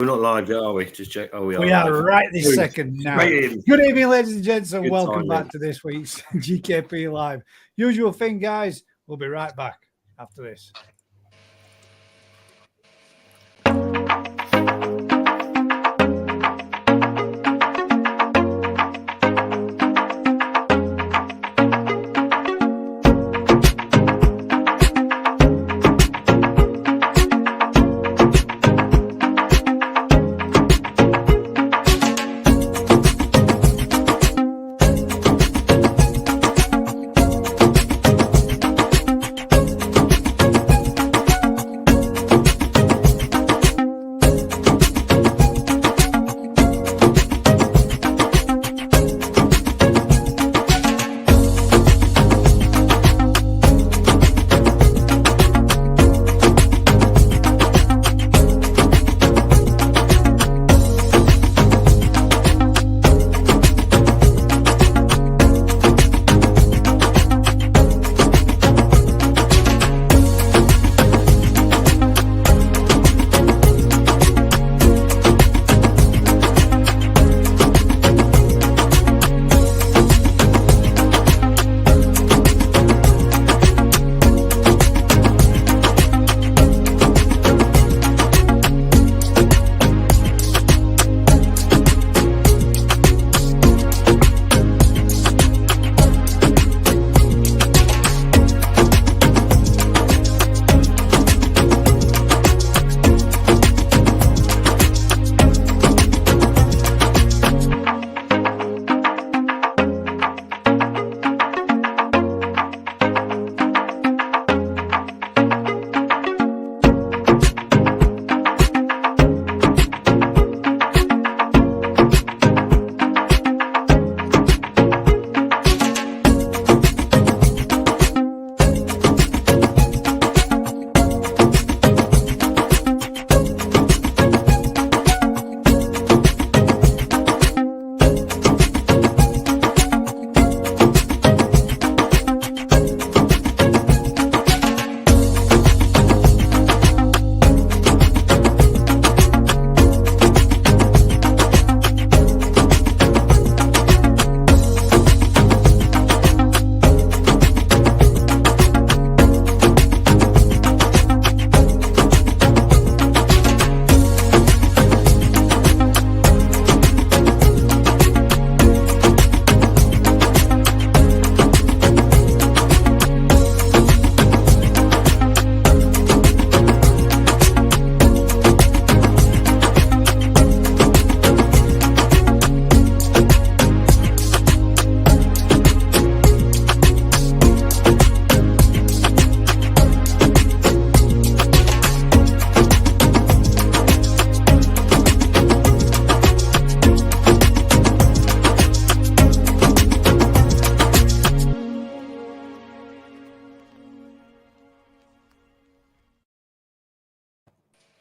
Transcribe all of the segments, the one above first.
We're not live yet, are we? Just check. Oh, we are live. right this second now. Good evening, ladies and gents, and welcome back to this week's GKP Live. Usual thing, guys. We'll be right back after this.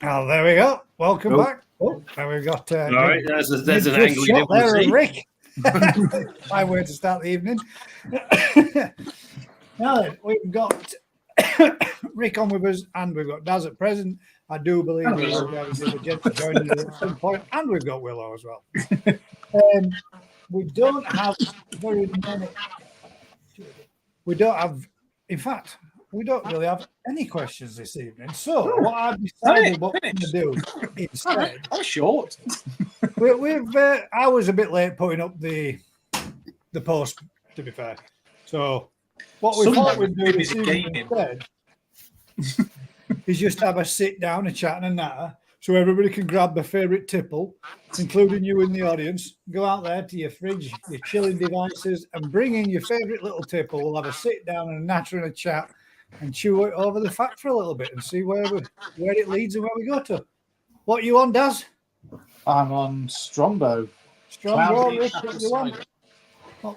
Oh, there we go. Welcome back. Oh, and we've got. All right, there's an angle you didn't there, see. Rick. My way to start the evening. Now then, we've got Rick on with us, and we've got Daz at present. I do believe we're going to the gent joining us at some point, and we've got Willow as well. We don't have very many. We don't have, in fact, we don't really have any questions this evening. So what I've decided what we're going to do instead. I'm short. I was a bit late putting up the post, to be fair. So what we thought we'd do this evening instead is just have a sit down and chat and a natter, so everybody can grab their favourite tipple, including you in the audience. Go out there to your fridge, your chilling devices, and bring in your favourite little tipple. We'll have a sit down and a natter and a chat, and chew it over the fact for a little bit and see where it leads and where we go to. What are you on, Daz? I'm on Strongbow. Strongbow, Rick, what you on?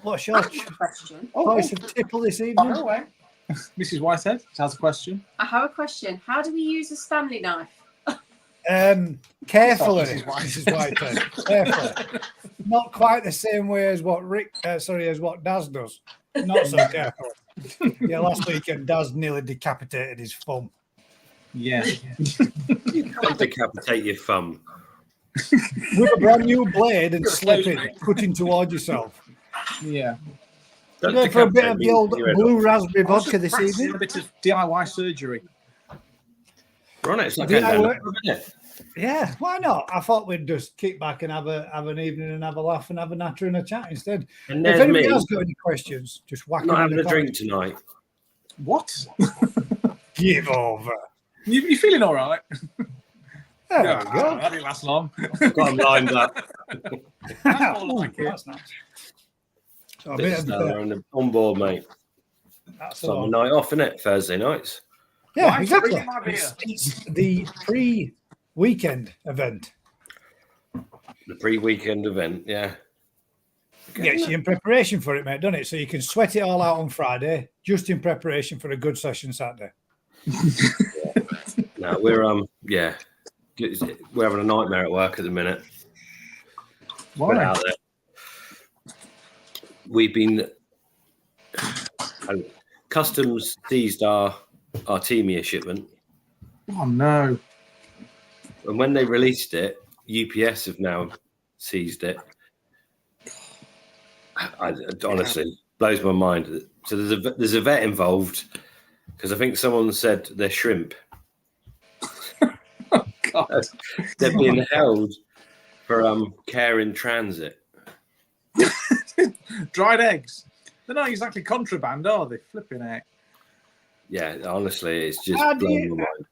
What's your choice of tipple this evening? Away. Mrs. Whitehead has a question. I have a question. How do we use a Stanley knife? Carefully, Mrs. Whitehead. Carefully. Not quite the same way as what as what Daz does. Not so careful. Yeah, last weekend Daz nearly decapitated his thumb. Yeah. You can't decapitate your thumb. with a brand new blade and slip it, cutting towards yourself. Yeah. Go for a bit of the old blue raspberry vodka this Practicing evening. a bit of DIY surgery. We're on it. It's not DIY. going down, isn't it? Yeah, why not? I thought we'd just kick back and have an evening and have a laugh and have a natter and a chat instead. And If there's anybody me else got any questions, just whack not them in having the a drink comments. tonight. What? Give over. You feeling all right? There we That go. didn't last long. Got them lined up. more like it. That's nice. So a Bit bit of of Stella on board, mate. that's It's like all. a night off, isn't it? Thursday nights. Yeah, Why? exactly. Bring my beer. It's the pre-weekend event. The pre-weekend event, yeah. Gets you in preparation for it, mate, doesn't it? So you can sweat it all out on Friday, just in preparation for a good session Saturday. No, we're having a nightmare at work at the minute. Put it Why? out there. We've been customs seized our Artemia shipment, Oh no. and when they released it, UPS have now seized it. It honestly blows my mind. So there's a vet involved because I think someone said they're shrimp. God. They're being held for care in transit. Dried eggs. They're not exactly contraband, are they? Flipping heck. Yeah, honestly, it's just How do blown you- my mind.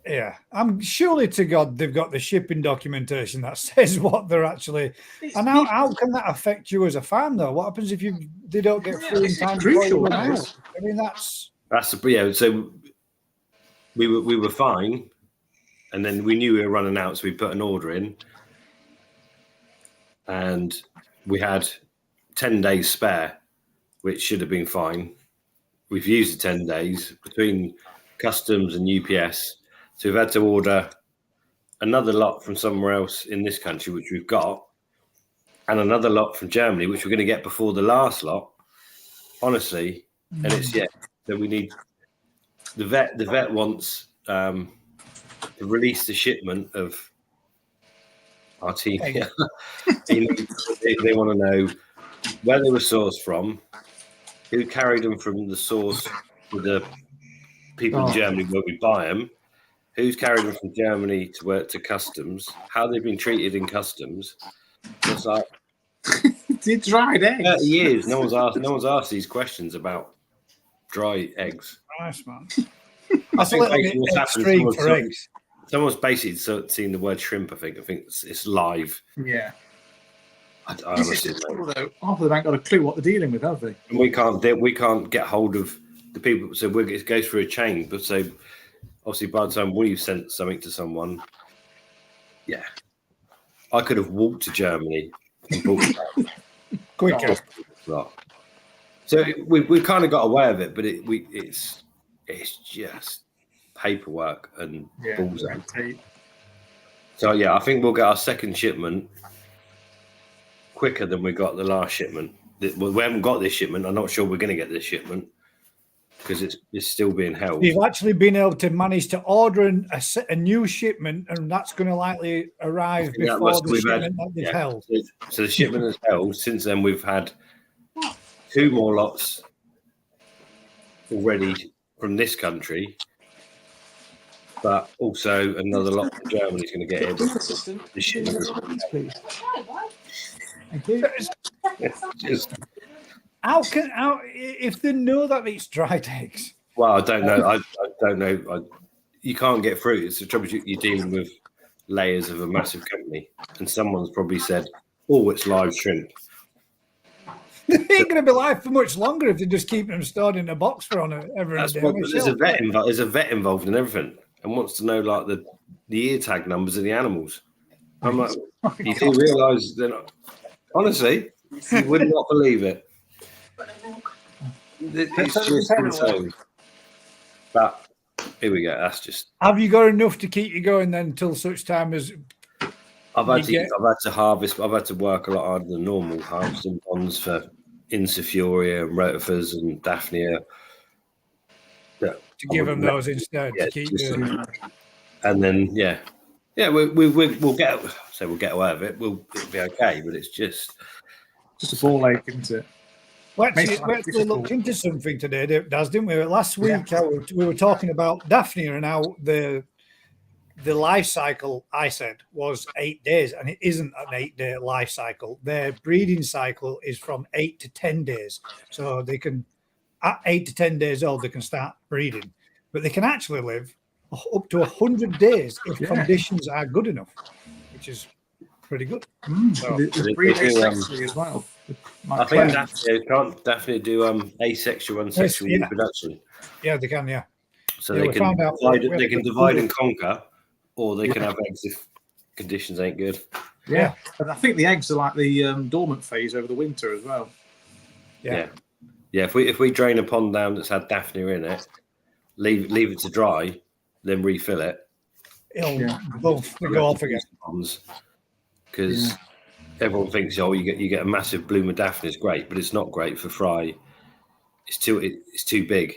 Yeah, I'm surely to God they've got the shipping documentation that says what they're actually. And how can that affect you as a fan, though? What happens if they don't get through in it's time? crucial, before you run that out? is. I mean, that's So we were fine, and then we knew we were running out, so we put an order in, and we had 10 days spare, which should have been fine. We've used the 10 days between customs and UPS, so we've had to order another lot from somewhere else in this country, which we've got, and another lot from Germany, which we're going to get before the last lot. Honestly, and it's that we need. The vet wants to release the shipment of Artemia. They want to know where they were sourced from, who carried them from the source to the people in Germany where we buy them, who's carried them from Germany to customs, how they've been treated in customs. It's like Did dried eggs? 30 years. No one's asked these questions about dry eggs. nice, man. I That's a think little basically bit what's happened. extreme for eggs. Someone's basically seen the word shrimp. I think it's live. Yeah. I This is honestly just don't. cool, though. Half of them ain't got a clue what they're dealing with, have they? And we can't get hold of the people. So it goes through a chain. But so obviously by the time we've sent something to someone, yeah, I could have walked to Germany and bought that. Quicker. So we kind of got away with it, but it's just paperwork and balls out. So yeah, I think we'll get our second shipment quicker than we got the last shipment. We haven't got this shipment. I'm not sure we're going to get this shipment because it's still being held. You've actually been able to manage to order a new shipment, and that's going to likely arrive before the shipment that they've held. So the shipment is held. Since then, we've had 2 more lots already from this country, but also another lot from Germany is going to get in. The shipment is Please. Thank you. just, How if they know that it's dried eggs? well, I don't know. I don't know. You can't get through. It's the trouble. You're dealing with layers of a massive company, and someone's probably said, "Oh, it's live shrimp." They ain't going to be live for much longer if they just keep them stored in a box for every That's day. what, there's a vet involved. There's a vet involved in everything, and wants to know like the ear tag numbers of the animals. I'm like, you do realise they're not. Honestly, you would not believe it. It's just insane. But here we go. That's just. Have you got enough to keep you going then until such time as I've had to harvest. I've had to work a lot harder than normal, harvesting ponds for Insifuria and Rotifers and Daphnia. to give them those instead to keep just- doing? And then Yeah, we'll get away with it. It'll be okay, but it's just a ball ache, isn't it? We actually looked into something today, Daz, didn't we? Last week we were talking about Daphnia and how the life cycle, I said, was 8 days, and it isn't an 8-day life cycle. Their breeding cycle is from 8 to 10 days. So they can, at 8 to 10 days old, they can start breeding. But they can actually live up to 100 days if conditions are good enough, which is pretty good. So they breed asexually as well. I think Daphnia do asexual, unsexual reproduction. Yeah, they can, yeah. So they can divide and conquer, or they can have eggs if conditions ain't good. Yeah, and I think the eggs are like the dormant phase over the winter as well. Yeah. If we drain a pond down that's had Daphnia in it, leave it to dry, then refill it, it'll go off again. Because everyone thinks, you get a massive bloom of Daphnia is great, but it's not great for fry. It's too big,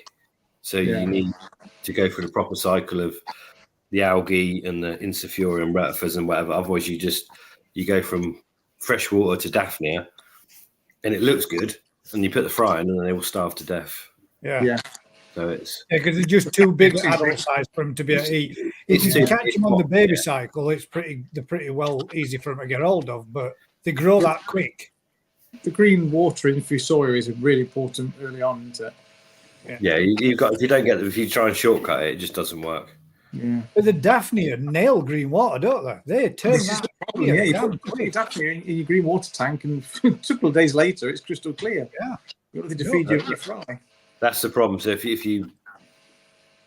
so you need to go through the proper cycle of the algae and the Insifurium retifers and whatever. Otherwise, you go from fresh water to Daphnia, and it looks good, and you put the fry in, and they will starve to death. Yeah. So it's because they're just too big adult size for them to be able to eat. If you catch them on the baby cycle, they're pretty well easy for them to get hold of, but they grow that quick. The green water in Fusoria is really important early on, isn't it? Yeah, if you try and shortcut it, it just doesn't work. Yeah. But the Daphnia nail green water, don't they? They turn that problem. Yeah, you put Daphnia in your green water tank, and a couple of days later, it's crystal clear. Yeah, you've got nothing to feed your fry. That's the problem. So if you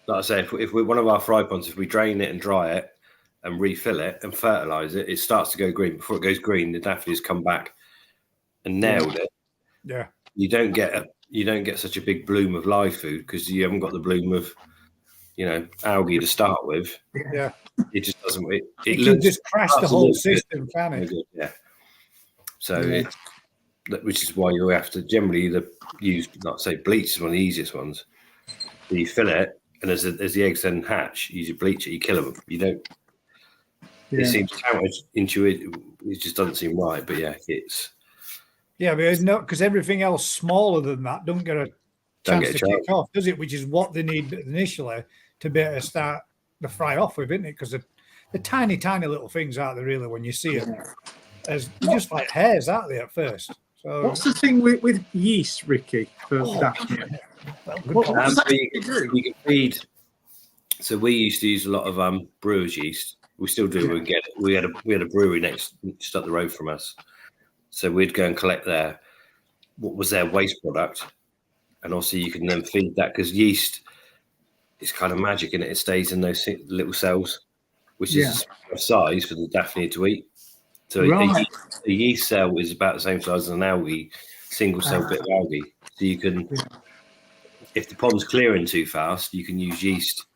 like I say, if we one of our fry ponds, if we drain it and dry it and refill it and fertilize it, it starts to go green. Before it goes green, the Daphnia's come back and nailed it. Yeah, you don't get such a big bloom of live food because you haven't got the bloom of algae to start with. Yeah, it just doesn't. It can just crash the whole system, can it? Yeah. So which is why you have to generally either use, not say bleach is one of the easiest ones. You fill it, and as the eggs then hatch, you bleach it, you kill them. You don't. It seems counterintuitive. It just doesn't seem right, but it's. Yeah, but no, because everything else smaller than that don't get a chance to kick off, does it? Which is what they need initially to be able to start the fry off with, isn't it? Because the tiny, tiny little things, aren't they, really, when you see them? As just like hairs, aren't they, at first? So, what's the thing with yeast, Ricky, for Daphnia? You can feed. So we used to use a lot of brewer's yeast. We still do. We had a brewery just up the road from us. So we'd go and collect what was their waste product, and also you can then feed that because yeast is kind of magic in it. It stays in those little cells, which is a size for the Daphnia to eat. So a yeast cell is about the same size as an algae, single cell bit of algae. So you can, if the pond's clearing too fast, you can use yeast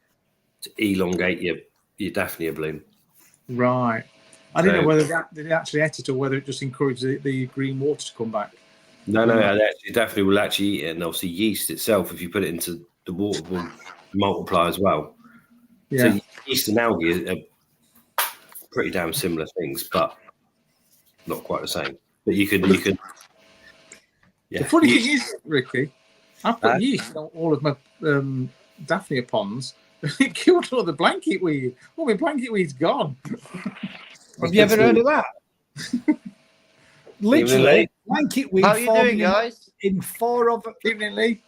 to elongate your Daphnia bloom. Right. I didn't know whether they actually ate it or whether it just encouraged the green water to come back. No, Daphnia will actually eat it, and obviously yeast itself, if you put it into the water, will multiply as well. Yeah. So yeast and algae are pretty damn similar things, but not quite the same. But you can. Yeah. The funny thing is, Ricky, I've put yeast on all of my Daphnia ponds. It killed all the blanket weed. All my blanket weed's gone. Have you ever heard of that? Literally, blanket weed. How are you doing, guys? In 4 of Evening, Lee.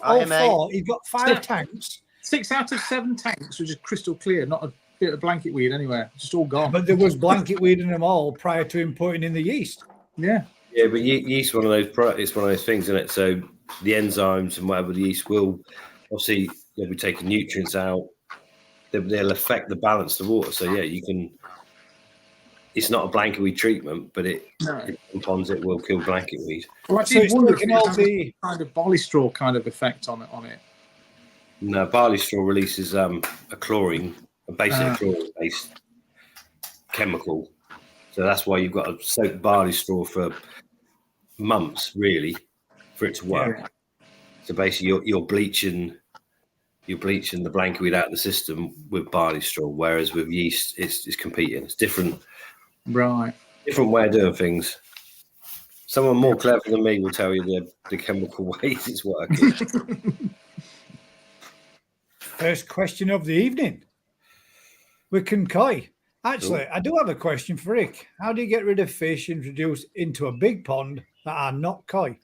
All 4. You've got 5 tanks. 6 out of 7 tanks were just crystal clear. Not a bit of blanket weed anywhere. Just all gone. But there was blanket weed in them all prior to him putting in the yeast. Yeah. Yeah, but yeast one of those. It's one of those things, isn't it? So the enzymes and whatever the yeast will obviously they'll be taking nutrients out. They'll affect the balance of the water. So you can. It's not a blanket weed treatment, but in ponds it will kill blanket weed. Well, actually, so it's the kind of barley straw kind of effect on it. No, barley straw releases a chlorine, a basic chlorine-based chemical. So that's why you've got to soak barley straw for months, really, for it to work. Yeah. So basically, you're bleaching you're bleaching the blanket weed out of the system with barley straw, whereas with yeast, it's competing. It's different. Right. Different way of doing things. Someone more clever than me will tell you the chemical ways it's working. First question of the evening. We can koi. Actually, I do have a question for Rick. How do you get rid of fish introduced into a big pond that are not koi?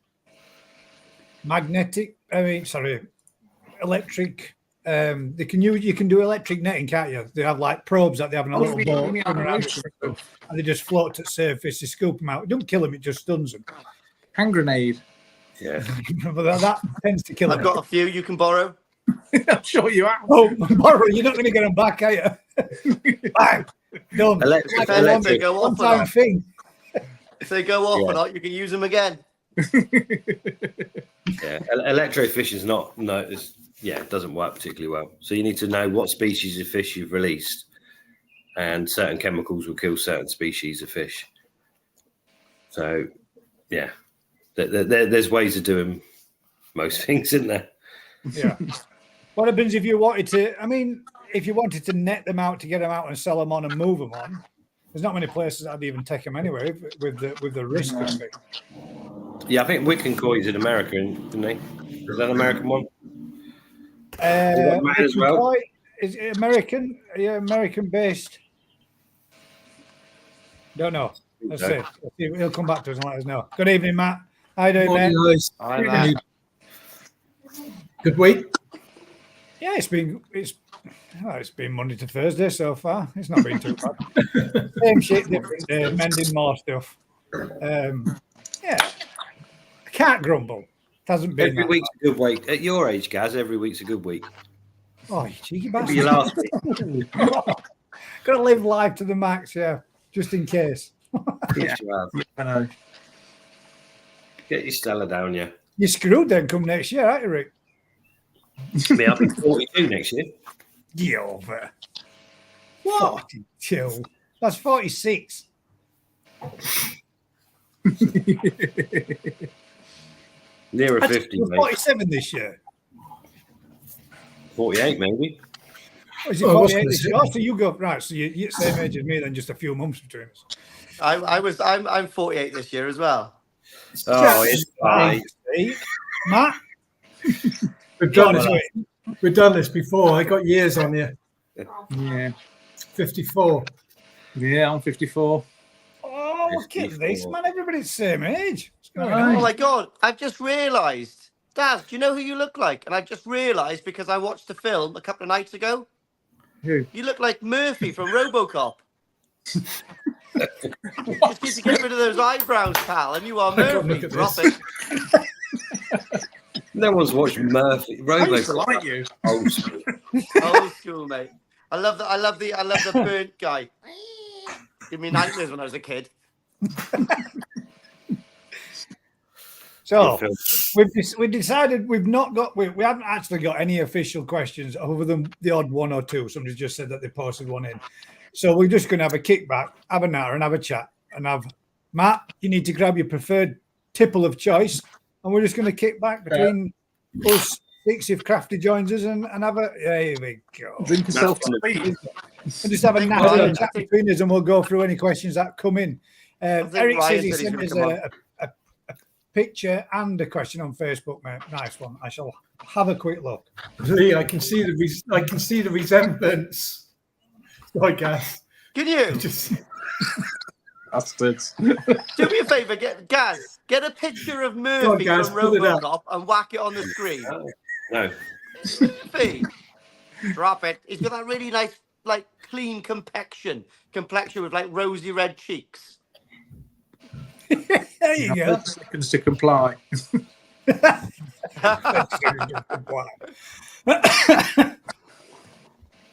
Electric. You can do electric netting, can't you? They have like probes that they have in a little boat and they just float to the surface. They scoop them out. It don't kill them, it just stuns them. Hand grenade. Yeah. But that tends to kill them. I've got a few you can borrow. I'm sure you have. Oh, borrow, you're not going to get them back, are you? Bang. Done. If they go off or not. Thing. If they go off or not, you can use them again. Yeah, electrofish is it doesn't work particularly well. So you need to know what species of fish you've released, and certain chemicals will kill certain species of fish. So, yeah, there's ways of doing most things, isn't there? Yeah. What happens if you wanted to? I mean, if you wanted to net them out to get them out and sell them on and move them on, there's not many places that'd even take them anyway with the risk of it. Yeah, I think Wick & Coy's in America, didn't they? Is that an American one? As well? Is it American? Yeah, American based. Don't know. Let's see. He'll come back to us and let us know. Good evening, Matt. How you doing, mate? Hi, Matt. Good week. Yeah, it's been Monday to Thursday so far. It's not been too bad. Same shit, different day, mending more stuff. Yeah, I can't grumble. It hasn't been every week's a good week. At your age, Gaz, every week's a good week. Oh, you cheeky bastard. Your last week. Gotta live life to the max, yeah, just in case. Yeah. I know. Get your Stella down, yeah. You're screwed then come next year, aren't you, Rick? Me, I'll be 42 next year. Get over. What? 42. That's 46. Nearer 50, You're mate. 47 this year. 48, maybe. Oh, is it 48 this year? Oh, so you go right. So you're the same age as me, then just a few months between us. I'm 48 this year as well. Oh, it's fine. Matt, We've done this before. I got years on you. Yeah. 54. Yeah, I'm 54. Oh, look at this, man. Everybody's the same age. Oh my God, I've just realised. Daz, do you know who you look like? And I've just realised because I watched the film a couple of nights ago. Who? You look like Murphy from RoboCop. Just need to get rid of those eyebrows, pal, and you are Murphy. Drop it. No one's watched Murphy. I used to like you. Old school. Old school, mate. I love the burnt guy. Give me nightmares when I was a kid. So we've decided we haven't actually got any official questions other than the odd one or two. Somebody just said that they posted one in. So we're just going to have a kickback, have an hour and have a chat and have Matt, you need to grab your preferred tipple of choice and we're just going to kick back between us six if Crafty joins us and have a, there we go. Drink yourself to the And just have a natural chat between us and we'll go through any questions that come in. Eric says he sent us a picture and a question on Facebook, mate. Nice one. I shall have a quick look. Lee, I can see the resemblance. I guess. Can you? bastards. Do me a favour, get a picture of Murphy from RoboCop and whack it on the screen. No. Murphy, drop it. He's got that really nice, like clean complexion with like rosy red cheeks. There you go. Seconds to comply.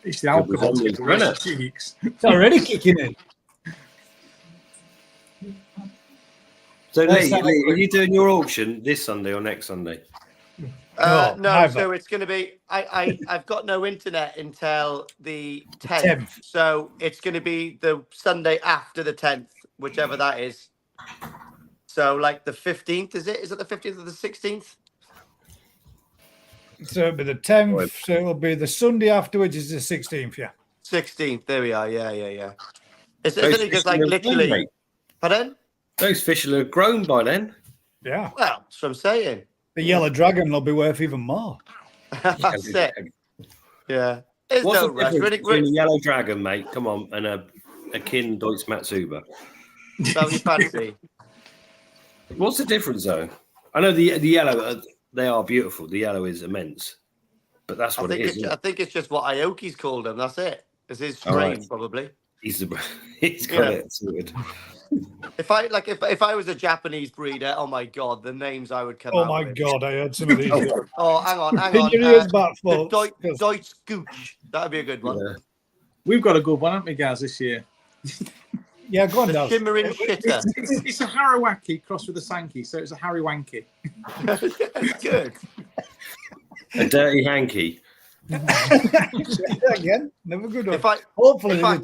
It's the alcohol to the red cheeks. It's already kicking in. So, Lee, are you doing your auction this Sunday or next Sunday? No, so it's going to be. I've got no internet until the 10th, so it's going to be the Sunday after the 10th, whichever that is. So, like the 15th, is it? Is it the 15th or the 16th? So it'll be the 10th. So it'll be the Sunday afterwards is the 16th. Yeah. 16th. There we are. Yeah. It's only because like literally. Pardon? Those fish will have grown by then. Yeah. Well, that's what I'm saying. The yellow dragon will be worth even more. That's it. Yeah. There's What's no the rush. difference between a yellow dragon, mate? Come on, and a kin Deutsch Matsuba? That you fancy? What's the difference, though? I know the yellow, they are beautiful. The yellow is immense, but that's what it is. I think it's just what Aoki's called him. That's it. It's his strain, probably. He's got it sorted. If I was a Japanese breeder, oh my god, the names I would come. Oh my god, I heard some of these. Oh, hang on. The Deutsch Gooch. That'd be a good one. Yeah. We've got a good one, haven't we, guys, this year? Yeah, go on, the shimmering shitter. It's a Harawaki crossed with a Sankey, so it's a Hariwanki. Good. A dirty hanky. Again, never good one. Hopefully, I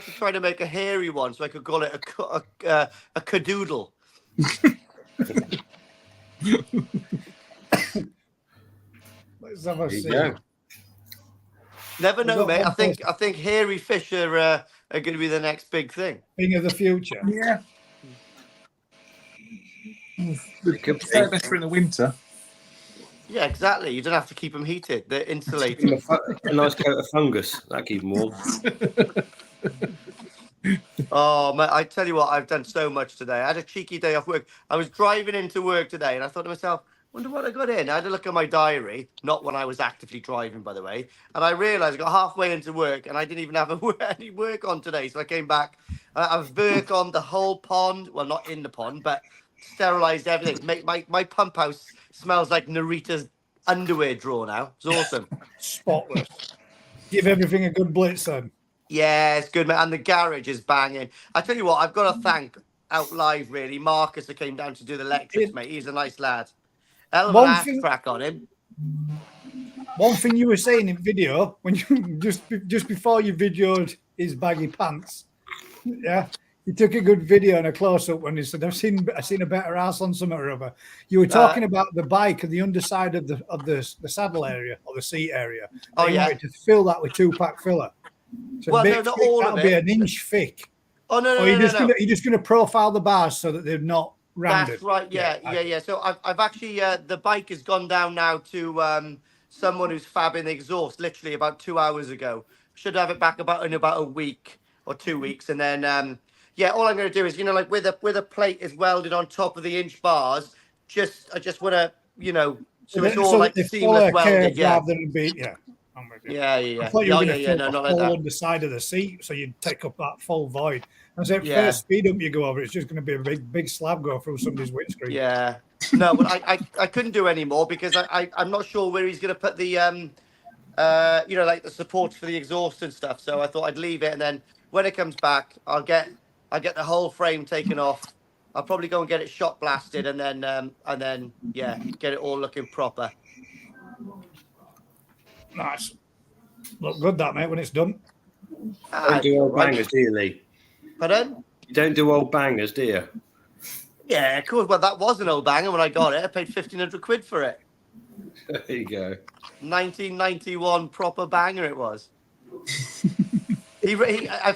tried to make a hairy one, so I could call it a cadoodle. Let's have a see. Never know, mate. I think hairy fish are going to be the next big thing. Thing of the future. Yeah. They're better in the winter. Yeah, exactly. You don't have to keep them heated. They're insulated. A nice coat of fungus. That keep them warm. Oh, man, I tell you what, I've done so much today. I had a cheeky day off work. I was driving into work today, and I thought to myself, wonder what I got in. I had a look at my diary, not when I was actively driving, by the way, and I realised I got halfway into work, and I didn't even have any work on today. So I came back. I've worked on the whole pond. Well, not in the pond, but sterilised everything. My pump house smells like Narita's underwear drawer now. It's awesome. Spotless. Give everything a good blitz, then. Yeah, it's good, man. And the garage is banging. I tell you what, I've got to thank out live, really, Marcus that came down to do the electrics, mate. He's a nice lad. Hell of an ass crack on him. One thing you were saying in video, when you just before you videoed his baggy pants, yeah, you took a good video and a close up when he said, "I've seen a better ass on something or other." You were talking about the bike and the underside of the saddle area or the seat area. Oh, you yeah. wanted to fill that with 2-pack filler. So well, no, not all that'll of be it. an inch thick. Oh no, you're just going to profile the bars so that they're not rounded. That's right. Yeah. So I've actually the bike has gone down now to someone who's fabbing the exhaust literally about 2 hours ago. Should have it back in about a week or 2 weeks, and then all I'm going to do is like where the plate is welded on top of the inch bars. I just want to so it's all like seamless welded. Yeah. Rather than Yeah. I thought you were going to fill the hole on the side of the seat, so you'd take up that full void. And so first speed up you go over, it's just going to be a big slab go through somebody's windscreen. Yeah. No, but I couldn't do any more because I'm not sure where he's going to put the like the supports for the exhaust and stuff. So I thought I'd leave it, and then when it comes back, I'll get the whole frame taken off. I'll probably go and get it shot blasted, and then get it all looking proper. Nice. Look good, that, mate, when it's done. Don't do old bangers, do you, Lee? Pardon? You don't do old bangers, do you? Yeah, of course. Well, that was an old banger when I got it. I paid 1,500 quid for it. There you go. 1991 proper banger it was. In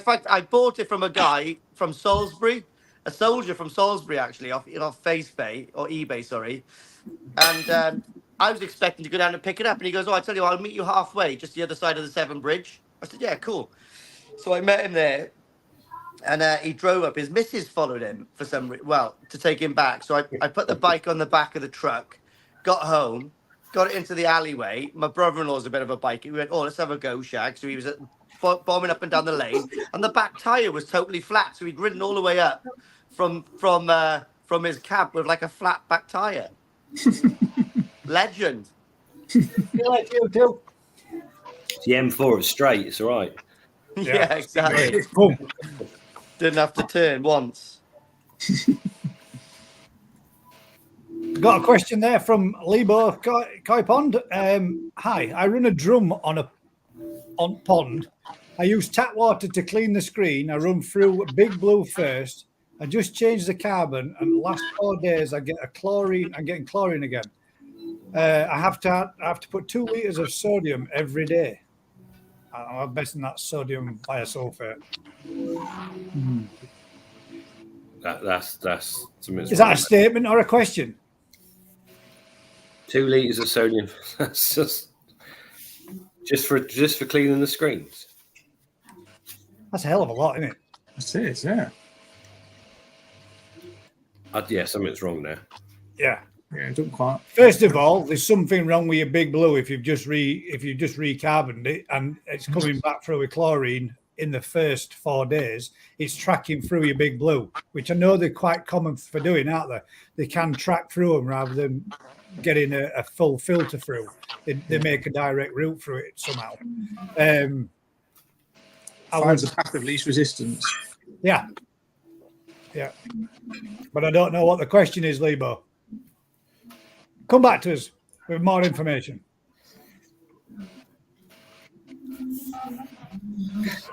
fact, I bought it from a guy from Salisbury, a soldier from Salisbury, actually, off FacePay or eBay, sorry. And I was expecting to go down and pick it up, and he goes, "Oh, I tell you what, I'll meet you halfway, just the other side of the Severn Bridge." I said, "Yeah, cool." So I met him there, and he drove up. His missus followed him for to take him back. So I put the bike on the back of the truck, got home, got it into the alleyway. My brother-in-law's a bit of a biker. We went, "Oh, let's have a go, Shag." So he was bombing up and down the lane, and the back tire was totally flat. So he'd ridden all the way up from his cab with like a flat back tire. Legend. You like you too. The M4 is straight. It's all right. Yeah, exactly. Didn't have to turn once. Got a question there from Lebo Koi Pond. Hi, I run a drum on pond. I use tap water to clean the screen. I run through Big Blue first. I just changed the carbon, and the last 4 days I'm getting chlorine again. I have to put 2 liters of sodium every day. I'm guessing that's sodium bisulfate. That's something. Is that a statement or a question? 2 liters of sodium. That's just for cleaning the screens. That's a hell of a lot, isn't it? It is, yeah. Yeah, something's wrong there. Yeah. Yeah, it doesn't quite. First of all, there's something wrong with your Big Blue if you've just recarboned it and it's coming back through with chlorine in the first 4 days. It's tracking through your Big Blue, which I know they're quite common for doing, aren't they? They can track through them rather than getting a full filter through. They make a direct route through it somehow. Finds the path of least resistance. Yeah. Yeah. But I don't know what the question is, Lebo. Come back to us with more information.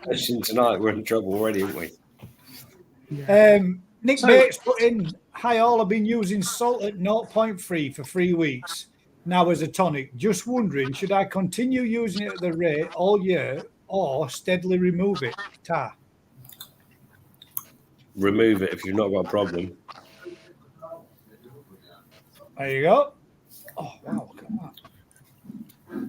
Question tonight, we're in trouble already, aren't we? Nick Bates put in, hi all, I've been using salt at 0.3 for 3 weeks now as a tonic. Just wondering, should I continue using it at the rate all year or steadily remove it? Ta. Remove it if you've not got a problem. There you go. Oh, wow, look at that.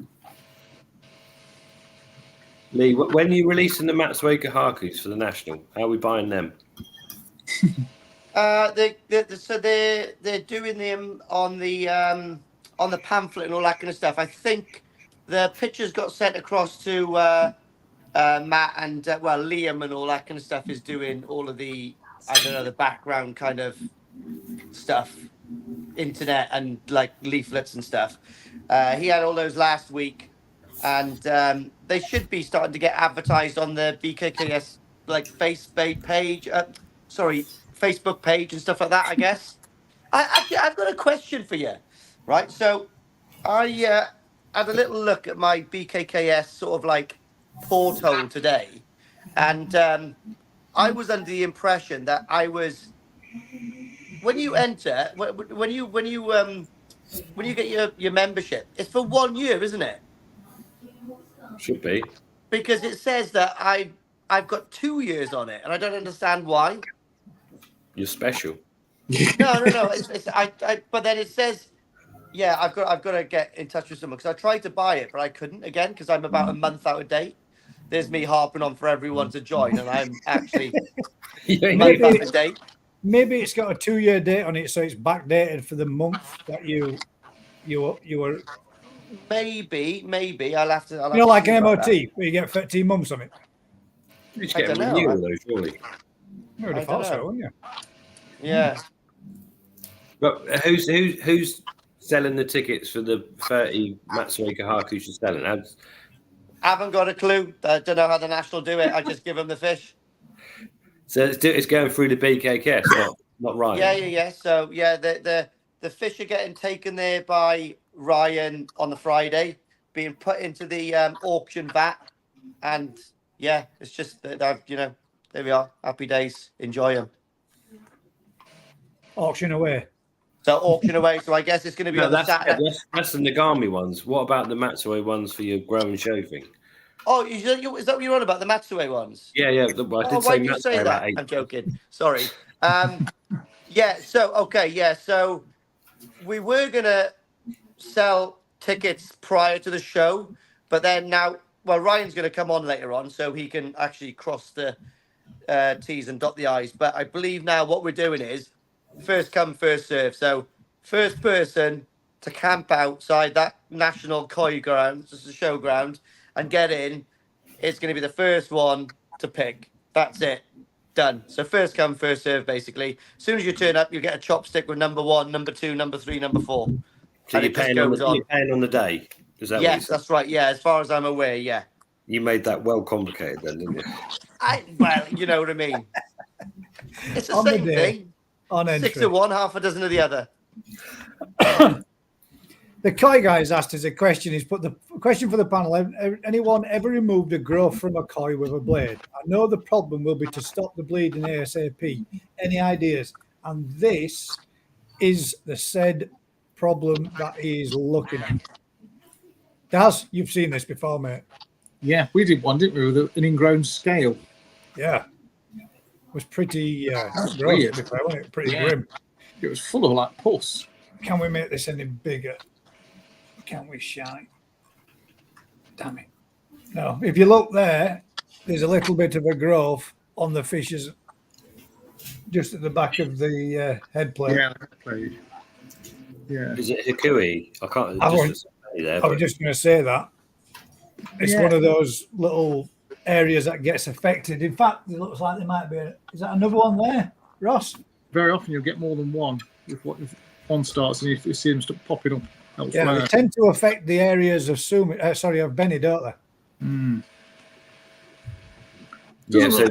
Lee, when are you releasing the Matsuoka Hakus for the National? How are we buying them? So they're doing them on the pamphlet and all that kind of stuff. I think the pictures got sent across to Matt and Liam and all that kind of stuff is doing all of the the background kind of stuff, internet and like leaflets and stuff. He had all those last week, and they should be starting to get advertised on the BKKS like Facebook page and stuff like that, I guess. I've got a question for you, right? So I had a little look at my BKKS sort of like porthole today, and I was under the impression that I was when you enter when you get your membership, it's for 1 year, isn't it? Should be. Because it says that I've got 2 years on it, and I don't understand why. You're special. No. But then it says, yeah, I've got to get in touch with someone because I tried to buy it, but I couldn't again because I'm about a month out of date. There's me harping on for everyone to join, and I'm actually a month out of date. Maybe it's got a 2-year date on it, so it's backdated for the month that you were. Maybe I'll have to. Like an MOT where you get 13 months on it. You just get a renewal, though, surely. You would have thought so, wouldn't you? Yeah. But who's selling the tickets for the 30 Matsuoka Hakus you're selling? I haven't got a clue. I don't know how the National do it. I just give them the fish. So it's going through the BKKS, not Ryan. Yeah. So yeah, the fish are getting taken there by Ryan on the Friday, being put into the auction vat, and yeah, it's just that there we are. Happy days. Enjoy them. Auction away. So auction away. So I guess it's going to be on the Saturday. That's the Nagami ones. What about the Matsue ones for your grow and show thing? Oh, is that what you're on about? The Matsue ones? Yeah. I did why did you say that? I'm joking. Sorry. So we were gonna sell tickets prior to the show, but then now, Ryan's gonna come on later on, so he can actually cross the T's and dot the I's. But I believe now what we're doing is first come, first serve. So first person to camp outside that national koi ground, just a showground, and get in, it's going to be the first one to pick. That's it. Done. So first come, first serve, basically. As soon as you turn up, you get a chopstick with number 1, number 2, number 3, number 4. So you're paying on the day? Is that yes, that's right. Yeah, as far as I'm aware, yeah. You made that well complicated then, didn't you? You know what I mean. It's the On same the day, thing. on entry. 6 of one, half a dozen of the other. The koi guy has asked us a question. He's put the question for the panel. Anyone ever removed a growth from a koi with a blade? I know the problem will be to stop the bleeding ASAP. Any ideas? And this is the said problem that he's looking at. Daz, you've seen this before, mate. Yeah, we did one, didn't we, with an ingrown scale? Yeah. It was pretty That's gross, weird. to be fair, wasn't it? Pretty Yeah. grim. It was full of like pus. Can we make this any bigger? Can we shine? Damn it. No, if you look there, there's a little bit of a growth on the fishes just at the back of the head plate. Yeah, please. Yeah. Is it Hikui? I can't. I Just there, I was but just going to say that. It's one of those little areas that gets affected. In fact, it looks like there might be. Is that another one there, Ross? Very often you'll get more than one if one starts and it seems to popping up elsewhere. Yeah, they tend to affect the areas of of Benny, don't they? Mm. yeah. So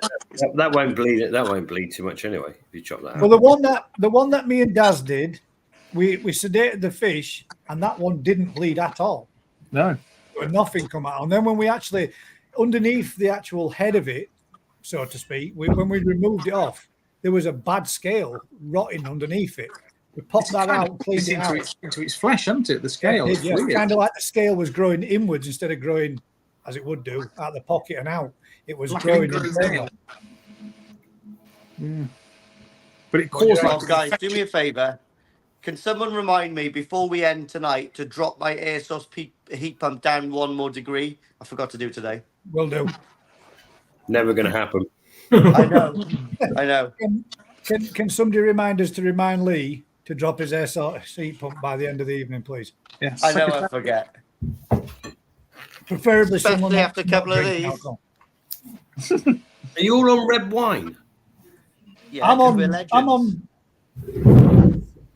that won't bleed. That won't bleed too much anyway. If you chop that out. Well, the one that me and Daz did, we sedated the fish, and that one didn't bleed at all. No. Nothing come out. And then when we actually, underneath the actual head of it, so to speak, when we removed it off, there was a bad scale rotting underneath it. We popped that out, cleaned it out. Into its flesh, hasn't it? The scale. Yeah, kind of like the scale was growing inwards instead of growing as it would do out the pocket and out. It was Like growing an internal. Mm. But it caused Well, guys, do me a favour. Can someone remind me before we end tonight to drop my air source heat pump down 1 more degree? I forgot to do today. Will do. Never going to happen. I know. I know. Can somebody remind us to remind Lee to drop his air source heat pump by the end of the evening, please? Yes. I know I forget. Preferably Especially someone after a couple of drinking these. alcohol. Are you all on red wine? Yeah, I'm 'cause we're on. legends. I'm on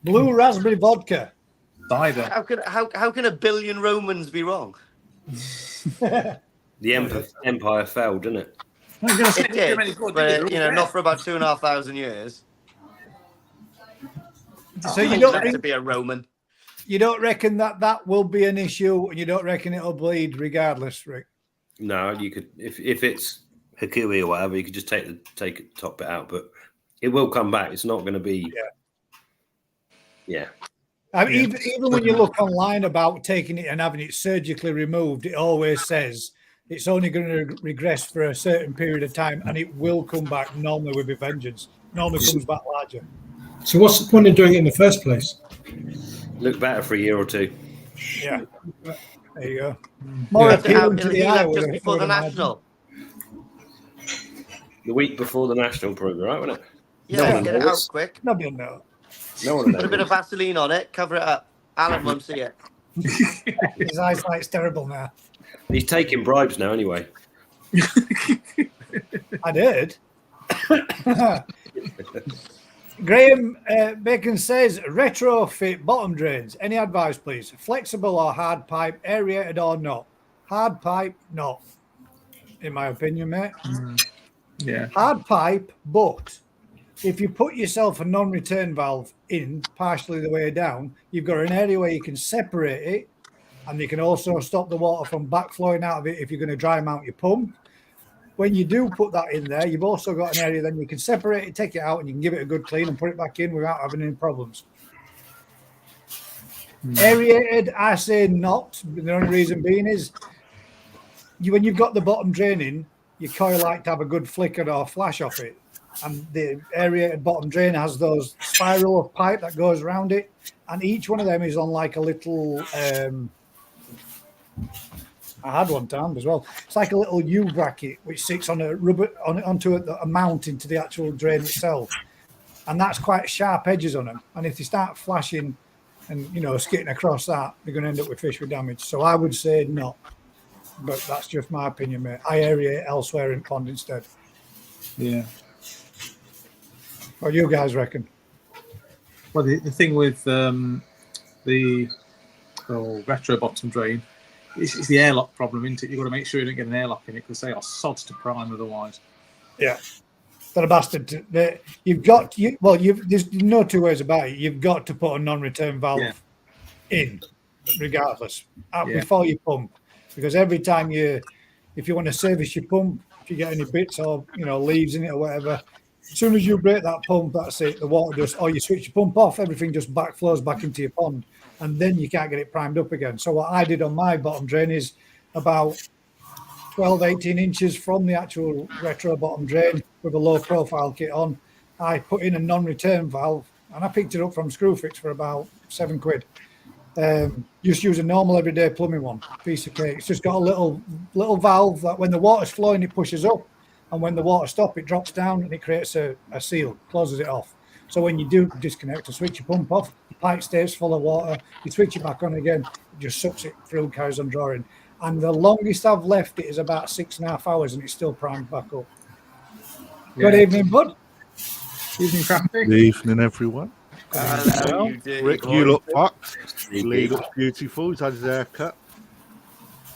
blue raspberry vodka. Cider. How can a billion Romans be wrong? The empire fell, didn't it? I'm going to say It did, but not for about 2,500 years. So you I don't have to think, be a Roman. you don't reckon that will be an issue, and you don't reckon it'll bleed regardless, Rick? No, you could if it's Hikui or whatever, you could just take the top bit out, but it will come back. It's not going to be. Yeah. I mean, even when you look online about taking it and having it surgically removed, it always says it's only going to regress for a certain period of time, and it will come back normally with a vengeance. Normally comes back larger. So what's the point of doing it in the first place? Look better for a year or two. Yeah. There you go. More appealing to the He eye. left just before the national. The week before the national, probably right, wasn't it? Yeah, get it out quick. Nobody will know. No one Put a bit of Vaseline on it, cover it up. Alan won't see it. His eyesight's terrible now. He's taking bribes now, anyway. I did. Graham Bacon says retrofit bottom drains. Any advice, please? Flexible or hard pipe, aerated or not? Hard pipe, not. In my opinion, mate. Yeah. Hard pipe, but if you put yourself a non-return valve in partially the way down, you've got an area where you can separate it, and you can also stop the water from backflowing out of it if you're going to dry mount your pump. When you do put that in there, you've also got an area then you can separate it, take it out, and you can give it a good clean and put it back in without having any problems. Aerated, I say not. The only reason being is when you've got the bottom draining, your coil like to have a good flicker or flash off it. And the aerated bottom drain has those spiral of pipe that goes around it. And each one of them is on like a little... I had one time as well. It's like a little U bracket which sits on a rubber onto a mount into the actual drain itself, and that's quite sharp edges on them. And if they start flashing and skidding across that, they're going to end up with fish with damage. So I would say not, but that's just my opinion, mate. I aerate elsewhere in pond instead. Yeah. What do you guys reckon? Well, the thing with the retro bottom drain. It's the airlock problem, isn't it? You've got to make sure you don't get an airlock in it because they are sods to prime otherwise. Yeah, they're a bastard. There's no two ways about it. You've got to put a non-return valve in, regardless, before you pump, because every time if you want to service your pump, if you get any bits or leaves in it or whatever, As soon as you break that pump, that's it. The water just, or you switch your pump off, everything just flows back into your pond, and then you can't get it primed up again. So what I did on my bottom drain is about 12, 18 inches from the actual retro bottom drain with a low profile kit on. I put in a non-return valve, and I picked it up from Screwfix for about £7. Just use a normal everyday plumbing one, piece of cake. It's just got a little valve that when the water's flowing, it pushes up, and when the water stops, it drops down and it creates a seal, closes it off. So when you do disconnect or switch your pump off, the pipe stays full of water. You switch it back on again, it just sucks it through and carries on drawing. And the longest I've left it is about 6.5 hours, and it's still primed back up. Good evening, bud. Evening, Crafty. Good evening, everyone. Hello, you dirty Rick, boy. you look fucked. Lee looks beautiful. He's had his haircut.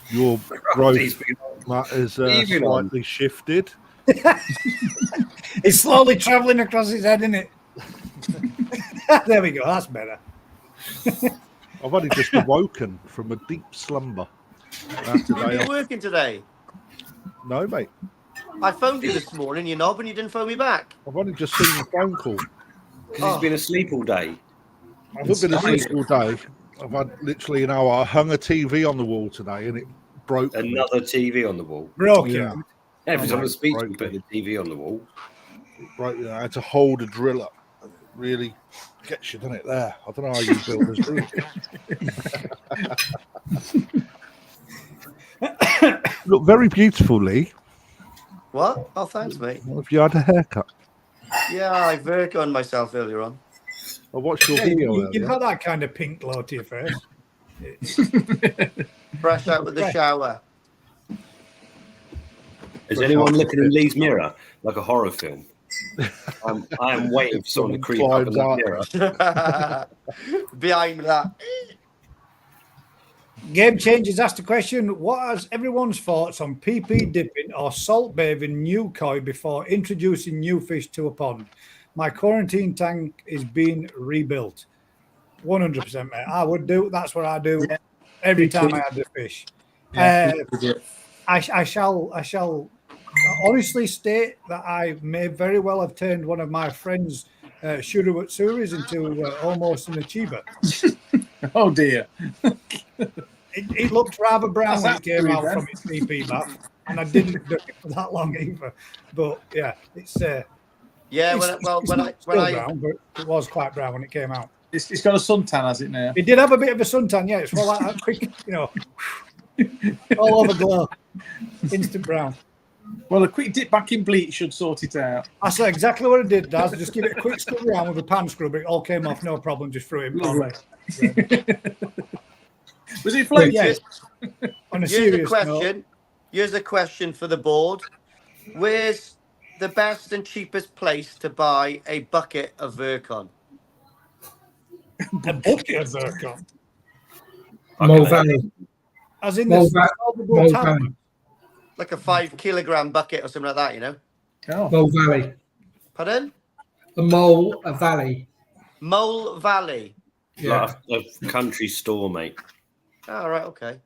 Your growth mat is slightly shifted. It's slowly travelling across his head, isn't it? There we go. That's better. I've only just awoken from a deep slumber. Are you working today? No, mate. I phoned you this morning, you knob, and you didn't phone me back. I've only just seen the phone call. He's been asleep all day. I've not been asleep all day. I've had literally an hour. I hung a TV on the wall today, and it broke. Another TV on the wall. Broke Yeah. Every time I speak, Broke we put the TV on the wall. Right, I had to hold a drill up. It really gets you, doesn't it? There. I don't know how you builders do it. Look very beautiful, Lee. What? Oh, thanks, mate. Have you had a haircut? Yeah, I worked on myself earlier on. I watched your Yeah, video you've earlier. got that kind of pink glow to your face. Fresh out with the shower. Is anyone looking in Lee's mirror like a horror film? I am waiting for someone to creep up in that mirror. Behind that. Game Changers asked a question: what is everyone's thoughts on PP dipping or salt bathing new koi before introducing new fish to a pond? My quarantine tank is being rebuilt. 100%, mate. I would do. That's what I do every time I have the fish. I shall honestly state that I may very well have turned one of my friends' Shurawat Suris into almost an achiever. Oh dear. It looked rather brown when it came out from its PP bath, and I didn't do it for that long either. But yeah, it's Yeah, brown, but it was quite brown when it came out. It's got a suntan, has it now? It did have a bit of a suntan, yeah. It's more like that quick, all over glow, instant brown. Well, a quick dip back in bleach should sort it out. That's exactly what I did, Daz. Just give it a quick scrub around with a pan scrub. It all came off, no problem. Just threw it in. Lovely. Was it floated? Yes. On a serious note, here's a question for the board. Where's the best and cheapest place to buy a bucket of Virkon? a bucket of zircon. Mole Valley. As in Mole the Valley. Like a 5 kilogram bucket or something like that, you know? Oh. Mole Valley. Pardon? A valley. Mole Valley. Yeah. Like a country store, mate. Oh, right, okay.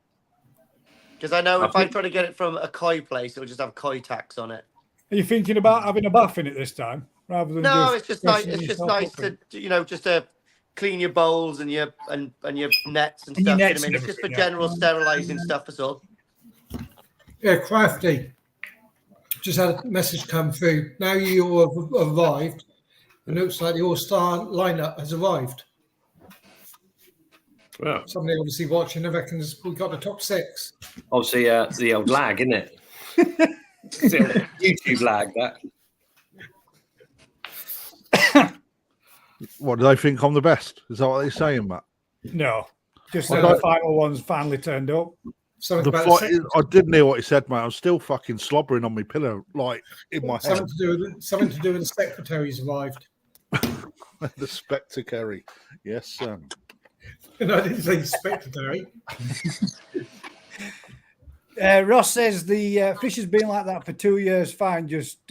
Because I know if I try to get it from a koi place, it'll just have koi tax on it. Are you thinking about having a bath in it this time, rather than? No, it's just nice. dressing It's just yourself nice up to just to clean your bowls and your nets and And your stuff. nets I mean, and it's just for everything, yeah. general sterilising stuff. That's all. Yeah, Crafty. Just had a message come through. Now you all have arrived. It looks like the all-star lineup has arrived. Well, Somebody obviously watching, I reckon we got the top 6. obviously, the old lag, isn't it? It's the old YouTube lag, that. What do they think I'm the best? Is that what they're saying, Matt? No, just the final ones finally turned up. Something The about fight, I didn't hear what he said, mate. I'm still fucking slobbering on my pillow, like in my head. something to do with the secretaries arrived. The spectacary. Yes, No, I didn't say secretary. Ross says the fish has been like that for 2 years. Fine, just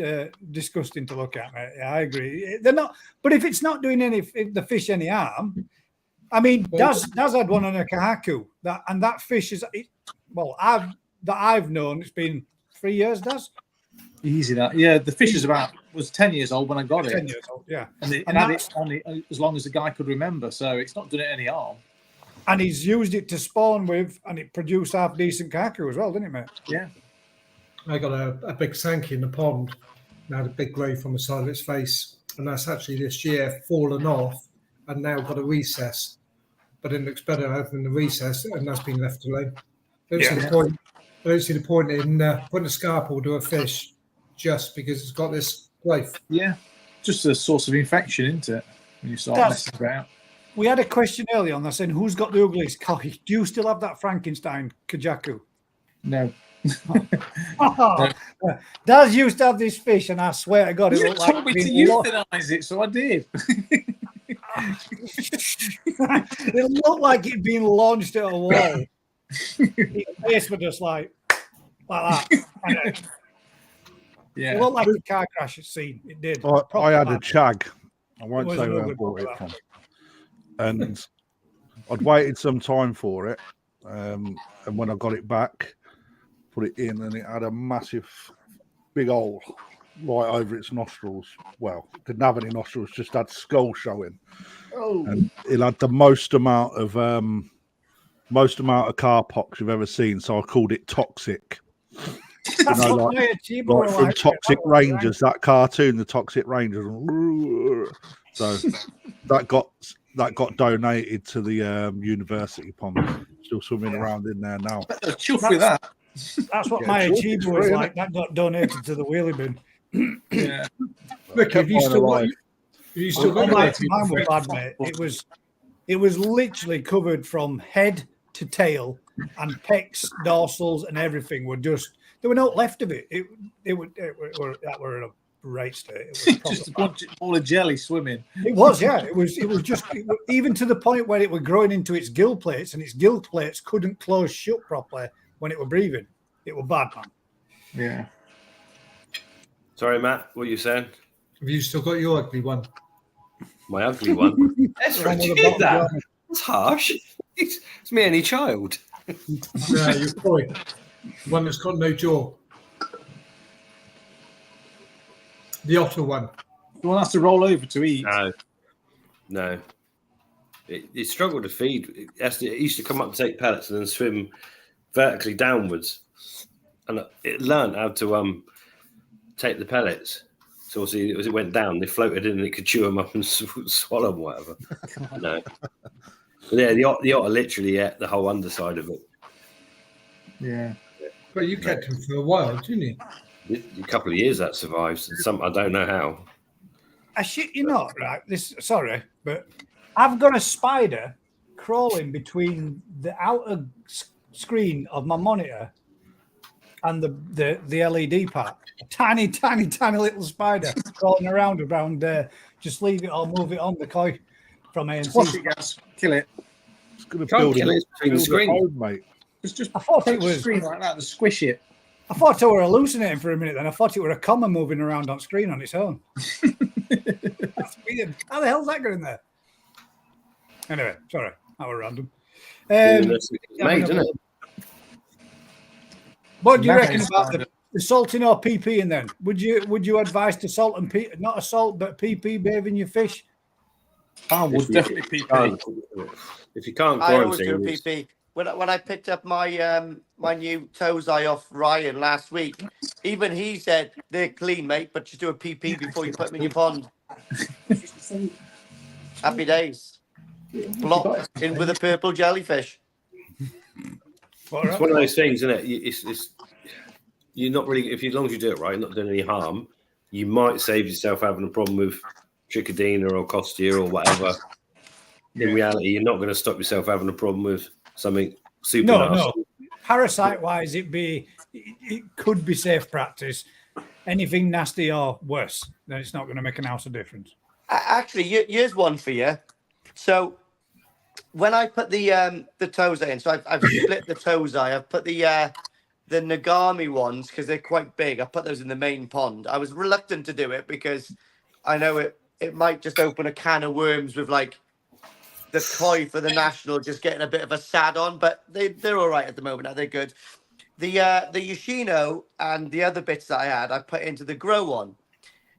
disgusting to look at, mate. Yeah, I agree. They're not, but if it's not doing the fish any harm, I mean, Daz had one on a kahaku that fish is I've known it's been 3 years. Daz, Easy that. Yeah, the fish was 10 years old when I got 10 it. years old, yeah. And And had it on as long as the guy could remember, so it's not done it any harm. And he's used it to spawn with, and it produced half decent kaku as well, didn't it, mate? Yeah. I got a big sankey in the pond. And had a big growth on the side of its face, and that's actually this year fallen off and now got a recess. But it looks better having the recess, and that's been left alone. I don't see the point in putting a scalpel to a fish just because it's got this growth. Yeah. Just a source of infection, isn't it? When you start messing about. We had a question earlier on that saying, who's got the ugliest koi? Do you still have that Frankenstein kajaku? No. Daz used to have this fish, and I swear to God, it looked like told me to euthanize it, so I did. It looked like it'd been launched at a wall. His face was just like that. Yeah. It looked like a car crash scene. It did. I had a chag. I won't It say was where I lovely bought it proper, from. And I'd waited some time for it. And when I got it back, put it in, and it had a massive, big hole right over its nostrils. Well, didn't have any nostrils, just had skull showing. Oh. And it had the most amount of car pox you've ever seen. So I called it Toxic. That's You know, what like from like, Toxic Rangers, that cartoon, the Toxic Rangers. So that got donated to the university pond. Still swimming around in there now. Chuff with that. That's what Yeah, my sure, Chiba it's was free, like. That got donated to the wheelie bin. Yeah. Ricky, have you still got? You still got Mine your was bad, mate. It was literally covered from head to tail, and pecs, dorsals, and everything were just. There were no left of it. That were in a right state. It was Just a bunch of ball of jelly swimming. It was, yeah. It was just even to the point where it was growing into its gill plates, and its gill plates couldn't close shut properly when it were breathing. It was bad, man. Yeah. Sorry, Matt, what are you saying? Have you still got your ugly one? My ugly one. That's that. That's harsh. It's me, any child. No, your koi. One that's got no jaw. The otter one. The one has to roll over to eat. No. It struggled to feed. It used to come up and take pellets and then swim vertically downwards. And it learned how to take the pellets. So obviously, as it went down, they floated in and it could chew them up and swallow them, whatever. No. But yeah, the otter literally ate the whole underside of it. Yeah. But you kept him for a while, didn't you? A couple of years that survives. I don't know how. I shit you not, right? Sorry, but I've got a spider crawling between the outer screen of my monitor and the LED part. A tiny little spider crawling around just leave it or move it on the koi from ANC. Watch it, guys. Kill it. It's going to build it between the screen, mate. Just I thought it was screen like that to squish it. I thought I were hallucinating for a minute. Then I thought it were a comma moving around on screen on its own. That's weird. How the hell's that going there? Anyway, sorry, that was random. made, isn't it? What do you reckon about the salting or PP? And then would you advise to salt and not a salt but PP bathing your fish? I would definitely PP. If you can't I always do quarantine, PP. When I picked up my my new toes eye off Ryan last week, even he said they're clean, mate, but just do a PP before you put them in your pond. Happy days. Blocked in with a purple jellyfish. it's one of those things, isn't it? It's you're not really, as long as you do it right, not doing any harm, you might save yourself having a problem with trichodina or costia or whatever. In reality, you're not going to stop yourself having a problem with something super nasty. No. Parasite wise, it could be safe practice. Anything nasty or worse, then it's not going to make an ounce of difference. Actually, here's one for you. So when I put the toes in, so I've split the toes eye. I've put the Nagami ones because they're quite big. I put those in the main pond. I was reluctant to do it because I know it might just open a can of worms with like the koi for the national just getting a bit of a sad on, but they're all right at the moment. They're good. The Yoshino and the other bits that I had, I put into the grow one.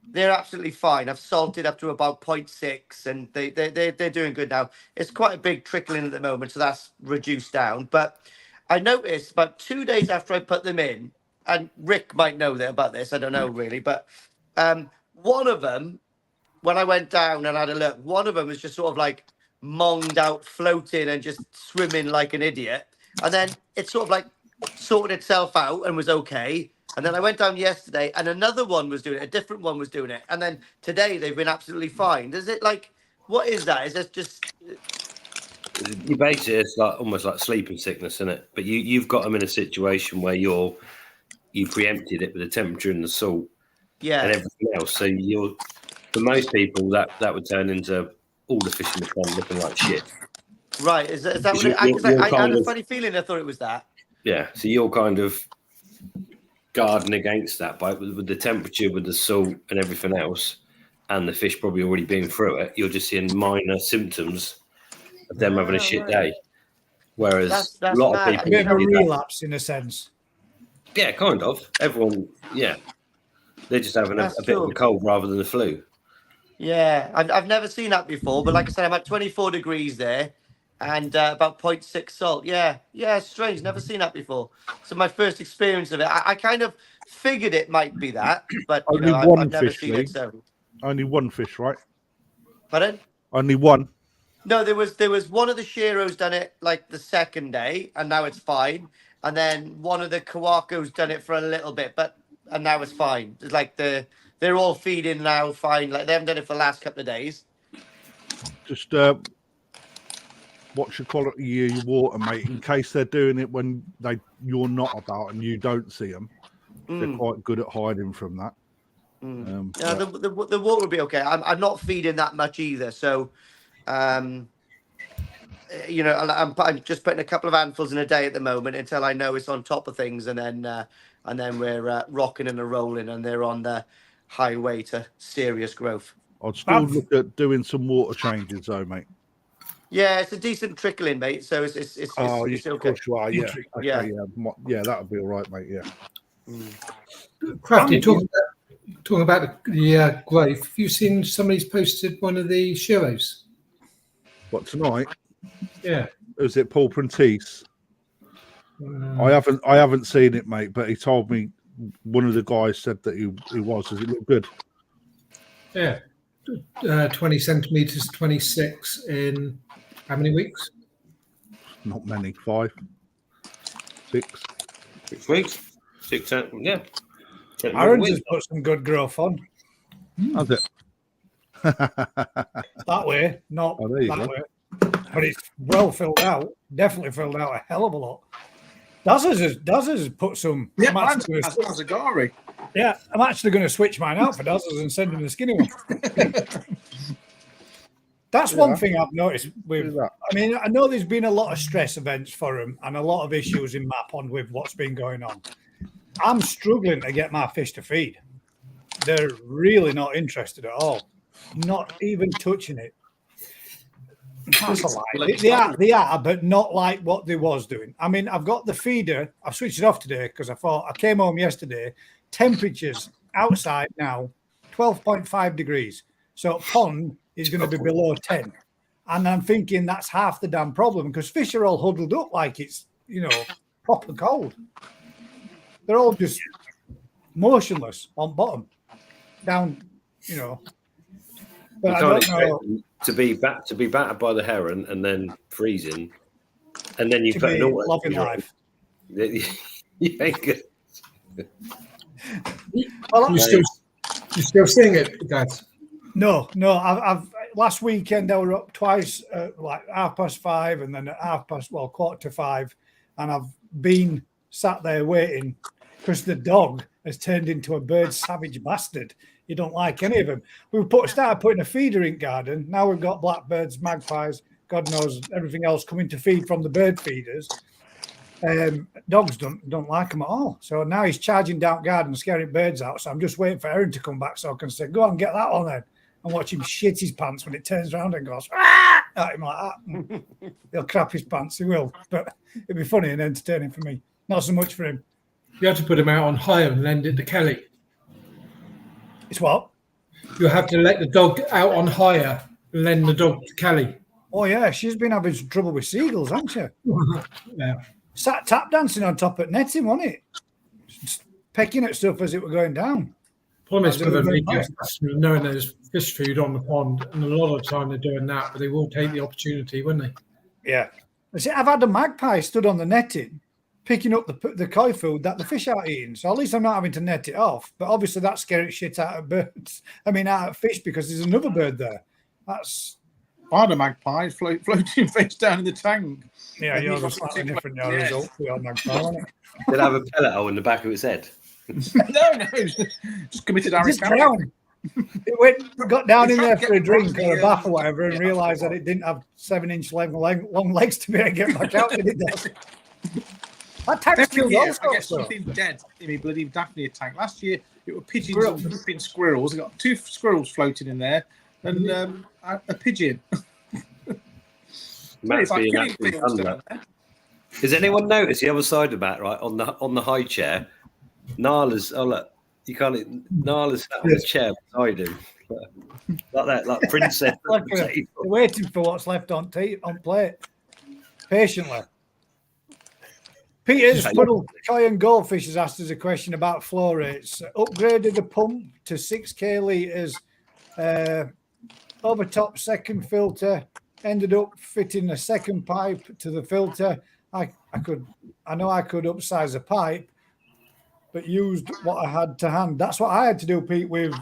They're absolutely fine. I've salted up to about 0.6, and they're doing good now. It's quite a big trickling at the moment, so that's reduced down. But I noticed about 2 days after I put them in, and Rick might know that about this. I don't know really, but one of them, when I went down and had a look, one of them was just sort of like monged out, floating, and just swimming like an idiot. And then it sort of like sorted itself out and was okay. And then I went down yesterday and another one was doing it, a different one was doing it. And then today they've been absolutely fine. Is it like, what is that? Is that just... You basically, it's like almost like sleeping sickness, isn't it? But you've got them in a situation where you preempted it with the temperature and the salt and everything else. So for most people, that would turn into all the fish in the pond looking like shit. Right. Is that what it... I had a funny feeling I thought it was that. Yeah. So you're kind of guarding against that by with the temperature, with the salt and everything else, and the fish probably already been through it. You're just seeing minor symptoms of them having a shit day. Whereas that's a lot mad. of A people bit of a relapse in a sense. Yeah, kind of. Everyone, yeah. They're just having a bit of a cold rather than the flu. Yeah, I've never seen that before, but like I said, I'm at 24 degrees there and about 0.6 salt. Yeah, it's strange. Never seen that before. So my first experience of it, I kind of figured it might be that, but you know, I've never seen it. So only one fish, right? Pardon? Only one. No, there was one of the Shiros done it like the second day, and now it's fine. And then one of the Kawako's done it for a little bit, and now it's fine. It's like they're all feeding now, fine. Like they haven't done it for the last couple of days. Just watch the quality of your water, mate. In case they're doing it when you're not about and you don't see them, they're quite good at hiding from that. Yeah, the water will be okay. I'm not feeding that much either, so. You know, I'm just putting a couple of handfuls in a day at the moment until I know it's on top of things, and then we're rocking and rolling, and they're on the highway to serious growth. I'd still look at doing some water changes, though, mate. Yeah, it's a decent trickling, mate. So it's okay. Of course you are. Yeah, okay, yeah, that'll be all right, mate. Yeah. Crafty, talking about the growth. Have you seen somebody's posted one of the Shiros? What, tonight? Yeah. Is it Paul Prentice? I haven't seen it, mate, but he told me one of the guys said that he was. Does it look good? Yeah. 20 centimeters, 26 in how many weeks? Not many. 5, 6. 6 weeks. 6, yeah. Aaron's has put some good growth on. Has it? That way, not that way. But it's well filled out. Definitely filled out a hell of a lot. Daz's has put some. Yeah, mine's a Gary. Yeah, I'm actually going to switch mine out for Daz's and send him the skinny one. That's one thing I've noticed with. I mean, I know there's been a lot of stress events for him and a lot of issues in my pond with what's been going on. I'm struggling to get my fish to feed. They're really not interested at all. Not even touching it. That's a lie. They are, but not like what they was doing. I mean, I've got the feeder. I've switched it off today because I thought I came home yesterday. Temperatures outside now, 12.5 degrees. So pond is going to be below 10. And I'm thinking that's half the damn problem because fish are all huddled up like it's, proper cold. They're all just motionless on bottom, down, But I don't know. To be battered by the heron and then freezing, and then you put an auto loving life. You ain't good. Well, you're still seeing it, guys? No. I've last weekend I was up twice, like 5:30, and then at 4:45, and I've been sat there waiting because the dog has turned into a bird savage bastard. You don't like any of them. We started putting a feeder in garden. Now we've got blackbirds, magpies, God knows everything else coming to feed from the bird feeders. Dogs don't like them at all. So now he's charging down garden, scaring birds out. So I'm just waiting for Aaron to come back so I can say, go on, get that on then. And watch him shit his pants when it turns around and goes, at him like that. He'll crap his pants, he will. But it'd be funny and entertaining for me. Not so much for him. You have to put them out on hire and lend it to Kelly. It's what? You have to let the dog out on hire and lend the dog to Kelly. Oh yeah, she's been having some trouble with seagulls, hasn't she? Yeah. Sat tap dancing on top of netting, wasn't it? Just pecking at stuff as it were going down. Problem is for the retail customers knowing there's fish food on the pond, and a lot of the time they're doing that, but they will take the opportunity, won't they? Yeah. I see, I've had a magpie stood on the netting, picking up the koi food that the fish are eating. So at least I'm not having to net it off. But obviously that's scaring shit out of birds. I mean, out of fish, because there's another bird there. That's... I had a magpie floating face down in the tank. Yeah, yours was slightly different now. Result for your magpie, wasn't it? Did it have a pellet hole in the back of its head? No, just committed drowned. It got down in there for a drink or a bath or whatever, and realised that it didn't have 7-inch long legs to be able to get back out. Did it? That tank's killed all I get something dead in my bloody Daphnia tank. Last year it were pigeons and flipping squirrels. I got 2 squirrels floating in there and a pigeon. Has anyone noticed the other side of that, right? On the high chair, Nala's Nala's sat on the chair beside him. Like that, like princess. Waiting for what's left on plate. Patiently. Peter's Puddle Koi and Goldfish has asked us a question about flow rates. Upgraded the pump to 6k litres, over top second filter, ended up fitting a second pipe to the filter. I know I could upsize the pipe, but used what I had to hand. That's what I had to do, Pete, with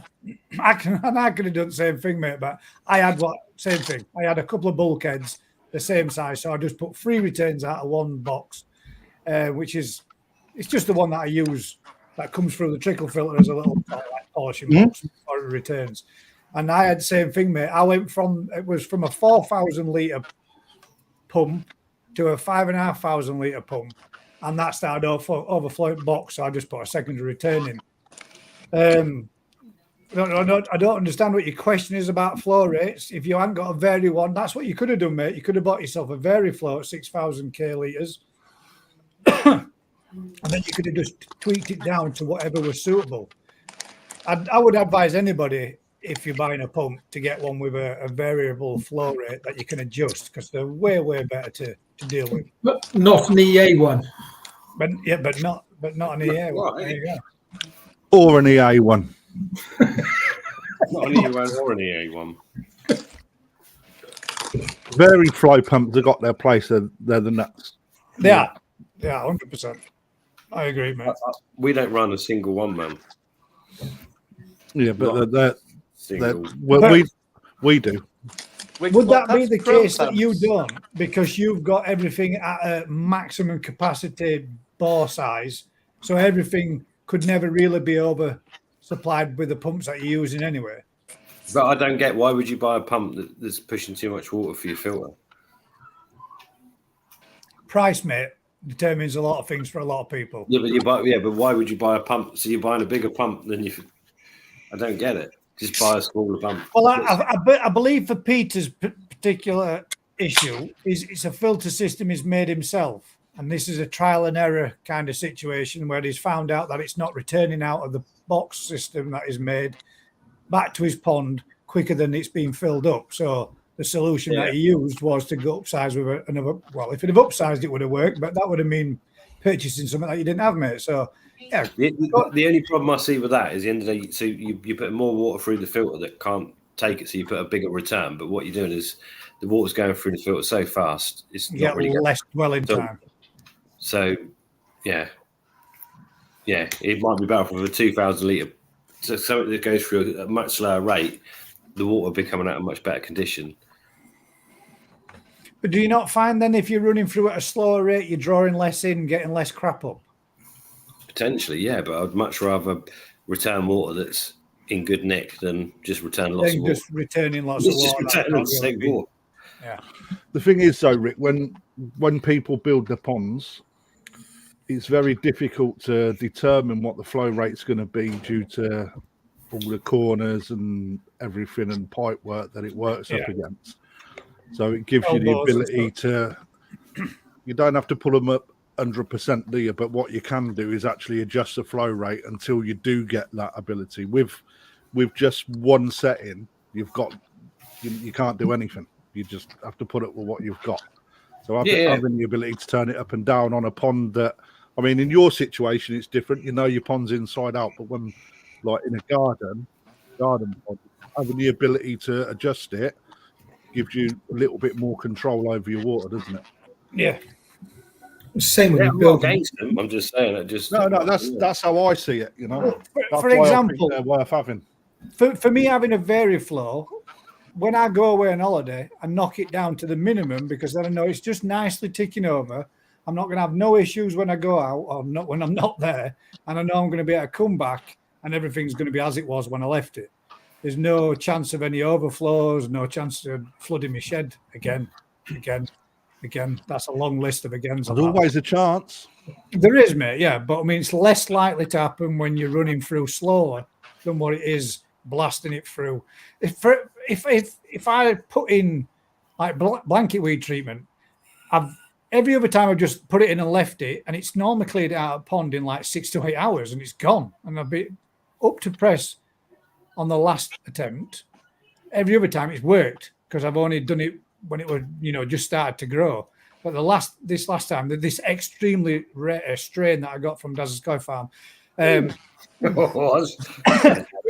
I could have done the same thing, mate, but I had same thing. I had a couple of bulkheads the same size, so I just put 3 returns out of one box. It's just the one that I use that comes through the trickle filter as a little polishing box or returns. And I had the same thing, mate. It was from a 4,000 litre pump to a 5,500 litre pump, and that started overflowing box. So I just put a secondary return in. I don't understand what your question is about flow rates. If you haven't got a vary one, that's what you could have done, mate. You could have bought yourself a vary flow at 6,000 k litres. And then you could have just tweaked it down to whatever was suitable. I would advise anybody, if you're buying a pump, to get one with a variable flow rate that you can adjust, because they're way better to deal with. But not an EA one. But not an EA one. There you go. Or an EA one. Not an EA one or an EA one. Very flow pumps have got their place. They're the nuts. They are. Yeah, 100%. I agree, mate. We don't run a single one, man. Yeah, but they're we do. Would that be the case that you don't, because you've got everything at a maximum capacity bore size, so everything could never really be oversupplied with the pumps that you're using anyway? But I don't get, why would you buy a pump that's pushing too much water for your filter? Price, mate, determines a lot of things for a lot of people. Yeah, but why would you buy a pump? So you're buying a bigger pump than you. I don't get it. Just buy a smaller pump. Well, I believe for Peter's particular issue it's a filter system he's made himself, and this is a trial and error kind of situation where he's found out that it's not returning out of the box system that is made back to his pond quicker than it's being filled up. So the solution that he used was to go upsize with another. Well, if he'd have upsized, it would have worked, but that would have mean purchasing something that you didn't have, mate. So, yeah. The only problem I see with that is the end of the day, so you put more water through the filter that can't take it, so you put a bigger return. But what you're doing is the water's going through the filter so fast, it's not really less dwelling time. So, yeah, it might be better with a 2,000 litre. So something that goes through a much slower rate, the water will be coming out in much better condition. But do you not find then, if you're running through at a slower rate, you're drawing less in, getting less crap up? Potentially, yeah, but I'd much rather return water that's in good nick than just return lots of water. Just returning lots of water. Just returning the same water. Yeah. The thing is, though, Rick, when people build the ponds, it's very difficult to determine what the flow rate's going to be due to all the corners and everything and pipe work that it works up against. So it gives you the ability to. You don't have to pull them up 100%, do you? But what you can do is actually adjust the flow rate until you do get that ability. With just one setting, you can't do anything. You just have to put it with what you've got. So having the ability to turn it up and down on a pond that, I mean, in your situation, it's different. You know your pond's inside out, but when, like in a garden pond, having the ability to adjust it gives you a little bit more control over your water, doesn't it? Yeah. Same when Yeah, you I'm build not against them. I'm just saying it. Just No, that's how I see it. You know, that's For why example, I think they're worth having. For me, having a VariFlow, when I go away on holiday, I knock it down to the minimum because then I know it's just nicely ticking over. I'm not going to have no issues when I go out or not when I'm not there. And I know I'm going to be able to come back and everything's going to be as it was when I left it. There's no chance of any overflows, no chance of flooding my shed again. That's a long list of agains. There's always a chance. There is, mate, yeah. But I mean, it's less likely to happen when you're running through slower than what it is blasting it through. If I put in like blanket weed treatment, every other time I've just put it in and left it, and it's normally cleared out of pond in like 6 to 8 hours, and it's gone. And I've been up to press on the last attempt. Every other time it's worked because I've only done it when it was, just started to grow. But this last time, this extremely rare strain that I got from Daz's Koi Farm, which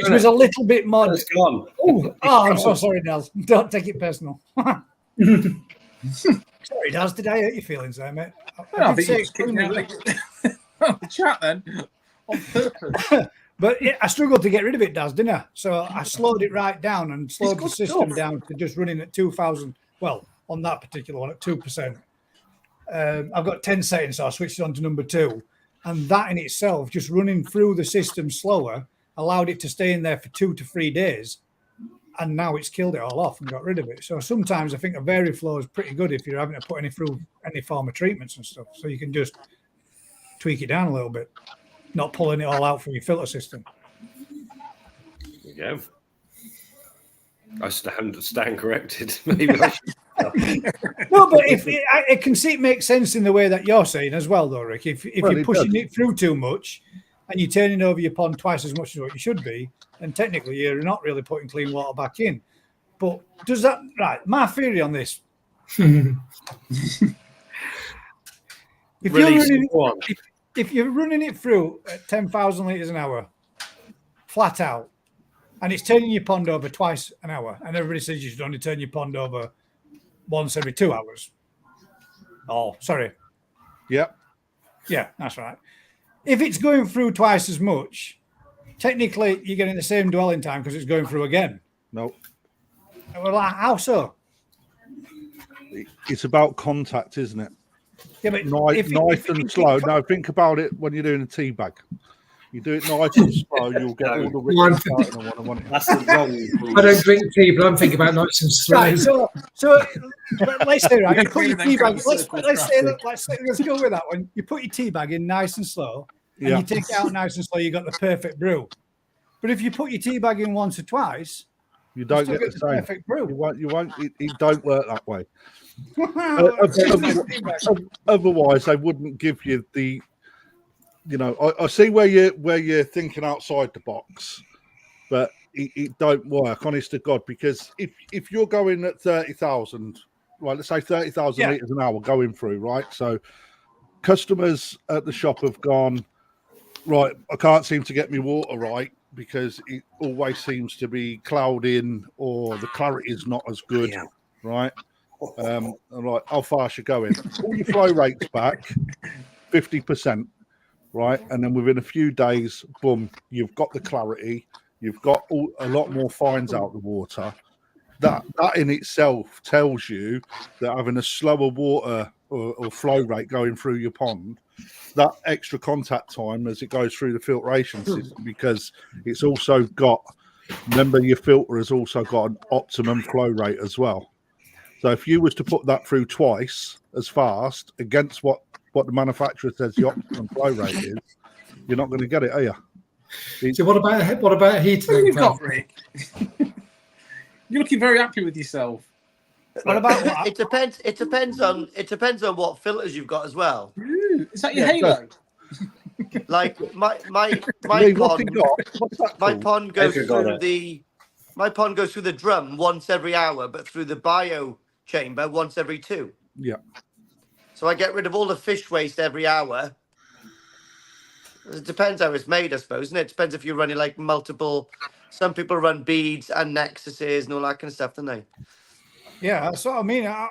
was a little bit more. It's gone. Oh, I'm so sorry, Daz. Don't take it personal. Sorry, Daz. Did I hurt your feelings there, mate? I think you just kicked me out of the chat then on purpose. But I struggled to get rid of it, Daz, didn't I? So I slowed it right down and slowed the system down to just running at 2,000. Well, on that particular one at 2%. I've got 10 settings, so I switched it on to number 2. And that in itself, just running through the system slower, allowed it to stay in there for 2 to 3 days. And now it's killed it all off and got rid of it. So sometimes I think a VariFlow is pretty good if you're having to put any form of treatments and stuff. So you can just tweak it down a little bit, not pulling it all out from your filter system. There you go. I stand corrected. Maybe I should. No, but I can see it makes sense in the way that you're saying as well, though, Rick. If you're pushing it through too much and you're turning over your pond twice as much as what you should be, then technically you're not really putting clean water back in. But does that right? My theory on this. If you're running it through at 10,000 litres an hour, flat out, and it's turning your pond over twice an hour, and everybody says you should only turn your pond over once every 2 hours. Oh, sorry. Yep. Yeah, that's right. If it's going through twice as much, technically you're getting the same dwelling time because it's going through again. Nope. Well, how so? It's about contact, isn't it? Yeah, but nice and slow. No, think about it when you're doing a tea bag. You do it nice and slow, you'll get all the rich That's the wrong. I don't drink tea, but I'm thinking about nice and slow. Right, so let's say, right, you put your tea bag. Let's go with that one. You put your tea bag in nice and slow, and you take it out nice and slow. You got the perfect brew. But if you put your tea bag in once or twice, you don't get the same perfect brew. You won't. It don't work that way. Otherwise, they wouldn't give you the. I see where you're thinking outside the box, but it don't work, honest to God, because if you're going at 30,000, right, let's say 30,000 litres an hour going through, right? So customers at the shop have gone, right, I can't seem to get my water right because it always seems to be clouding or the clarity is not as good, right? I'm like, how fast you going? All your flow rates back 50%. Right, and then within a few days, boom, you've got the clarity, you've got a lot more fines out of the water. That in itself tells you that having a slower water or flow rate going through your pond, that extra contact time as it goes through the filtration system, because it's also got, remember your filter has also got an optimum flow rate as well. So if you was to put that through twice as fast against what the manufacturer says the optimum flow rate is, you're not going to get it, are you? So what about heating? You've got, Rick. You're looking very happy with yourself. What about what? It depends on what filters you've got as well. you? Is that your Yeah, halo? Like my Lee, what's he pond, got? What's that my called? pond goes Edgar got through it. my pond goes through the drum once every hour, but through the bio chamber once every 2. Yeah. So I get rid of all the fish waste every hour. It depends how it's made, I suppose, isn't it? Depends if you're running like multiple. Some people run beads and nexuses and all that kind of stuff, don't they? Yeah, that's what I mean. I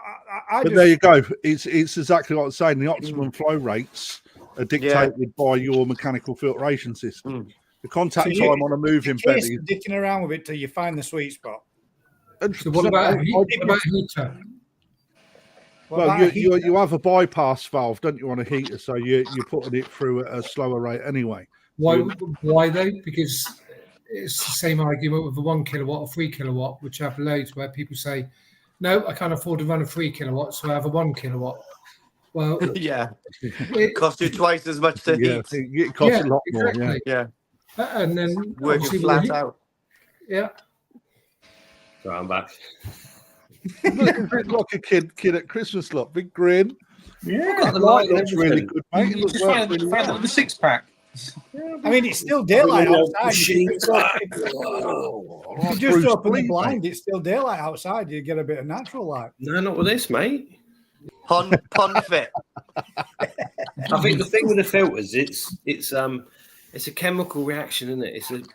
But just, there you go. It's exactly like I'm saying. The optimum flow rates are dictated by your mechanical filtration system. The contact So time on a moving bed case is. of dicking around with it till you find the sweet spot. So what about heater? Well, you have a bypass valve, don't you, on a heater? So you're putting it through at a slower rate anyway. Why though? Because it's the same argument with the 1 kilowatt or 3 kilowatt, which have loads where people say, no, I can't afford to run a 3 kilowatt, so I have a 1 kilowatt. Well, Yeah, it costs you twice as much to heat. It costs a lot more. Yeah, and then working flat out. Yeah. So I'm back. Look, like a kid at Christmas, lot, big grin. Yeah, the light looks really good, mate. It looks just really found it well. with the 6-pack. I mean, it's still daylight outside. Machine. You just open the blind, it's still daylight outside. You get a bit of natural light. No, not with this, mate. Pond fit. I think the thing with the filters, it's a chemical reaction, isn't it?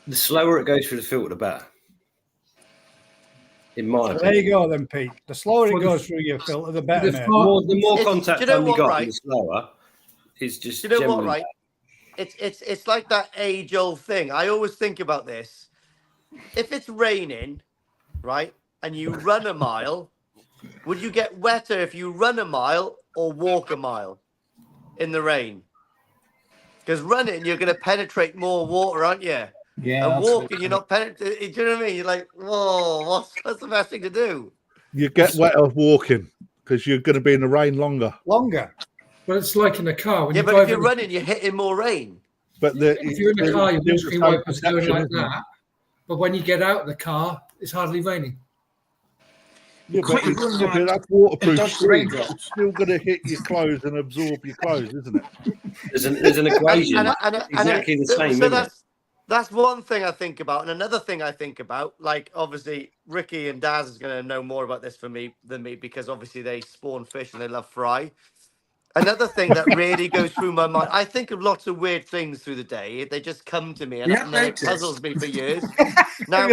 The slower it goes through the filter, the better. In my opinion. There you go, then, Pete. The slower it goes through your filter, the better. The more contact you know time you what, got, right? the slower. It's just. You know what, right? It's like that age-old thing. I always think about this. If it's raining, right, and you run a mile, would you get wetter if you run a mile or walk a mile in the rain? Because running, you're going to penetrate more water, aren't you? Yeah. And walking, you're not penetrating. Do you know what I mean? You're like, whoa, what's the best thing to do? You get wetter walking because you're going to be in the rain longer. Well, it's like in a car. When Yeah, you but drive if you're running, you're hitting more rain. But if you're in the car, your windscreen wipers are going like isn't it? that. But when you get out of the car, it's hardly raining. Yeah, but that's waterproof screen. It's still going to hit your clothes and absorb your clothes, isn't it? There's an equation exactly the same. So that's one thing I think about, and another thing I think about, like obviously Ricky and Daz is going to know more about this than me because obviously they spawn fish and they love fry. Another thing that really goes through my mind, I think of lots of weird things through the day. They just come to me and it puzzles me for years. Now,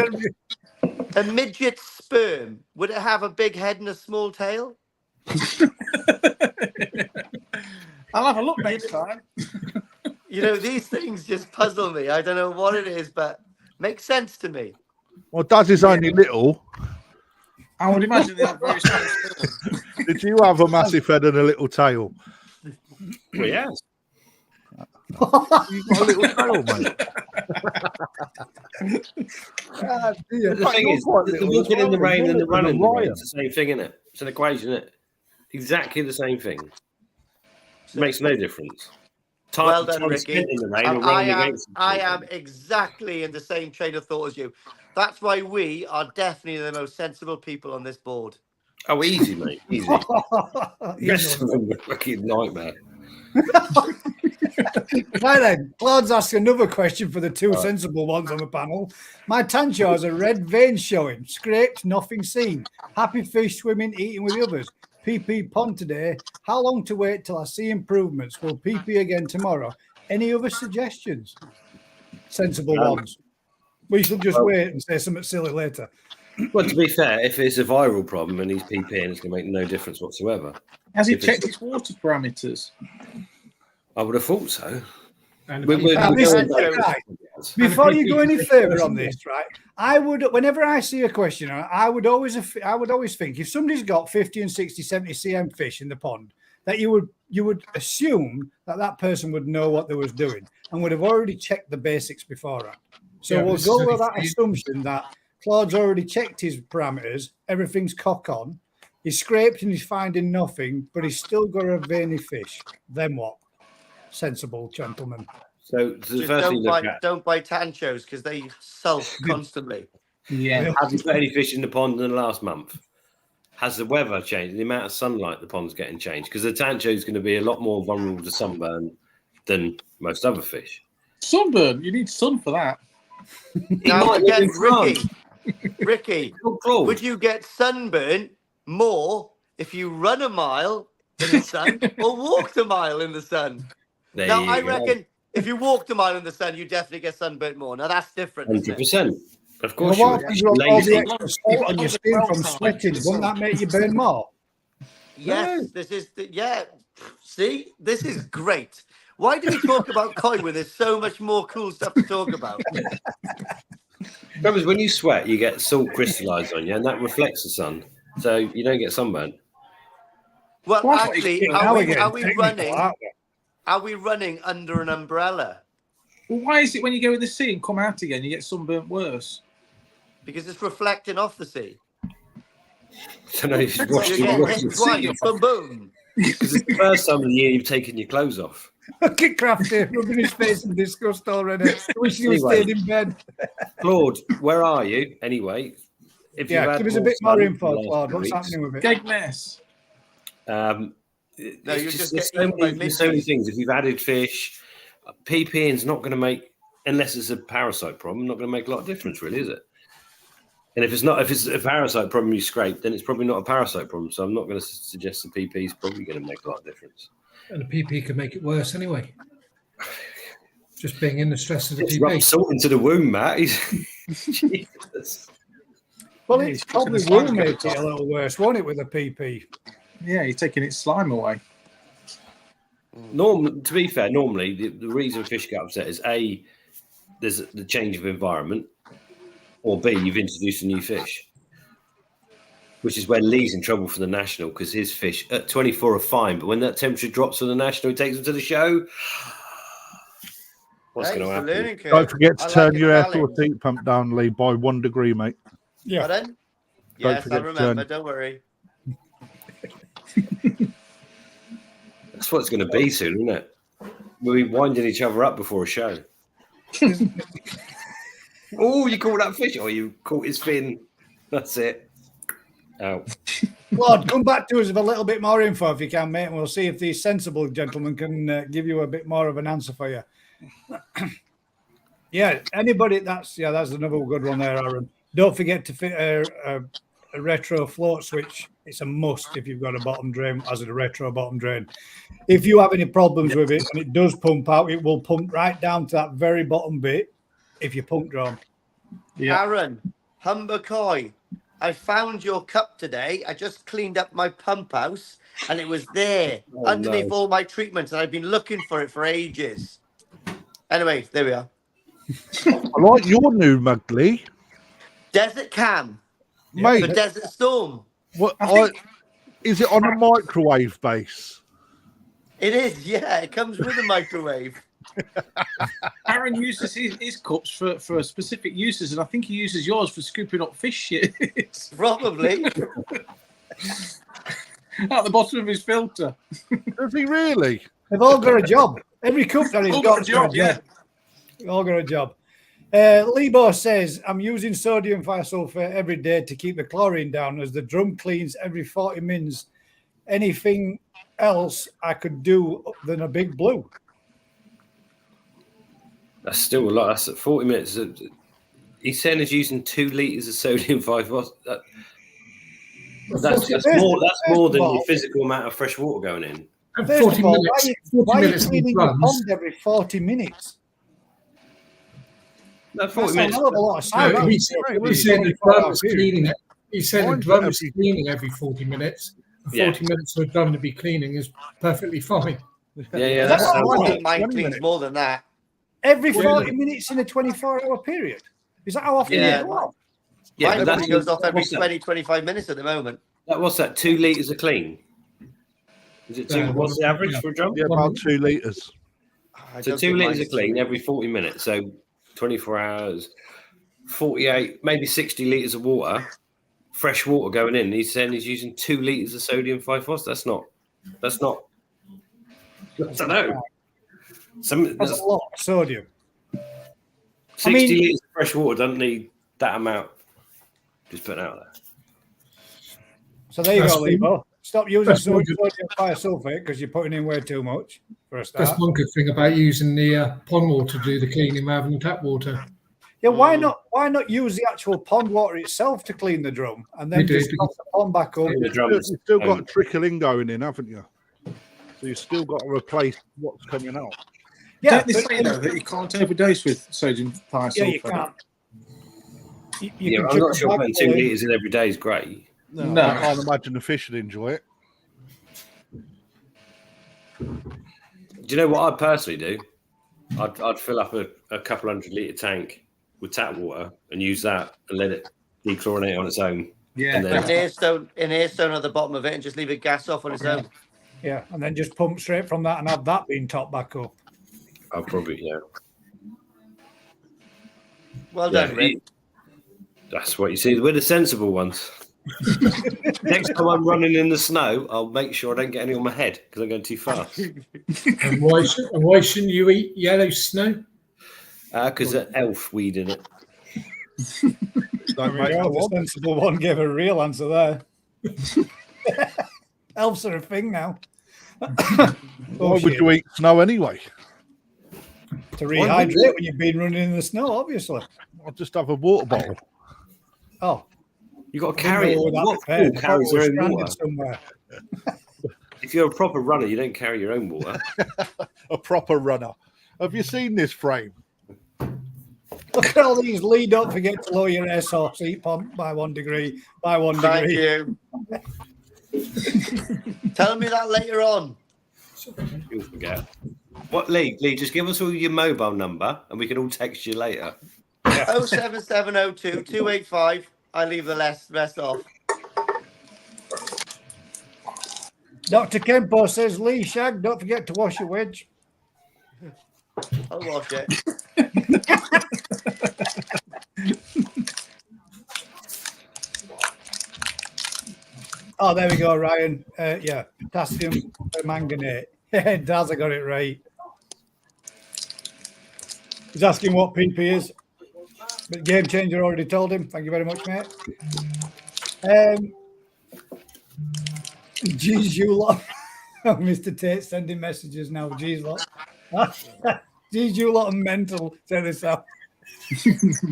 a midget sperm, would it have a big head and a small tail? I'll have a look next time. You know, these things just puzzle me. I don't know what it is, but makes sense to me. Well, Daz is only little. I would imagine they have very small sperm. Did you have a massive head and a little tail? Well, yes. You've got a little tail, mate. The thing is, the walking in the rain and the running in the rain, it's the same thing, isn't it? It's an equation, isn't it? Exactly the same thing. It makes no difference. Well done, Ricky. In the rain I am exactly in the same train of thought as you. That's why we are definitely the most sensible people on this board. Oh, easy, mate. Easy. Rest of them are fucking nightmare. Right then, Claude's asking another question for the two sensible ones on the panel. My tancho has a red vein showing, scraped, nothing seen. Happy fish swimming, eating with the others. PP pond today. How long to wait till I see improvements? Will PP again tomorrow? Any other suggestions? Sensible ones. We shall just wait and say something silly later. Well, to be fair, if it's a viral problem and he's PPing, it's going to make no difference whatsoever. Has he checked his water parameters? I would have thought so. Before you go any further on this, right? I would, whenever I see a question, I would always think if somebody's got 50 and 60, 70 cm fish in the pond, that you would assume that person would know what they was doing and would have already checked the basics beforehand. So we'll go with that assumption that Claude's already checked his parameters, everything's cock on, he's scraped and he's finding nothing, but he's still got a veiny fish. Then what? Sensible gentlemen. So the first thing don't buy tanchos because they sulk constantly. Yeah. Have you put any fish in the pond in the last month? has the weather changed, the amount of sunlight the pond's getting changed? Because the tancho is going to be a lot more vulnerable to sunburn than most other fish. Sunburn, you need sun for that. Now, might live again, in France. Ricky, would you get sunburn more if you run a mile in the sun or walked a mile in the sun? There Now, you I go. reckon if you walked a mile in the sun, you definitely get sunburnt more. Now, that's different, isn't it? 100%. Of Well, course you what would. happens with all Lazy. the extra salt on your skin from sweating? Won't that make you burn more? Yes, this is yeah. See, this is great. Why do we talk about koi when there's so much more cool stuff to talk about? Because when you sweat, you get salt crystallized on you, and that reflects the sun, so you don't get sunburn. Well, Why- actually, Now we're are getting we technical, running? aren't we? Are we running under an umbrella? Well, why is it when you go in the sea and come out again, you get sunburnt worse? Because it's reflecting off the sea. So now you've So washed you're your getting body. hit twice. Boom, boom. Because it's the first time of the year you've taken your clothes off. Look at Crafty rubbing his face in disgust already. Wish he Anyway. stayed in bed. Claude, where are you anyway? If you've Yeah, had give us a more bit more sun info, in the last Claude. few What's weeks, happening with it? Gag mess. No, it's you just, just there's get eaten by there's so many midges. things. If you've added fish, PPing is not going to make, unless it's a parasite problem, not going to make a lot of difference, really, is it? And if it's a parasite problem you scrape, then it's probably not a parasite problem. So I'm not going to suggest the PP is probably going to make a lot of difference. And the PP can make it worse anyway. Just being in the stress of the Just rub PP. salt into the wound, Matt. Jesus. Well, Yeah, it he's probably putting the will slime make coats it a off. little worse, won't it, with a PP? Yeah, you're taking its slime away. To be fair, normally the reason fish get upset is A, there's the change of environment, or B, you've introduced a new fish. Which is when Lee's in trouble for the national because his fish at 24 are fine, but when that temperature drops for the national, he takes them to the show. What's Hey, going to it's a happen? learning curve. Don't forget to I turn like your a air source challenge. heat pump down, Lee, by 1 degree, mate. Yeah. Pardon? Yes, I forget to remember. turn- Don't worry. That's what it's going to be soon, isn't it? We'll be winding each other up before a show. Oh, you caught that fish? Oh, you caught his fin. That's it. Out. Claude, come back to us with a little bit more info if you can, mate, and we'll see if these sensible gentlemen can give you a bit more of an answer for you. Yeah, anybody, that's another good one there, Aaron. Don't forget to fit a retro float switch. It's a must if you've got a bottom drain as a retro bottom drain. If you have any problems with it and it does pump out, it will pump right down to that very bottom bit if you pump drawn. Yeah. Aaron, Humber Koi, I found your cup today. I just cleaned up my pump house and it was there underneath all my treatments and I've been looking for it for ages. Anyway, there we are. I like your new mug, Lee. Desert Cam Mate, for Desert Storm. what, is it on a microwave base? It is, yeah. It comes with a microwave. Aaron uses his cups for specific uses, and I think he uses yours for scooping up fish shit Probably. at the bottom of his filter. Does he really? They've all got a job. Every cook that he's All got got a job, yeah. They've all got a job. Lebo says, I'm using sodium thiosulfate every day to keep the chlorine down as the drum cleans every 40 minutes. Anything else I could do than a big blue? That's still a lot. That's at 40 minutes. He's saying he's using 2 litres of sodium 5-phos. That's more than the physical amount of fresh water going in. And First 40 of all, minutes, why are you 40 minutes in cleaning your drums. pond every 40 minutes? No, 40 That's a minutes. hell of a lot of No, sodium. he said the drum is cleaning it. He said the Mine's drum is every- cleaning every 40 minutes. And Yeah. 40 minutes for a drum to be cleaning is perfectly fine. Yeah, That's that's a lot. I think mine cleans more than that. Every 40 minutes in a 24-hour period. Is that how often Yeah. you go out? yeah. Mine But probably goes that's off every what's that? 20, 25 minutes at the moment. What's that? 2 litres of clean. Is it 2? What's the average for a drum? Yeah, about 2 litres. I So don't 2 think litres mine's of clean 2 every 40 minutes. So 24 hours, 48, maybe 60 litres of water, fresh water going in. He's saying he's using 2 litres of sodium 5-phos. That's not. I don't know. That's a lot of sodium. 60 litres of fresh water doesn't need that amount. Just putting it out there. So there you That's go, Lebo. Stop using that's one sodium thiosulfate because you're putting in way too much for a start. That's one good thing about using the pond water to do the cleaning rather than tap water. Yeah, why not? Why not use the actual pond water itself to clean the drum and then just top the pond back up? You've still got a trickling going in, haven't you? So you've still got to replace what's coming out. Yeah, don't they say though that you can't overdose with sodium thiosulfate? Yeah, you can't. You I'm not sure putting 2 litres in every day is great. No, I can't imagine the fish would enjoy it. Do you know what I'd personally do? I'd fill up a couple 100-litre tank with tap water and use that and let it dechlorinate on its own. Yeah, and then, An air stone at the bottom of it and just leave it gas off on its own. Yeah, and then just pump straight from that and have that being topped back up. I'll probably, Well done, Rick. That's what you see. We're the sensible ones. Next time I'm running in the snow, I'll make sure I don't get any on my head because I'm going too fast. And why shouldn't you eat yellow snow? Because there's elf weed in it. The sensible one gave a real answer there. Elves are a thing now. Why would you eat snow anyway? To rehydrate when you've been running in the snow, obviously. I'll just have a water bottle. Oh, you got to carry it. What fool carries their own water? Somewhere. If you're a proper runner, you don't carry your own water. A proper runner. Have you seen this frame? Look at all these Lee. Don't forget to lower your SOS heat pump by 1 degree. By 1 degree. Thank you. Tell me that later on. You'll forget. What, Lee? Just give us all your mobile number and we can all text you later. 07702 285. I leave the rest off. Dr. Kempo says, Lee Shag, don't forget to wash your wedge. I'll wash it. Oh, there we go, Ryan. Yeah, potassium permanganate. Daz, I got it right. He's asking what PP is. But Game Changer already told him. Thank you very much, mate. Geez, you lot. Mr. Tate sending messages now. Geez, lot. Geez, you lot are mental. Say this out. This is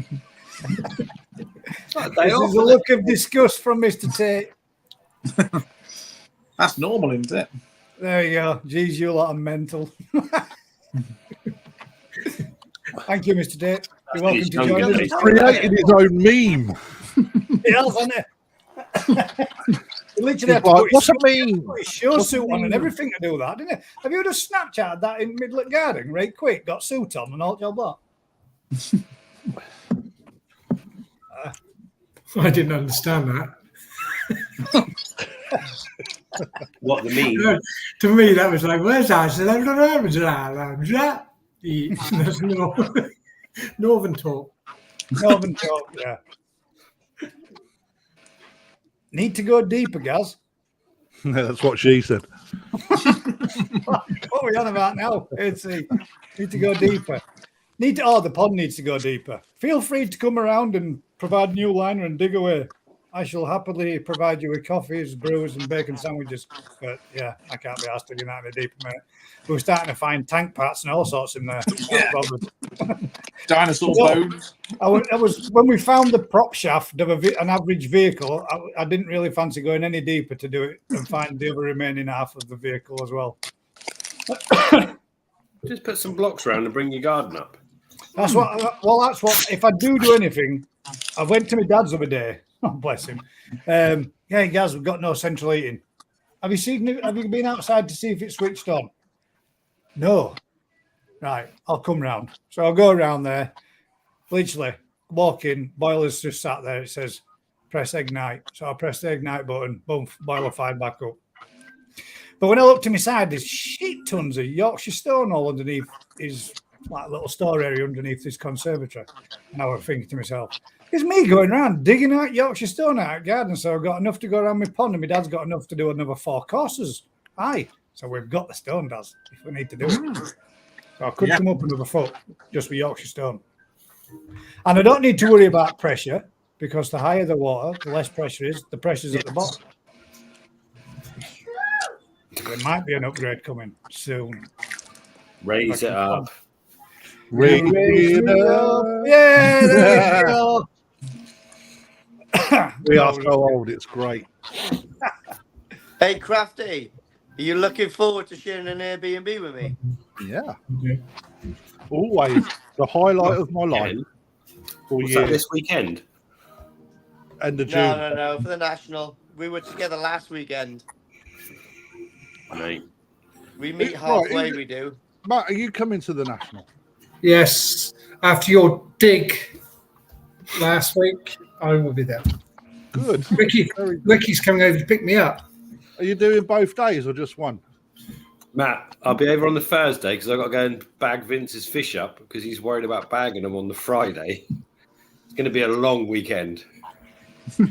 a look of disgust from Mr. Tate. That's normal, isn't it? There you go. Geez, you lot are mental. Thank you, Mr. Tate. You're welcome to join us. He's created his own meme. He has, hasn't he? He literally had to Like, what's it mean? put his show suit on and everything to do that, didn't he? Have you just Snapchatted that in Midlet Garden, right quick? Got suit on and all job that. I didn't understand that. What the meme? To me, that was like, where's that? That's Northern talk. Northern talk, yeah. Need to go deeper, Gaz. That's what she said. What are we on about now? It's need to go deeper. The pod needs to go deeper. Feel free to come around and provide new liner and dig away. I shall happily provide you with coffees, brews, and bacon sandwiches. But yeah, I can't be asked to do that in a deeper, mate. We're starting to find tank parts and all sorts in there. Yeah. Dinosaur bones. I was when we found the prop shaft of an average vehicle. I didn't really fancy going any deeper to do it and find the other remaining half of the vehicle as well. Just put some blocks around and bring your garden up. That's what. Well, that's what. If I do anything, I went to my dad's the other day. Oh, bless him. Hey, guys, we've got no central heating. Have you been outside to see if it's switched on? No. Right, I'll come round. So I'll go around there. Literally, walk in. Boiler's just sat there. It says, press ignite. So I press the ignite button. Boom, boiler fired back up. But when I look to my side, there's shit tons of Yorkshire stone all underneath his like little store area underneath this conservatory. And I was thinking to myself, it's me going around digging out Yorkshire stone out of garden. So I've got enough to go around my pond, and my dad's got enough to do another 4 courses. Aye. So we've got the stone, Daz, if we need to do it. So I could come up another foot just with Yorkshire stone. And I don't need to worry about pressure because the higher the water, the less pressure is. The pressure's at the bottom. There might be an upgrade coming soon. Raise it up. Raise me up. Yeah, there you go. We are so old, it's great. Hey, Crafty, are you looking forward to sharing an Airbnb with me? Yeah. Okay. Always the highlight of my life. Weekend? All What's year. that this weekend? End of June. No, for the National. We were together last weekend. Mate. We meet Right, halfway, we do. Matt, are you coming to the National? Yes, after your dig last week, I will be there. Good. Ricky's coming over to pick me up. Are you doing both days or just one? Matt, I'll be over on the Thursday because I've got to go and bag Vince's fish up because he's worried about bagging them on the Friday. It's going to be a long weekend.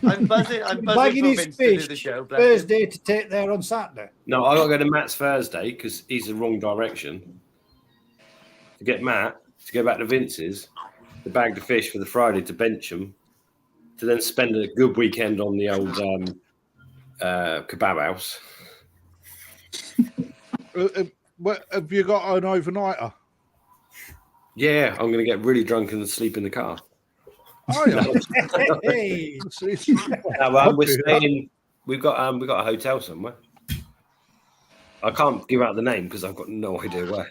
I'm buzzing Bagging for his Vince to do fish the show. bless him. Thursday to take there on Saturday. No, I've got to go to Matt's Thursday because he's the wrong direction. To get Matt to go back to Vince's, to bag the fish for the Friday to bench them, to then spend a good weekend on the old kebab house. Have you got an overnighter? Yeah, I'm going to get really drunk and sleep in the car. Oh, yeah. Hey, No, we're staying. We've got a hotel somewhere. I can't give out the name because I've got no idea where.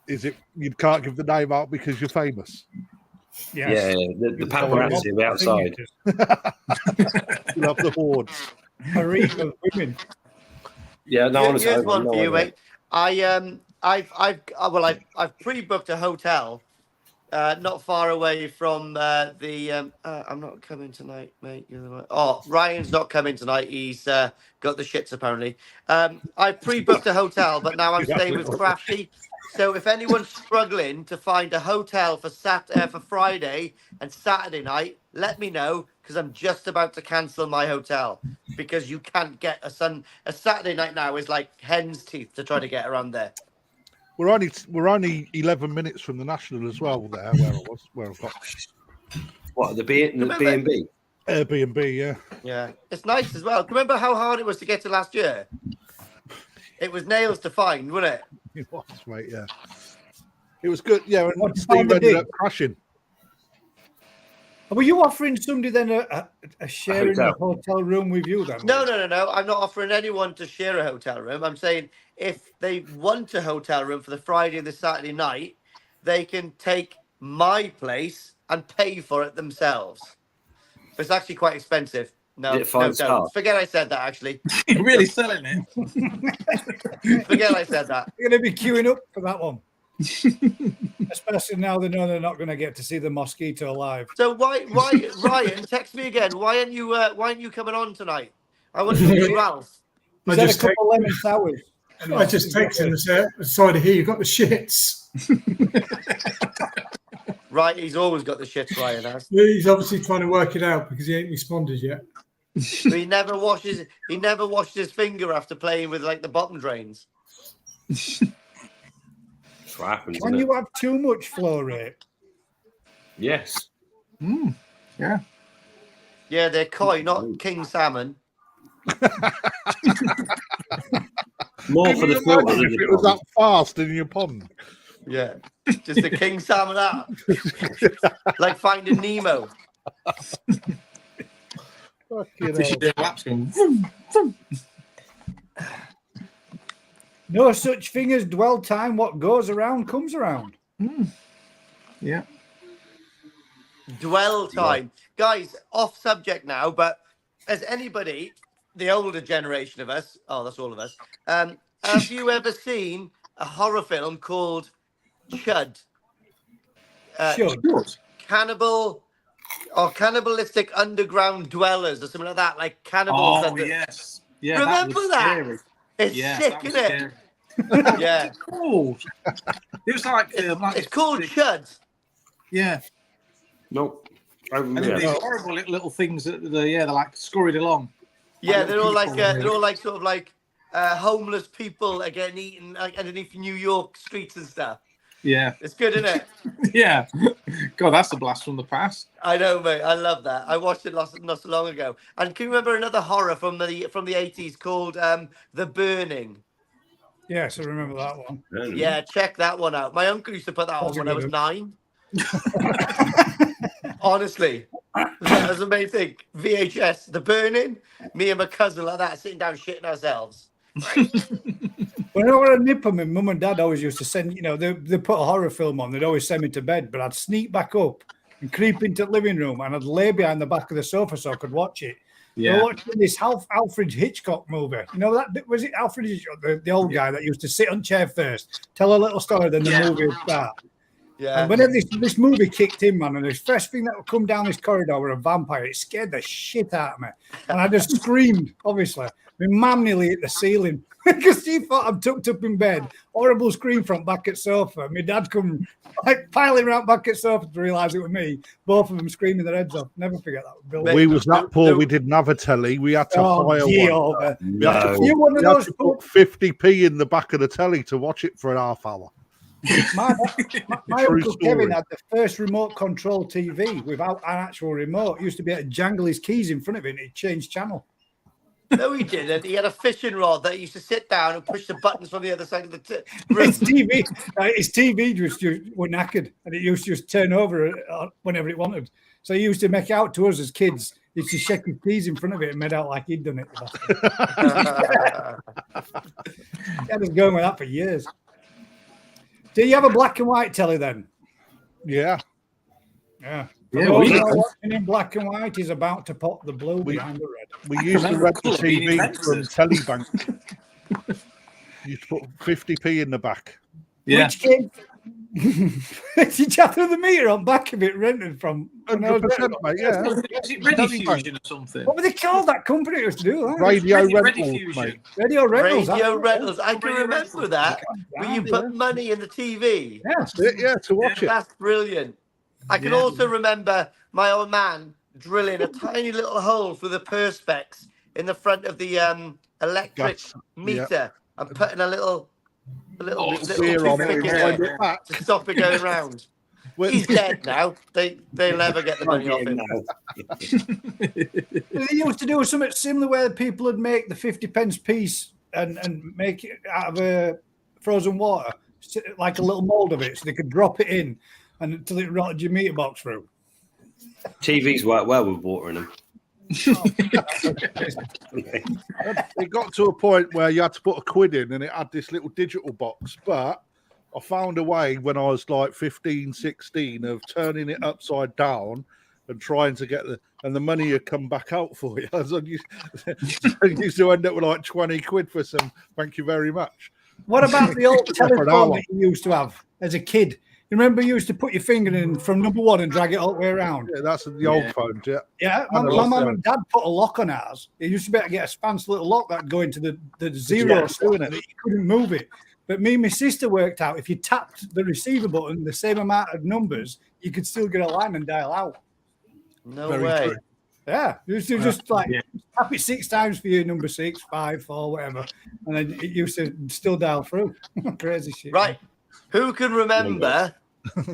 Is it you can't give the name out because you're famous? Yeah, the paparazzi will be outside. You love the hordes. harem of women. Yeah, no, honestly, Here's I've one no for you, idea. mate. I've pre-booked a hotel not far away from the. I'm not coming tonight, mate. Oh, Ryan's not coming tonight. He's got the shits apparently. I pre-booked a hotel, but now I'm staying with Crafty. So if anyone's struggling to find a hotel for for Friday and Saturday night, let me know because I'm just about to cancel my hotel because you can't get a Saturday night now is like hen's teeth to try to get around there. We're only 11 minutes from the National as well. There, where I've got What the B&B? Airbnb. Yeah, Yeah, it's nice as well. Remember how hard it was to get to last year? It was nails to find, wasn't it? it was, mate. Yeah, it was good. Yeah, and What Steve time of ended day? up crashing. Were you offering somebody then a share in a hotel. hotel room with you then? No. I'm not offering anyone to share a hotel room. I'm saying if they want a hotel room for the Friday and the Saturday night, they can take my place and pay for it themselves. But it's actually quite expensive. No, Is it 5 star? don't. Forget I said that, actually. You're really selling it. Forget I said that. You're going to be queuing up for that one. Especially now they know they're not going to get to see the mosquito live. So why Ryan, text me again. Why aren't you coming on tonight? I want to meet Ralph. He's I had a just couple of lemon sours. I just texted him and said, sorry to hear you got the shits. Right, he's always got the shits, Ryan has. He's obviously trying to work it out because he ain't responded yet. But he never washes his finger after playing with like the bottom drains. That's what happens. Can you have too much flow rate? Yes. Yeah. Yeah, they're koi, not king salmon. More Can for you the filter imagine than if the it was pond. that fast in your pond? Yeah, just a king salmon out. Like Finding Nemo. Fucking Fish hell. do laps going vroom, vroom. No such thing as dwell time. What goes around comes around. Yeah. Dwell time. Guys, off subject now, but has anybody, the older generation of us, oh, that's all of us, have you ever seen a horror film called Chud? Should. Cannibalistic underground dwellers or something like that, like cannibals. Oh, yes. Yeah. Remember was that? Scary. It's Yeah, sick, that was isn't it? scary. Yeah. Called? It was like It's called Chud. Yeah. Nope. And Yeah. these horrible little things that they're like scurried along. Yeah, Like they're all like people, they're all like sort of like homeless people are getting eaten like underneath New York streets and stuff. Yeah. It's good, isn't it? Yeah. God, that's a blast from the past. I know, mate. I love that. I watched it not so long ago. And can you remember another horror from the 80s called The Burning? Yes, I remember that one. Yeah, check that one out. My uncle used to put that That's on a when I good was one. 9. Honestly, that was amazing. VHS, The Burning. Me and my cousin like that, sitting down shitting ourselves. When I was a nipper, my mum and dad always used to send, they put a horror film on, they'd always send me to bed, but I'd sneak back up and creep into the living room and I'd lay behind the back of the sofa so I could watch it. Yeah. We were watching this Alfred Hitchcock movie. You know that? Was it Alfred Hitchcock, the old guy that used to sit on chair first, tell a little story, then the movie would start? Yeah. And whenever this movie kicked in, man, and the first thing that would come down this corridor were a vampire, it scared the shit out of me. And I just screamed, obviously. My mum nearly hit the ceiling because she thought I'm tucked up in bed. Horrible scream from back at sofa. My dad come like piling around back at sofa to realise it was me. Both of them screaming their heads off. Never forget that. Bill. We was that poor. We didn't have a telly. We had to hire one. We had to put 50p in the back of the telly to watch it for an half hour. My Uncle Kevin had the first remote control TV without an actual remote. He used to be able to jangle his keys in front of it and he'd change channel. No, he didn't. He had a fishing rod that he used to sit down and push the buttons from the other side of the room. His TV just were knackered and it used to just turn over whenever it wanted. So he used to make out to us as kids. He used to shake his keys in front of it and made out like he'd done it. He had us going with that for years. Do you have a black and white telly then? Yeah. Yeah. Yeah, watching in black and white is about to pop the blue behind the red. We used to rent the TV from Telebank. You used to put 50p in the back. Yeah. Which came... Did you have the meter on back of it rented from? 100%, mate, yeah. Is it Ready Fusion or something? What were they called? That company used to do that. Radio Ready Rentals, Fusion. mate. Radio Rentals. Radio Rentals. I can remember that. Where you put money in the TV. That's it, yeah, to watch it. That's brilliant. I can also remember my old man drilling a tiny little hole through the perspex in the front of the electric meter and putting a little beer on it toothpick in there to stop it going round. He's dead now. They'll never get the money off him. They used to do something similar where people would make the 50p piece and make it out of frozen water, like a little mould of it, so they could drop it in and until it rotted your meter box through. TVs work well with water in them. It got to a point where you had to put a quid in and it had this little digital box, but I found a way when I was like 15, 16 of turning it upside down and trying to get the money had come back out for you. So you used to end up with like 20 quid for some thank you very much. What about the old telephone that you used to have as a kid? You remember you used to put your finger in from number one and drag it all the way around? Yeah, that's the old phones, yeah. Yeah, my mum and dad put a lock on ours. It used to be able to get a fancy little lock that would go into the zero doing it. You couldn't move it. But me and my sister worked out if you tapped the receiver button the same amount of numbers, you could still get a line and dial out. No way. True. Yeah, you used to just tap it 6 times for your number 6, 5, 4, whatever, and then it used to still dial through. Crazy shit. Right. Who can remember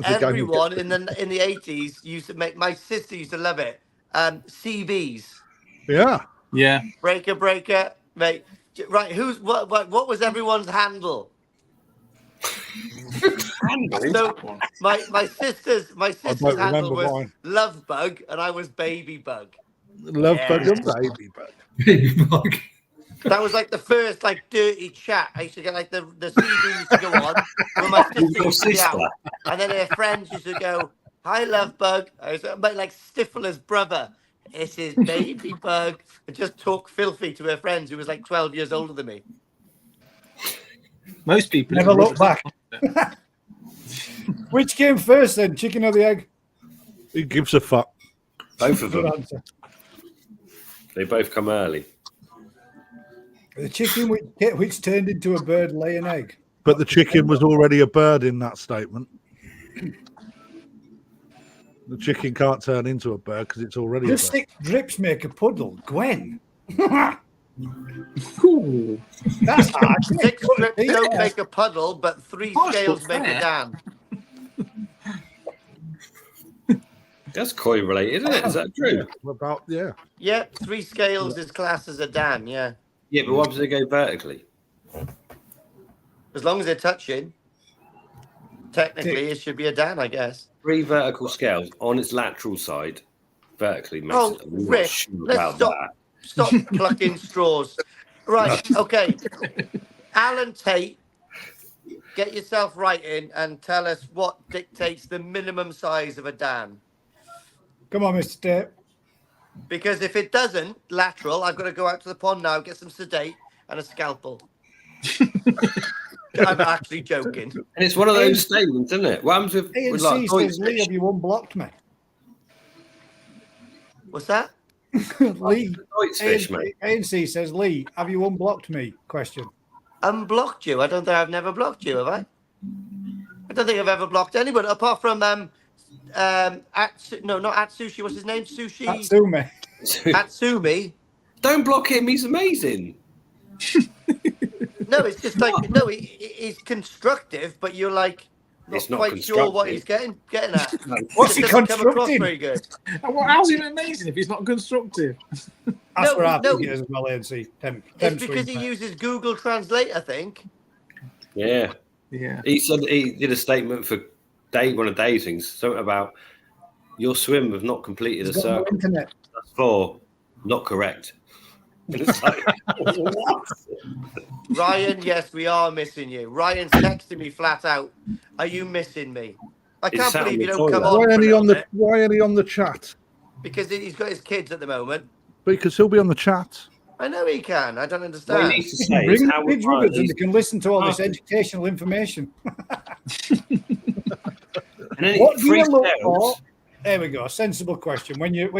everyone in the 80s used to make, my sister used to love it, CBs. Yeah. Yeah. Breaker, mate. Right, what was everyone's handle? So my sister's handle was mine. Love Bug and I was Baby Bug. Love Bug and Baby Bug. Baby bug. That was like the first dirty chat. I used to get the CD used to go on when my sister used to be out. And then her friends used to go, "Hi, Love Bug." I was like Stifler's brother. This is Baby Bug. And just talk filthy to her friends who was like 12 years older than me. Most people never look back. Which came first then, chicken or the egg? Who gives a fuck? Both of Good them. answer. They both come early. The chicken which turned into a bird lay an egg. But the chicken was already a bird in that statement. The chicken can't turn into a bird because it's already Just a bird. 6 drips make a puddle. Gwen. Ooh. That's hard. 6 drips don't make a puddle, but 3 scales make a dam. That's koi related, isn't it? Is that true? Yeah, 3 scales is classed as a dam, yeah. Yeah, but what does it go vertically? As long as they're touching, technically it should be a Dan, I guess. 3 vertical scales on its lateral side, vertically makes Oh, it. I'm not Rick, sure let's about stop. that. Stop plucking straws. Right, okay. Alan Tate, get yourself right in and tell us what dictates the minimum size of a Dan. Come on, Mr. Tape. Because if it doesn't, lateral, I've got to go out to the pond now, get some sedate and a scalpel. I'm actually joking. And it's one of those statements, isn't it? What happens with ANC like says, Lee, Deutsch have you unblocked me? What's that? Lee, Deutsch fish, mate? ANC says, Lee, have you unblocked me? Question. Unblocked you? I don't think I've never blocked you, have I? I don't think I've ever blocked anyone apart from not Atsushi. What's his name? Sushi. Atsume. Atsumi. Don't block him. He's amazing. No, it's just like no, he's constructive, but you're like not It's not quite sure what he's getting at. What's he It doesn't come across constructing? very good. Well, how's he amazing if he's not constructive? That's No, where I no. think it is as well, ANC. It's because he uses Google Translate, I think. Yeah. Yeah. He said he did a statement for one of Dave's things, something about your swim have not completed a He's got no circle. internet. That's 4, not correct. And it's like, what? Ryan, yes, we are missing you. Ryan's texting me flat out. Are you missing me? I He's can't sat believe on you the don't come toilet. on. Why for ain't a he on little the Why ain't he on the chat? because he's got his kids at the moment. Because he'll be on the chat. I know he can. I don't What understand. he needs to say is Bring how Ridge Ruggers and he's, they can listen to all this Martin. educational information. and then What do free you look scales, for? There we go. A sensible question. When you're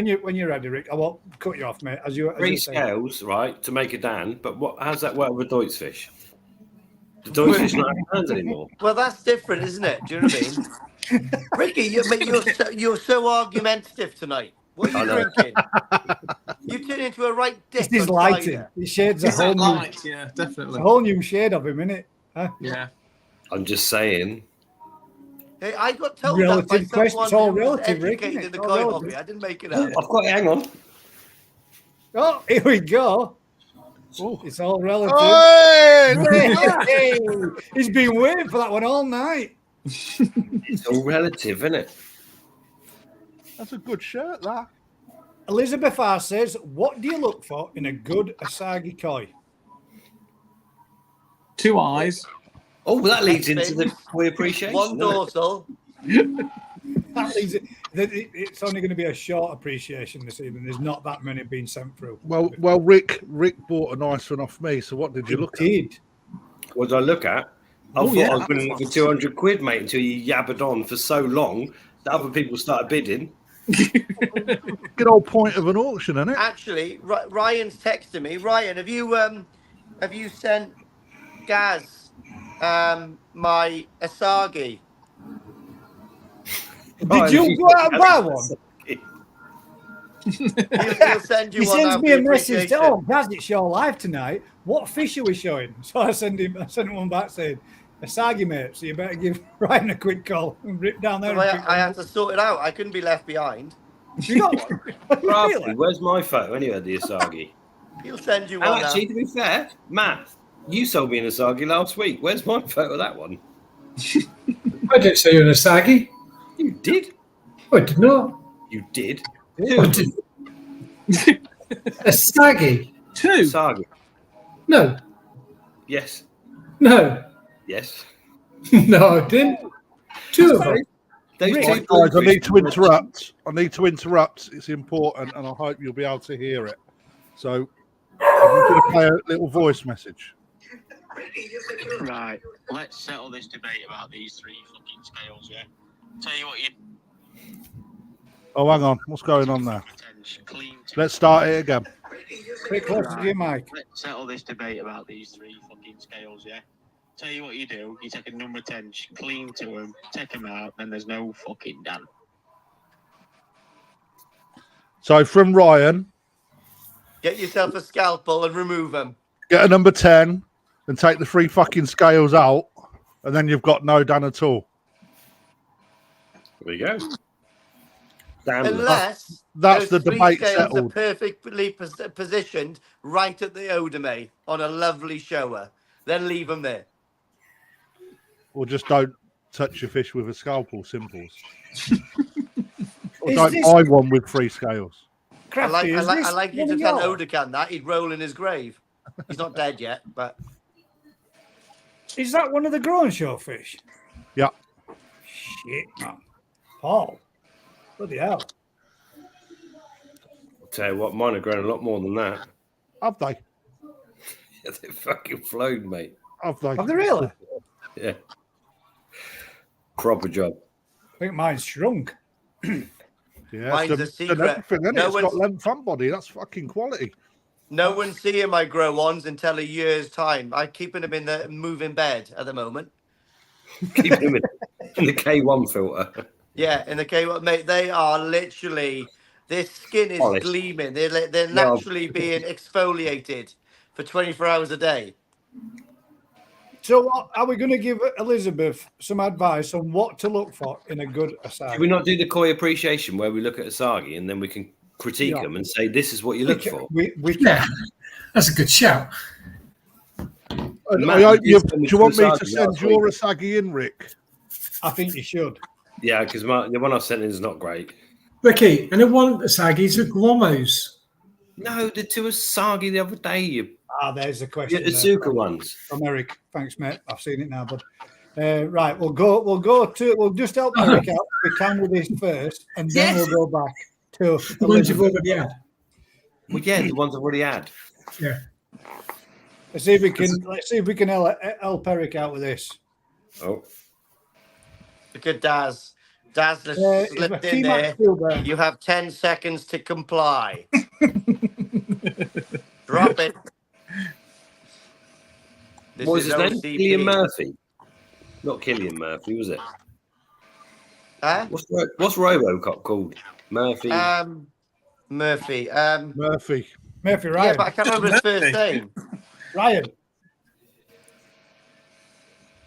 ready, Rick, I won't cut you off, mate. As you free say. scales, right, to make a Dan. But how's that work with Deutsch fish? The Deutsch fish not have hands anymore. Well, that's different, isn't it? Do you know what I mean? Ricky, you're so argumentative tonight. What are you drinking? You turn into a right dick. It's his on lighting. cider. He shades a It's whole that new, light, yeah, definitely. a whole new shade of him, innit? Huh? Yeah. I'm just saying. Hey, I got told Relative that by question. someone It's all who was relative, Rick, isn't educated it? in the It's all koi relative. hobby. I didn't make it Oh, up. I've got it. Hang on. Oh, here we go. Oh. It's all relative. Hey! Hey, he's been waiting for that one all night. It's all relative, isn't it? That's a good shirt, that. Elizabeth R says, "What do you look for in a good Asagi koi?" 2 eyes. Oh, well, that leads into the Fins, koi appreciation. one doesn't it? dorsal. That leaves it. It's only going to be a short appreciation this evening. There's not that many being sent through. Well, Rick bought a nice one off me. So what did you look at? Did. What did I look at? I Oh, thought yeah, I was that going to was look for 200 quid, mate, until you yabbered on for so long that other people started bidding. Good old point of an auction, isn't it? Actually, Ryan's texting me. Ryan, have you sent Gaz my Asagi? Did you go out and buy one? He'll send you He one. sends out me for a message. appreciation. Oh, Gaz, it's your live tonight. What fish are we showing? So I sent him one back saying, "Asagi, mate. So you better give Ryan a quick call and rip down there." So and pick I one had up." to sort it out. I couldn't be left behind. You got one? Crafty, Really? where's my photo anyway, the Asagi? He'll send you And one. actually, to be fair, Matt, you sold me an Asagi last week. Where's my photo of that one? I didn't say you're an Asagi. You did. I did not. You did. I did. Asagi? 2. Asagi. No. Yes. No. Yes. No, I didn't. 2 of them. Those Rick, two Guys, I bluefish- need to interrupt. It's important, and I hope you'll be able to hear it. So I'm going to play a little voice message. Right, let's settle this debate about these 3 fucking scales, yeah? Tell you what, you Oh, hang on. What's going on there? clean. Let's start it again. Bit closer to your mic. Let's settle this debate about these 3 fucking scales, yeah? Tell you what you do, you take a number 10, clean to them, take them out, then there's no fucking Dan. So from Ryan, Get yourself a scalpel and remove them. get a number 10 and take the 3 fucking scales out, and then you've got no Dan at all. There you go. Damn. Unless That's the those 3 debate scales settled. are perfectly positioned right at the Odame on a lovely shower. Then leave them there. Or just don't touch your fish with a scalpel, simples. Or Is don't this- buy one with 3 scales. Crafty, I is this like you one to of tell yours? Odecan that he'd roll in his grave. He's not dead yet, but Is that one of the growing shellfish? Yeah. Shit, man. Paul. Bloody hell. I'll tell you what, mine are growing a lot more than that. Have they? Yeah, they fucking flown, mate. Have they? Have they really? Yeah. Proper job. I think mine's shrunk. Yeah, Mine's it's a done secret. everything, isn't No it? It's got one's- length and body. That's fucking quality. no one's seeing my grow ones until a year's time. I'm keeping them in the moving bed at the moment. Keep them in the K1 filter. Yeah, in the K, mate, they are literally. Their skin is Polished. gleaming. They're naturally being exfoliated for 24 hours a day. So, what, are we going to give Elizabeth some advice on what to look for in a good Should asagi? we not do the koi appreciation where we look at Asagi and then we can critique Yeah. them and say this is what you look for? We Yeah, that's a good shout. Matt, Do you send me want me Asagi to send last your week. Asagi in, Rick? I think you should. Yeah, because the one I sent in is not great. Ricky, and it wasn't the Saggies, the Guomos. No, the two Asagi the other day. You There's a question there Asuka ones. from Eric. Thanks, mate. I've seen it now, but right, we'll just help Eric out if we can with this first, and then Yes. we'll go back to The ones you've Elizabeth. already had. Well, yeah, the ones I've already had. Yeah. Let's see if we can help Eric out with this. Oh, Look at Daz. Daz just If a slipped in T-Max there. still there. You have 10 seconds to comply. Drop it. This what was his name? OCP. Killian Murphy. Not Killian Murphy, was it? Huh? What's RoboCop called? Murphy. Murphy. Murphy. Murphy Yeah, Ryan. but I can't remember his first name. Ryan.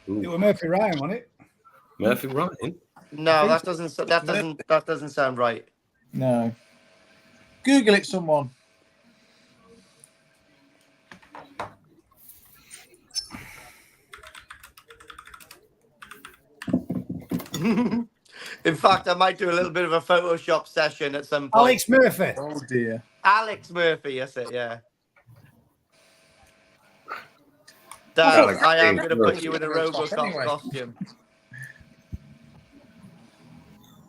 Ooh, It was Murphy Ryan, wasn't it? Murphy Ryan. No, that doesn't sound right. No. Google it, someone. In fact, I might do a little bit of a Photoshop session at some point. Alex Murphy. Oh dear. Alex Murphy, that's it, yeah. Dad, I am going to put you in a RoboCop Anyway. costume.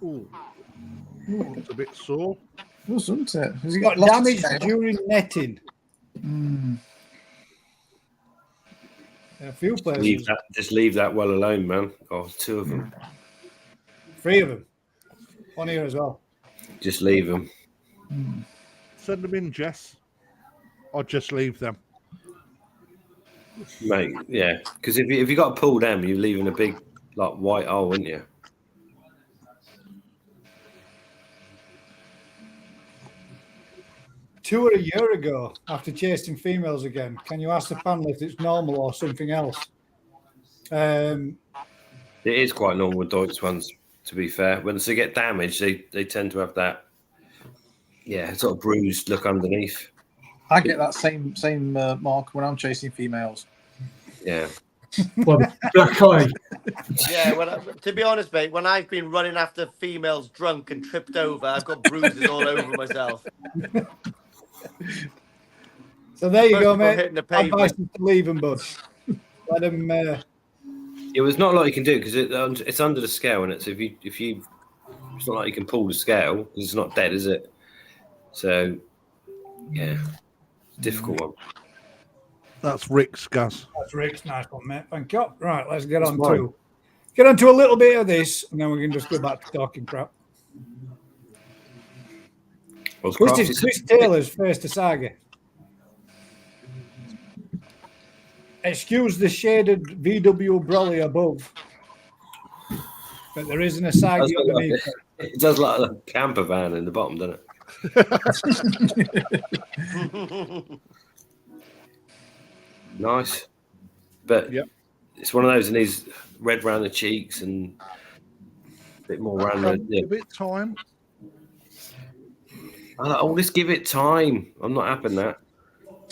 Ooh. It's a bit sore. Wasn't it? Has he Got lost damage his tail? during netting. Mm. A few places. Just leave that well alone, man. Oh, 2 of them. 3 of them. 1 here as well. Just leave them. Send them in, Jess. Or just leave them. Mate, yeah. Because if you got to pull them, you're leaving a big like white hole, wouldn't you? Tour a year ago after chasing females again. Can you ask the panel if it's normal or something else? It is quite normal with Deutsch ones, to be fair. Once they get damaged, they tend to have that, sort of bruised look underneath. I get that same mark when I'm chasing females. Yeah. Well, black eye. Yeah, to be honest, mate, when I've been running after females drunk and tripped over, I've got bruises all over myself. So there you Most go, people mate. hitting the Advice pavement. is to leave them, bud. Let them. It was not a lot you can do because it's under the scale, and so if you, it's not like you can pull the scale because it's not dead, is it? So, yeah, difficult one. That's Rick's, Gaz. That's Rick's nice one, mate. Thank you. Right, let's get That's on mine. to a little bit of this, and then we can just go back to talking crap. Well, This is Chris Taylor's first Asagi. Excuse the shaded VW brolly above, but there is an Asagi underneath. It does look like a camper van in the bottom, doesn't it? Nice, but Yep. it's one of those, and he's red around the cheeks and a bit more around the. Yeah. A bit time. Just give it time. I'm not having that.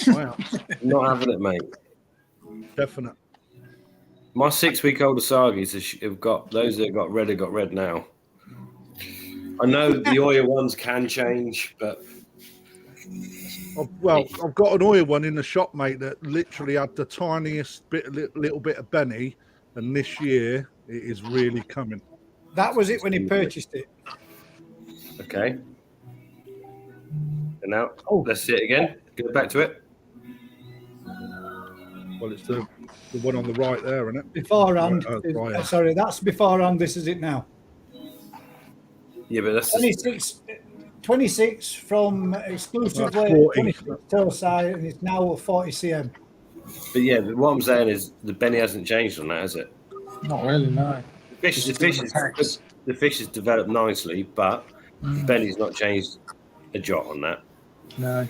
Wow. I'm not having it, mate. Definite. My 6-week-old Asagis have got those that got red now. I know the oil ones can change, but I've got an oil one in the shop, mate, that literally had the tiniest little bit of Benny, and this year it is really coming. That was it when he purchased it. Okay. And now let's see it again. Go back to it. Well, it's the one on the right there, isn't it? Beforehand. Sorry, that's beforehand. This is it now. Yeah, but that's 26 from exclusively 26 to side, and it's now 40 cm. But yeah, what I'm saying is the Benny hasn't changed on that, has it? Not really, no. The fish has developed nicely, but the Benny's not changed a jot on that. No.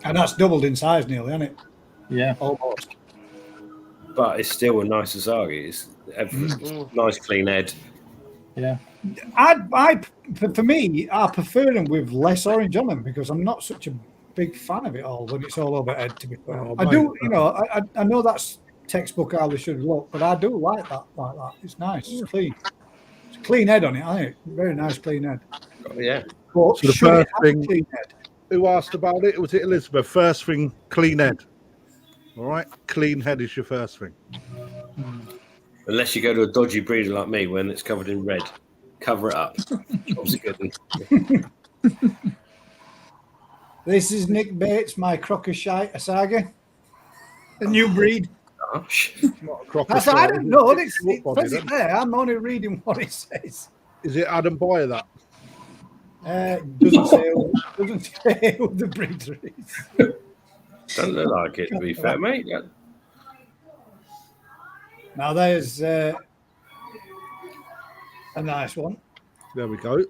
And that's doubled in size nearly, hasn't it? Yeah. Almost. But it's still a nice Asagi. It's nice, clean head. Yeah. For me, I prefer them with less orange on them because I'm not such a big fan of it all when it's all over head, to be fair. I do, I know that's textbook how they should look, but I do like that. It's nice. It's clean. It's a clean head on it, I think. Very nice clean head. Yeah. But so the first thing, clean head? Who asked about it? Was it Elizabeth? First thing, clean head. All right, clean head is your first thing. Unless you go to a dodgy breeder like me when it's covered in red. Cover it up. Job's a good one. This is Nick Bates, my Crockershite Asagi. A new breed. Gosh. I don't know. It says it there. I'm only reading what it says. Is it Adam Boyer that? Doesn't say who the breeder is. Doesn't look like it, to be fair, mate. Yeah. Now there's a nice one. There we go.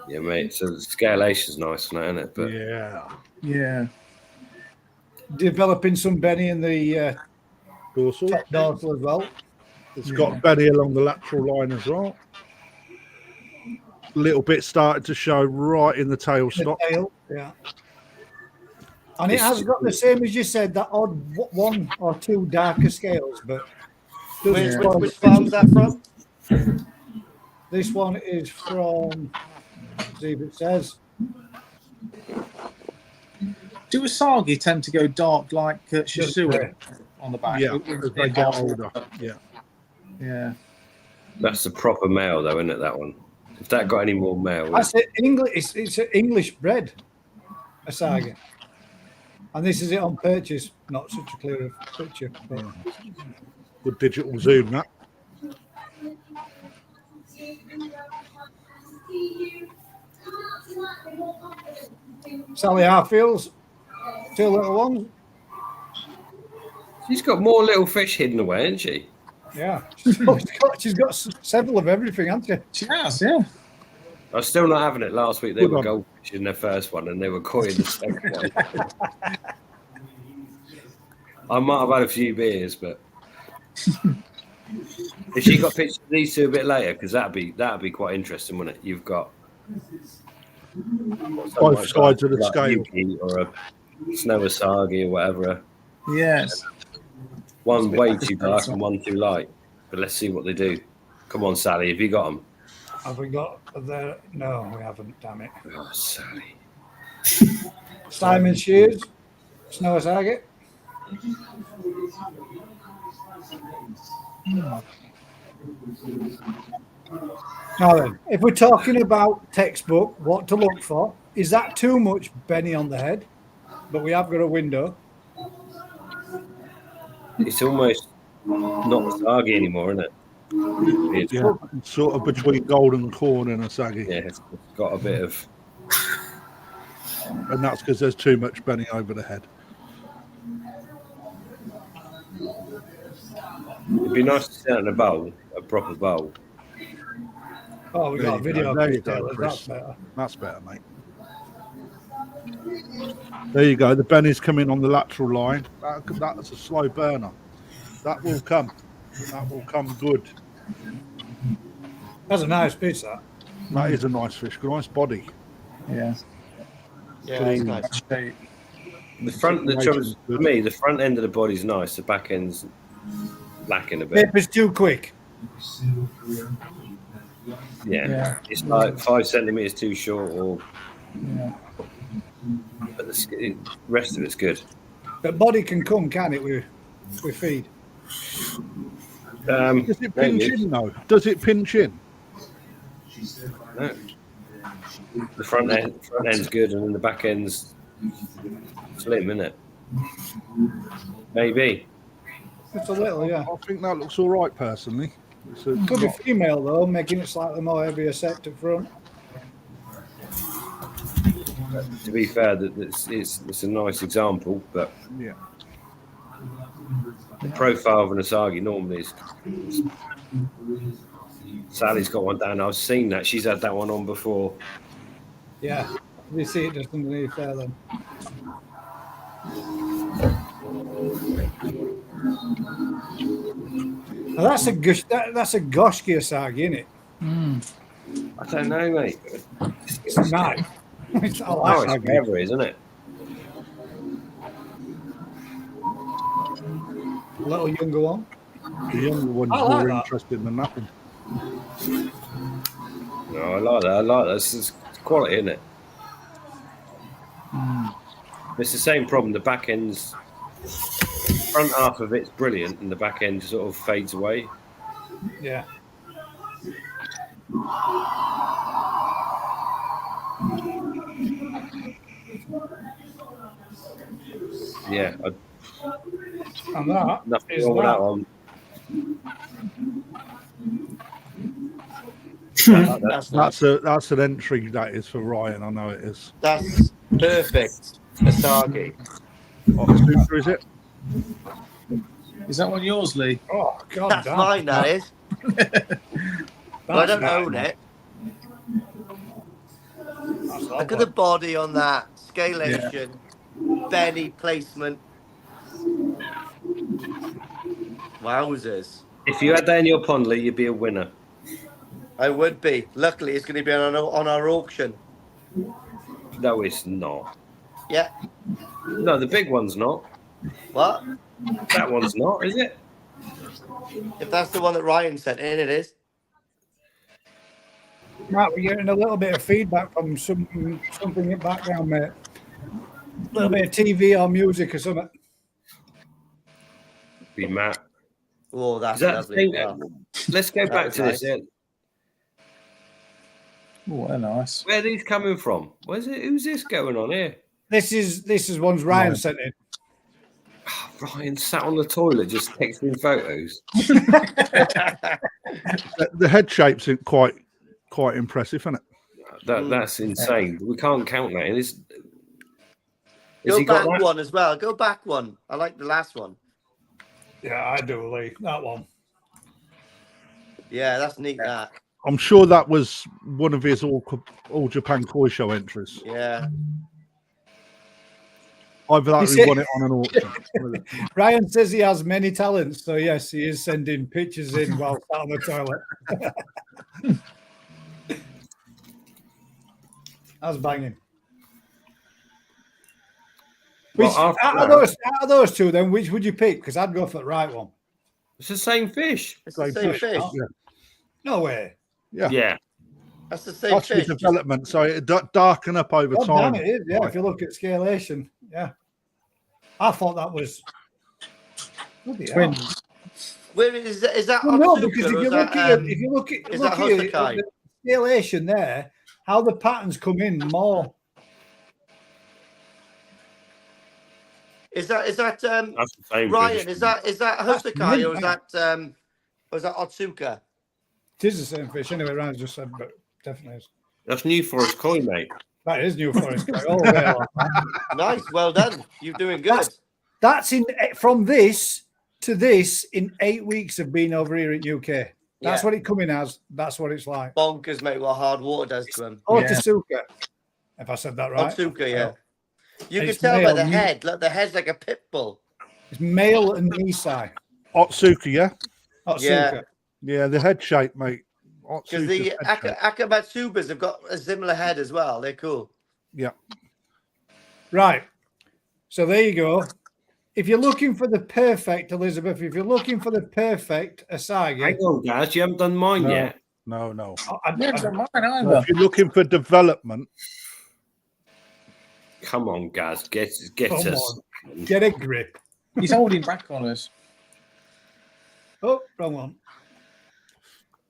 Yeah, mate. So the scalation's nice, isn't it? But yeah. Developing some Benny in the dorsal as well. It's got Benny along the lateral line as well. Little bit started to show right in the tail stop. Yeah. And it has got the same as you said, that odd one or two darker scales, but which farm's that from? This one is from, see if it says. Do Asagi tend to go dark like Shisui on the back? Yeah, as they get older. Yeah. That's the proper male, though, isn't it? That one. If that got any more male, I said English. It's an English bred Asagi, and this is it on purchase. Not such a clear picture. But. Good digital zoom, that. Sally Harfield's 2 little ones. She's got more little fish hidden away, hasn't she? Yeah, she's got several of everything, hasn't she? She has, yeah. I was still not having it last week. They were goldfish in their first one, and they were koi in the second one. I might have had a few beers, but if she got pictures of these two a bit later, because that'd be quite interesting, wouldn't it? You've got both sides of the scale, or a snow Asagi or whatever. Yes. One way too dark and one too light. But let's see what they do. Come on, Sally. Have you got them? Have we got there? No, we haven't. Damn it. Oh, Sally. Simon Shears, Snow Asagi. Now then, if we're talking about textbook, what to look for, is that too much Benny on the head? But we have got a window. It's almost not Asagi anymore, isn't it? Yeah, sort of between golden corn and Asagi. Yeah, it's got a bit of... And that's because there's too much Benny over the head. It'd be nice to sit in a bowl, a proper bowl. Oh, we got a video. There you go, Chris. That's better, mate. There you go. The Benny's coming on the lateral line. That's a slow burner. That will come. That will come good. That's a nice fish, that. That is a nice fish. Nice body. Yeah. Yeah, it's nice. The trouble is, for me, the front end of the body's nice. The back end's lacking a bit. Paper's too quick. Yeah. It's like 5 centimeters too short, or but the rest of it's good. But body can come, can it? With feed. Does it pinch in though? Does it pinch in? No. The front end's good, and then the back end's slim, isn't it? Maybe. It's a little, yeah. I think that looks all right, personally. Could be female though, making it slightly more heavier set up front. To be fair, that it's a nice example, but yeah, the profile of an Asagi normally is. Sally's got one down. I've seen that. She's had that one on before. Yeah, you see it just underneath there then. Now that's a Goshki Asagi, isn't it? I don't know, mate. It's nice. It's Oh, it's whatever, isn't it? A little younger one. The younger one's more interested than nothing. No, I like that. I like that. It's quality, isn't it? It's the same problem. The back end's front half of it's brilliant, and the back end sort of fades away. Yeah. Yeah. And that nothing is wrong with that. that one. That's an entry that is for Ryan. I know it is. That's perfect. Asagi. Super, is it? Is that one yours, Lee? Oh God, That's mine. That is. I don't own it. Look at the body on that. Scalation, belly placement. Wowzers. If you had that in your pond, Lee, you'd be a winner. I would be. Luckily, it's going to be on our auction. No, it's not. Yeah. No, the big one's not. What? That one's not, is it? If that's the one that Ryan sent in, it is. Matt, we're getting a little bit of feedback from something in the background, mate. A little bit of TV or music or something. Be Matt. Oh, that's that lovely. Let's go back to this. Oh, they're nice. Where are these coming from? Who's this going on here? This is ones Ryan sent in. Ryan sat on the toilet just texting photos. The head shape's quite impressive, isn't it? That's insane. We can't count that. Go back one as well. Go back one. I like the last one. Yeah, I do, Lee. That one. Yeah, that's neat. That. I'm sure that was one of his All Japan Koi Show entries. Yeah. Either that or he won it on an auction. Ryan says he has many talents, so yes, he is sending pictures in while sat on the toilet. That's banging. Well, out of those two, then which would you pick? Because I'd go for the right one. It's the same fish. It's the same fish. Yeah. No way. Yeah. That's the same That's fish. the development, so it darken up over time. Damn it is, yeah. If you look at scalation, yeah. I thought that was twins. Wait, is that well, no, because if you look at the scalation there, how the patterns come in more. Is that That's the same Ryan? fish. Is that Hosakai or is that Otsuka? It is the same fish. Anyway, Ryan's just said, but definitely is. That's New Forest Koi, mate. That is New Forest Koi. Oh, well. Nice, well done. You're doing good. That's in from this to this in 8 weeks of being over here in UK. That's what it coming as. That's what it's like. Bonkers, mate. What hard water does to him. Otsuka, if I said that right. Otsuka, yeah. You can It's tell by male. the head. Look, the head's like a pit bull. It's male and Nisai. Otsuka, yeah? Otsuka. Yeah, the head shape, mate. Because the Akamatsubas have got a similar head as well. They're cool. Yeah. Right. So there you go. If you're looking for the perfect, Elizabeth, if you're looking for the perfect Asagi, Hang on, guys, you haven't done mine yet. No. Mine either. No, if you're looking for development, Come on, Gaz, get Come us. on, get a grip. He's holding back on us. Oh, wrong one.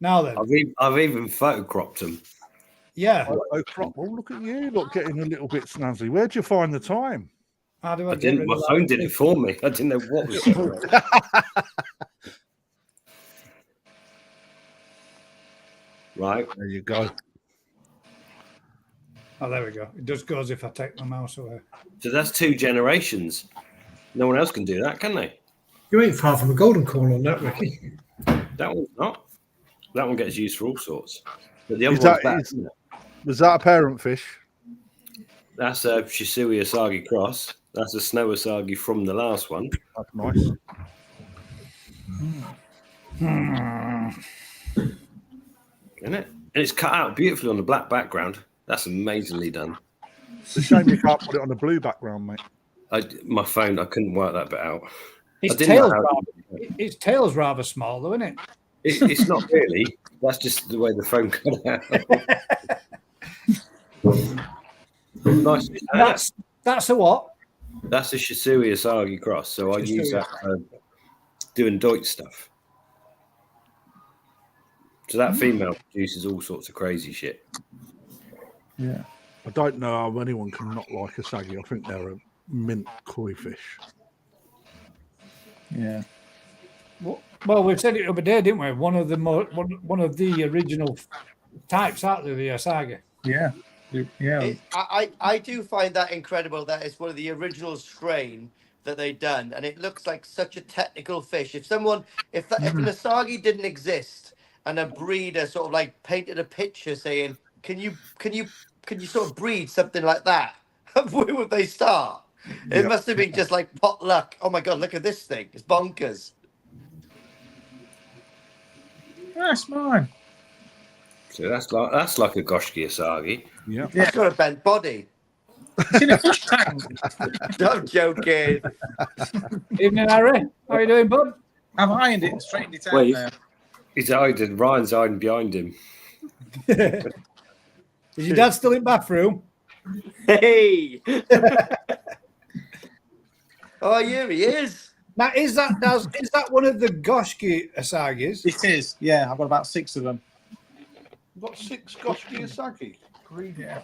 Now then, I've even photocropped them. yeah. oh crap! Well, look at you, look, getting a little bit snazzy. Where'd you find the time? How do I get didn't. rid My of phone that? did it for me. I didn't know what was. Right. There you go. Oh, there we go. It just goes if I take my mouse away. So that's 2 generations. No one else can do that, can they? You ain't far from a golden corn on that, Ricky. That one's not. That one gets used for all sorts. But the other Is one's that- better. is- Was that a parent fish? That's a Shisui Asagi cross. That's a Snow Asagi from the last one. That's nice. Isn't it? And it's cut out beautifully on the black background. That's amazingly done. It's a shame you can't put it on a blue background, mate. My phone, I couldn't work that bit out. Its I didn't know its tail's rather small, though, isn't it? It's not really. That's just the way the phone cut out. Nice. That's a what? That's a Shisui Asagi cross. So I use that for doing Deutsch stuff. So that female produces all sorts of crazy shit. Yeah. I don't know how anyone can not like a saggy. I think they're a mint koi fish. Yeah. Well, we said it the other day, didn't we? One of the original types out there, the Asagi. Yeah. Yeah. I do find that incredible that it's one of the original strain that they done, and it looks like such a technical fish. If an Asagi didn't exist and a breeder sort of like painted a picture saying, can you sort of breed something like that? Where would they start? It must have been just like pot luck. Oh my god, look at this thing. It's bonkers. That's mine. So that's like a Goshki Asagi. Yeah. It's got a bent body. It's in a fish tank. I'm joking. Evening, Harry. How are you doing, bud? I've ironed it and straightened it out Well, now. He's hiding. Ryan's hiding behind him. Is your dad still in bathroom? Hey! Oh, here he is. Now, is that one of the Goshki Asagis? It is. Yeah, I've got about 6 of them. You've got 6 Goshki Asagi. Yeah.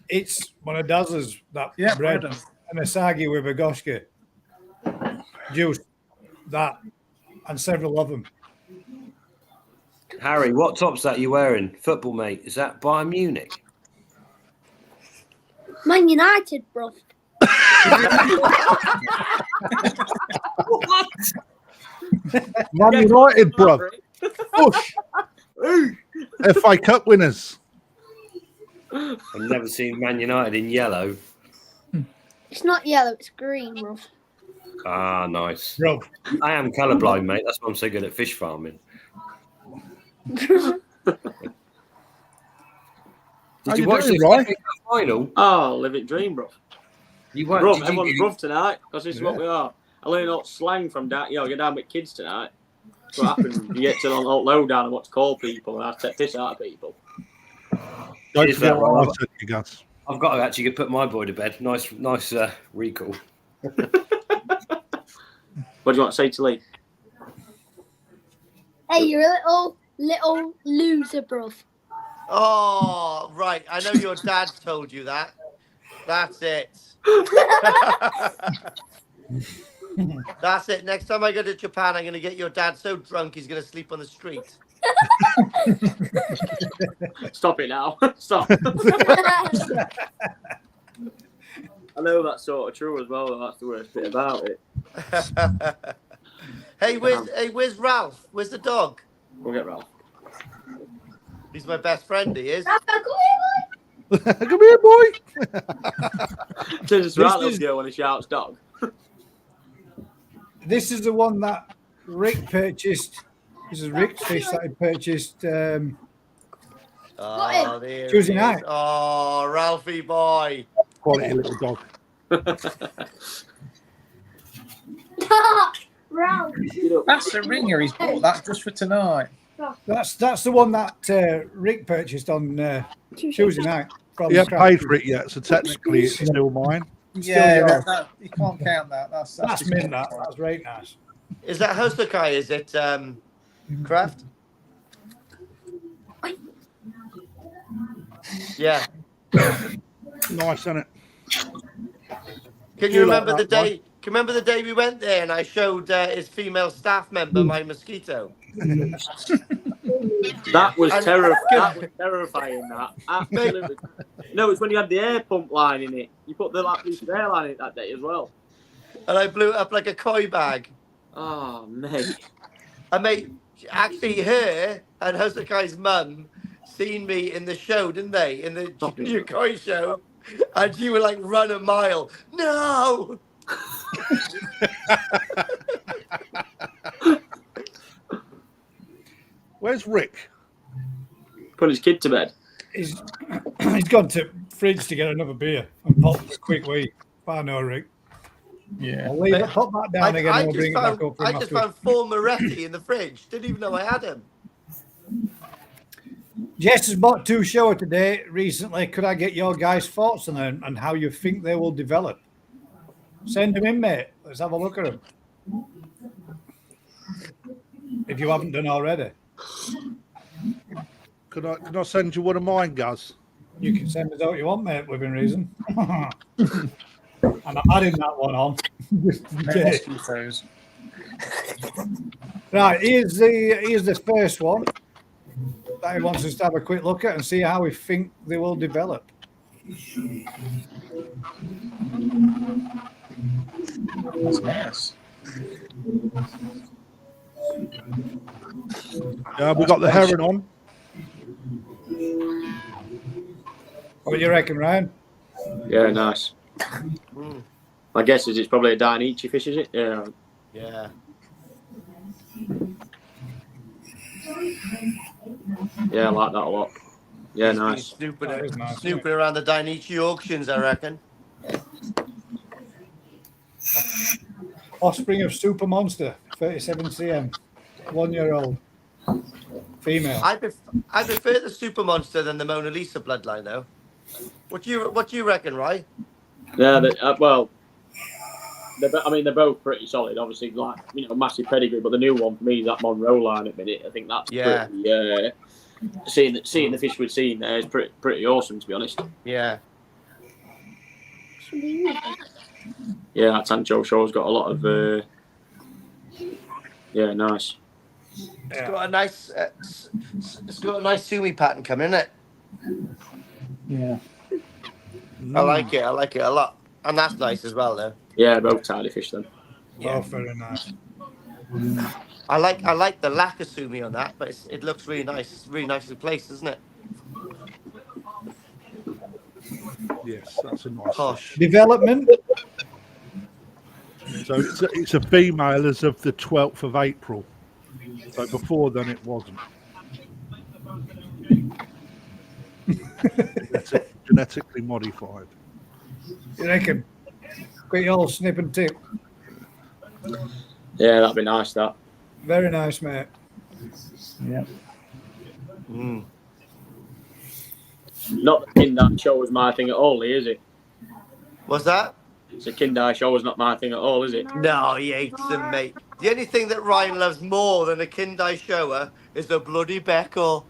It's one of Daz's that Yeah, bread, bread. an Asagi with a Goshki juice, that, and several of them. Harry, what top's that you wearing? Football, mate. Is that Bayern Munich? Man United, bro. What? Man United, bro. Push. FA Cup winners. I've never seen Man United in yellow. It's not yellow, it's green, bro. Ah, nice. Bro, I am colourblind, mate. That's why I'm so good at fish farming. Did you watch the FA Cup final? Oh, live it dream, bro. You weren't. Bro, did everyone's you, rough tonight because this is what we are. I learned all slang from that. You're down with kids tonight. That's what happens. You get to on low down and what to call people, and I take this out of people. Don't Is forget that what I right? said, you guys. I've got to actually put my boy to bed. Nice recall. What do you want to say to Lee? Hey, you're a little loser, bro. Oh, right. I know your dad told you that. That's it. That's it. Next time I go to Japan, I'm going to get your dad so drunk he's going to sleep on the street. Stop it now. Stop. I know that's sort of true as well. But that's the worst bit about it. Hey, where's Ralph? Where's the dog? We'll get Ralph. He's my best friend, he is. Come here, boy. Turns right up girl when he shouts dog. this is the one that Rick purchased. This is Rick's fish that he purchased. Oh, there Tuesday he is. night. Oh, Ralphie boy. Quality little dog. Ralph. That's the ringer he's bought that just for tonight. That's the one that Rick purchased on Tuesday night. He hasn't paid for it yet, so technically it's still mine. Yeah, yours. you can't count that. That's mint. That's right nice. Is that Hosokai? Is it Kraft? Yeah. Nice, isn't it? Can you remember the day? Can you remember the day we went there and I showed his female staff member my mosquito? That was terrifying. That absolutely. No, it's when you had the air pump line in it. You put the piece of air line in it that day as well. And I blew it up like a koi bag. Oh, mate. And mate, actually, her and Hosokai's mum seen me in the show, didn't they? In the Junior Koi show, and she would like run a mile. No. Where's Rick? Put his kid to bed. He's gone to fridge to get another beer and pop a quick wee. I know, Rick. Yeah. I'll leave it, pop that down again and we'll bring it back up. I just found 4 Moretti in the fridge. Didn't even know I had them. Jess has bought 2 shower today recently. Could I get your guys' thoughts on them and how you think they will develop? Send them in, mate. Let's have a look at them. If you haven't done already. Could I send you one of mine, Gaz? You can send us out you want, mate, within reason. And I'm adding that one on. Right, here's the first one that he wants us to have a quick look at and see how we think they will develop. That's nice. Yeah, we got the heron on. What do you reckon, Ryan? Yeah, nice. My guess is it's probably a Dainichi fish, is it? Yeah. Yeah. Yeah, I like that a lot. Yeah, nice. Snooping around the Dainichi auctions, I reckon. Offspring of Super Monster, 37 cm, 1-year-old, female. I prefer the Super Monster than the Mona Lisa bloodline, though. What do you reckon, Rye? Yeah, they're both pretty solid. Obviously, like massive pedigree, but the new one for me is that Monroe line at the minute. I think that's pretty. Seeing the fish we've seen there is pretty awesome, to be honest. Yeah. Yeah, that Tancho show's got a lot of. Yeah, nice. It's got a nice. It's got a nice sumi pattern coming, isn't it? Yeah. I like it. I like it a lot, and that's nice as well, though. Yeah, both tidy fish then. Yeah, very nice. I like the lack of sumi on that, but it looks really nice. It's really nicely placed, isn't it? Yes, that's a nice Posh. Development. So it's a female as of the 12th of April. So before then it wasn't. Genetically modified. You reckon? Quick old snip and tip. Yeah, that'd be nice, that. Very nice, mate. Yeah. Not the Kindai show is my thing at all, is it? What's that? It's a Kindai show is not my thing at all, is it? No, he hates them, mate. The only thing that Ryan loves more than a Kindai shower is the bloody Beckel.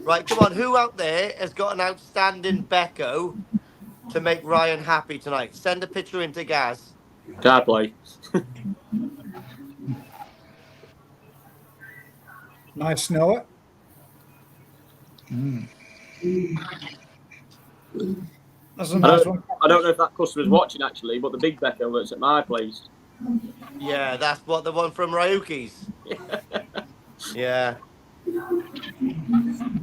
Right, come on. Who out there has got an outstanding Becco to make Ryan happy tonight? Send a picture into Gaz. Can I play? Nice snower. That's a nice one. I don't know if that customer's watching actually, but the big Becco that's at my place. Yeah, that's what the one from Ryuki's. Yeah.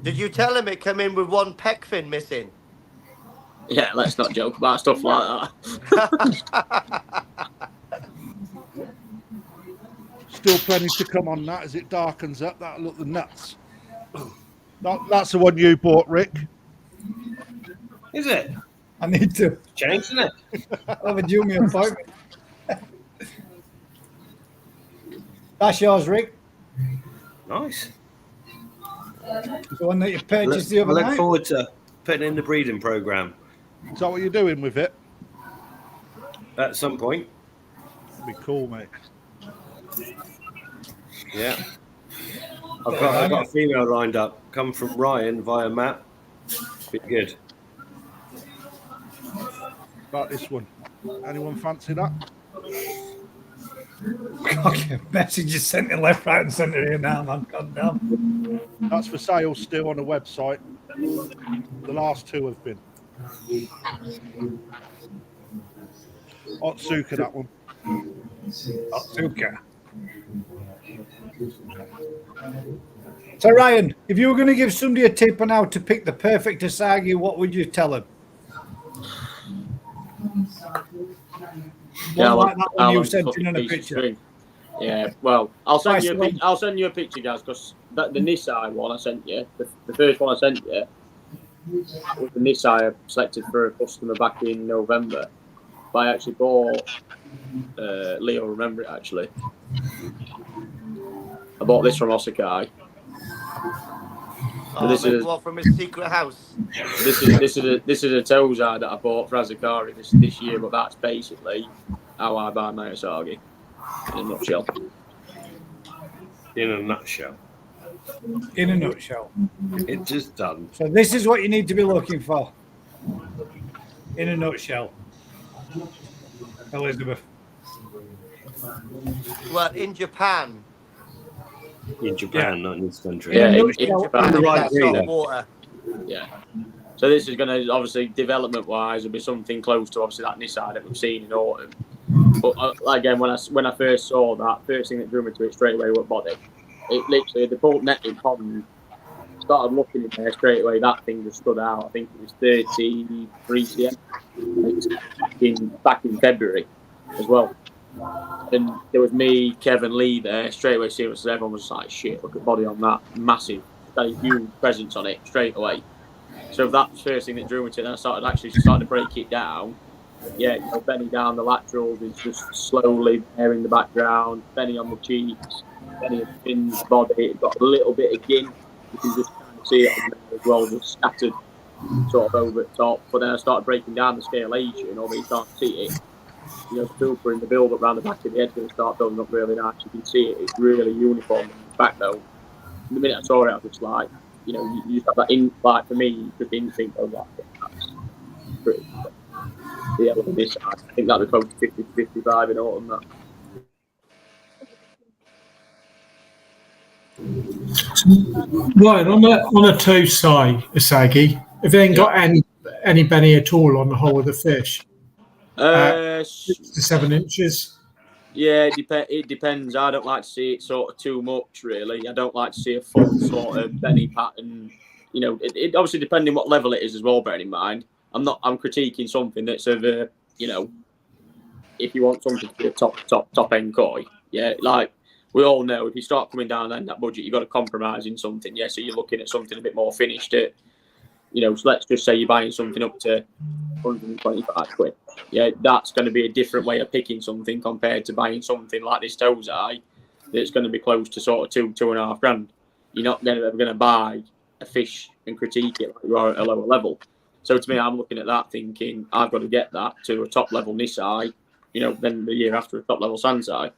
Did you tell him it came in with one pec fin missing? Yeah, let's not joke about stuff like that. Still plenty to come on that as it darkens up. That'll look the nuts. That's the one you bought, Rick. Is it? I need to change, isn't it? have a Jumia appointment. That's yours, Rick. Nice. The one that you purchased the I other look night. forward to putting in the breeding program. Is that what you're doing with it? At some point. That'd be cool, mate. Yeah. I've got a female lined up. Come from Ryan via Matt. Be good. About this one. Anyone fancy that? Okay, messages sent in left, right, and centre here now, man. God damn. That's for sale still on the website. The last two have been. Otsuka, that one. Otsuka. So, Ryan, if you were going to give somebody a tip on how to pick the perfect Asagi, what would you tell them? Yeah, One like that one you sent in a picture. Yeah, well, I'll send you a picture. I'll send you a picture, guys, because the Nisai one I sent you, the first one I sent you, was the Nisai I selected for a customer back in November. But I actually bought. Leo, remember it actually. I bought this from Osakai. Oh, this is what from his secret house. This is a Tozai that I bought for Azakari this year, but that's basically how I buy my Asagi in a nutshell. In a nutshell. In a nutshell. It's just done. So this is what you need to be looking for. In a nutshell. Elizabeth. Well, in Japan. In Japan, not in this country. Yeah, in Japan. The right breeder. Water. Yeah. So this is going to obviously development-wise, will be something close to obviously that Nisai that we've seen in autumn. But again, when I first saw that, first thing that drew me to it straight away was body. It literally the full netting pond. Started looking in there straight away. That thing just stood out. I think it was 33 cm back in February as well. And there was me, Kevin, Lee there straight away. Seriously, everyone was like, "Shit! Look at body on that, massive, got a huge presence on it straight away." So that's the first thing that drew me to it. Then I started to break it down. Yeah, Benny down the laterals is just slowly there in the background. Benny on the cheeks, Benny on the fins, body. It's got a little bit of gin. You can just kind of see it on there as well, just scattered sort of over the top. But then I started breaking down the scalation, although you can't see it. You know, the filter in the build up around the back of the head's going to start building up really nice. You can see it. It's really uniform in the back though. The minute I saw it, I was just like, you know, you just have that like for me, just instinct of like, that's pretty good. Yeah, look at this. I think that'd be close to 50 to 55 in autumn. That. Right, on a Tosai Asagi, if they ain't got any belly at all on the whole of the fish, 6 to 7 inches. Yeah, it depends. I don't like to see it sort of too much, really. I don't like to see a full sort of belly pattern. You know, it obviously depending what level it is as well. Bearing in mind, I'm critiquing something that's of a, you know, if you want something to be a top end koi, yeah, like we all know, if you start coming down then that budget, you've got to compromise in something, yeah. So you're looking at something a bit more finished. At, you know, so let's just say you're buying something up to 125 quid. Yeah, that's going to be a different way of picking something compared to buying something like this Tozai that's going to be close to sort of $2.5 grand. You're not ever going to buy a fish and critique it like you are at a lower level. So to me, I'm looking at that thinking I've got to get that to a top level Nisai, you know, then the year after a top level Sansai.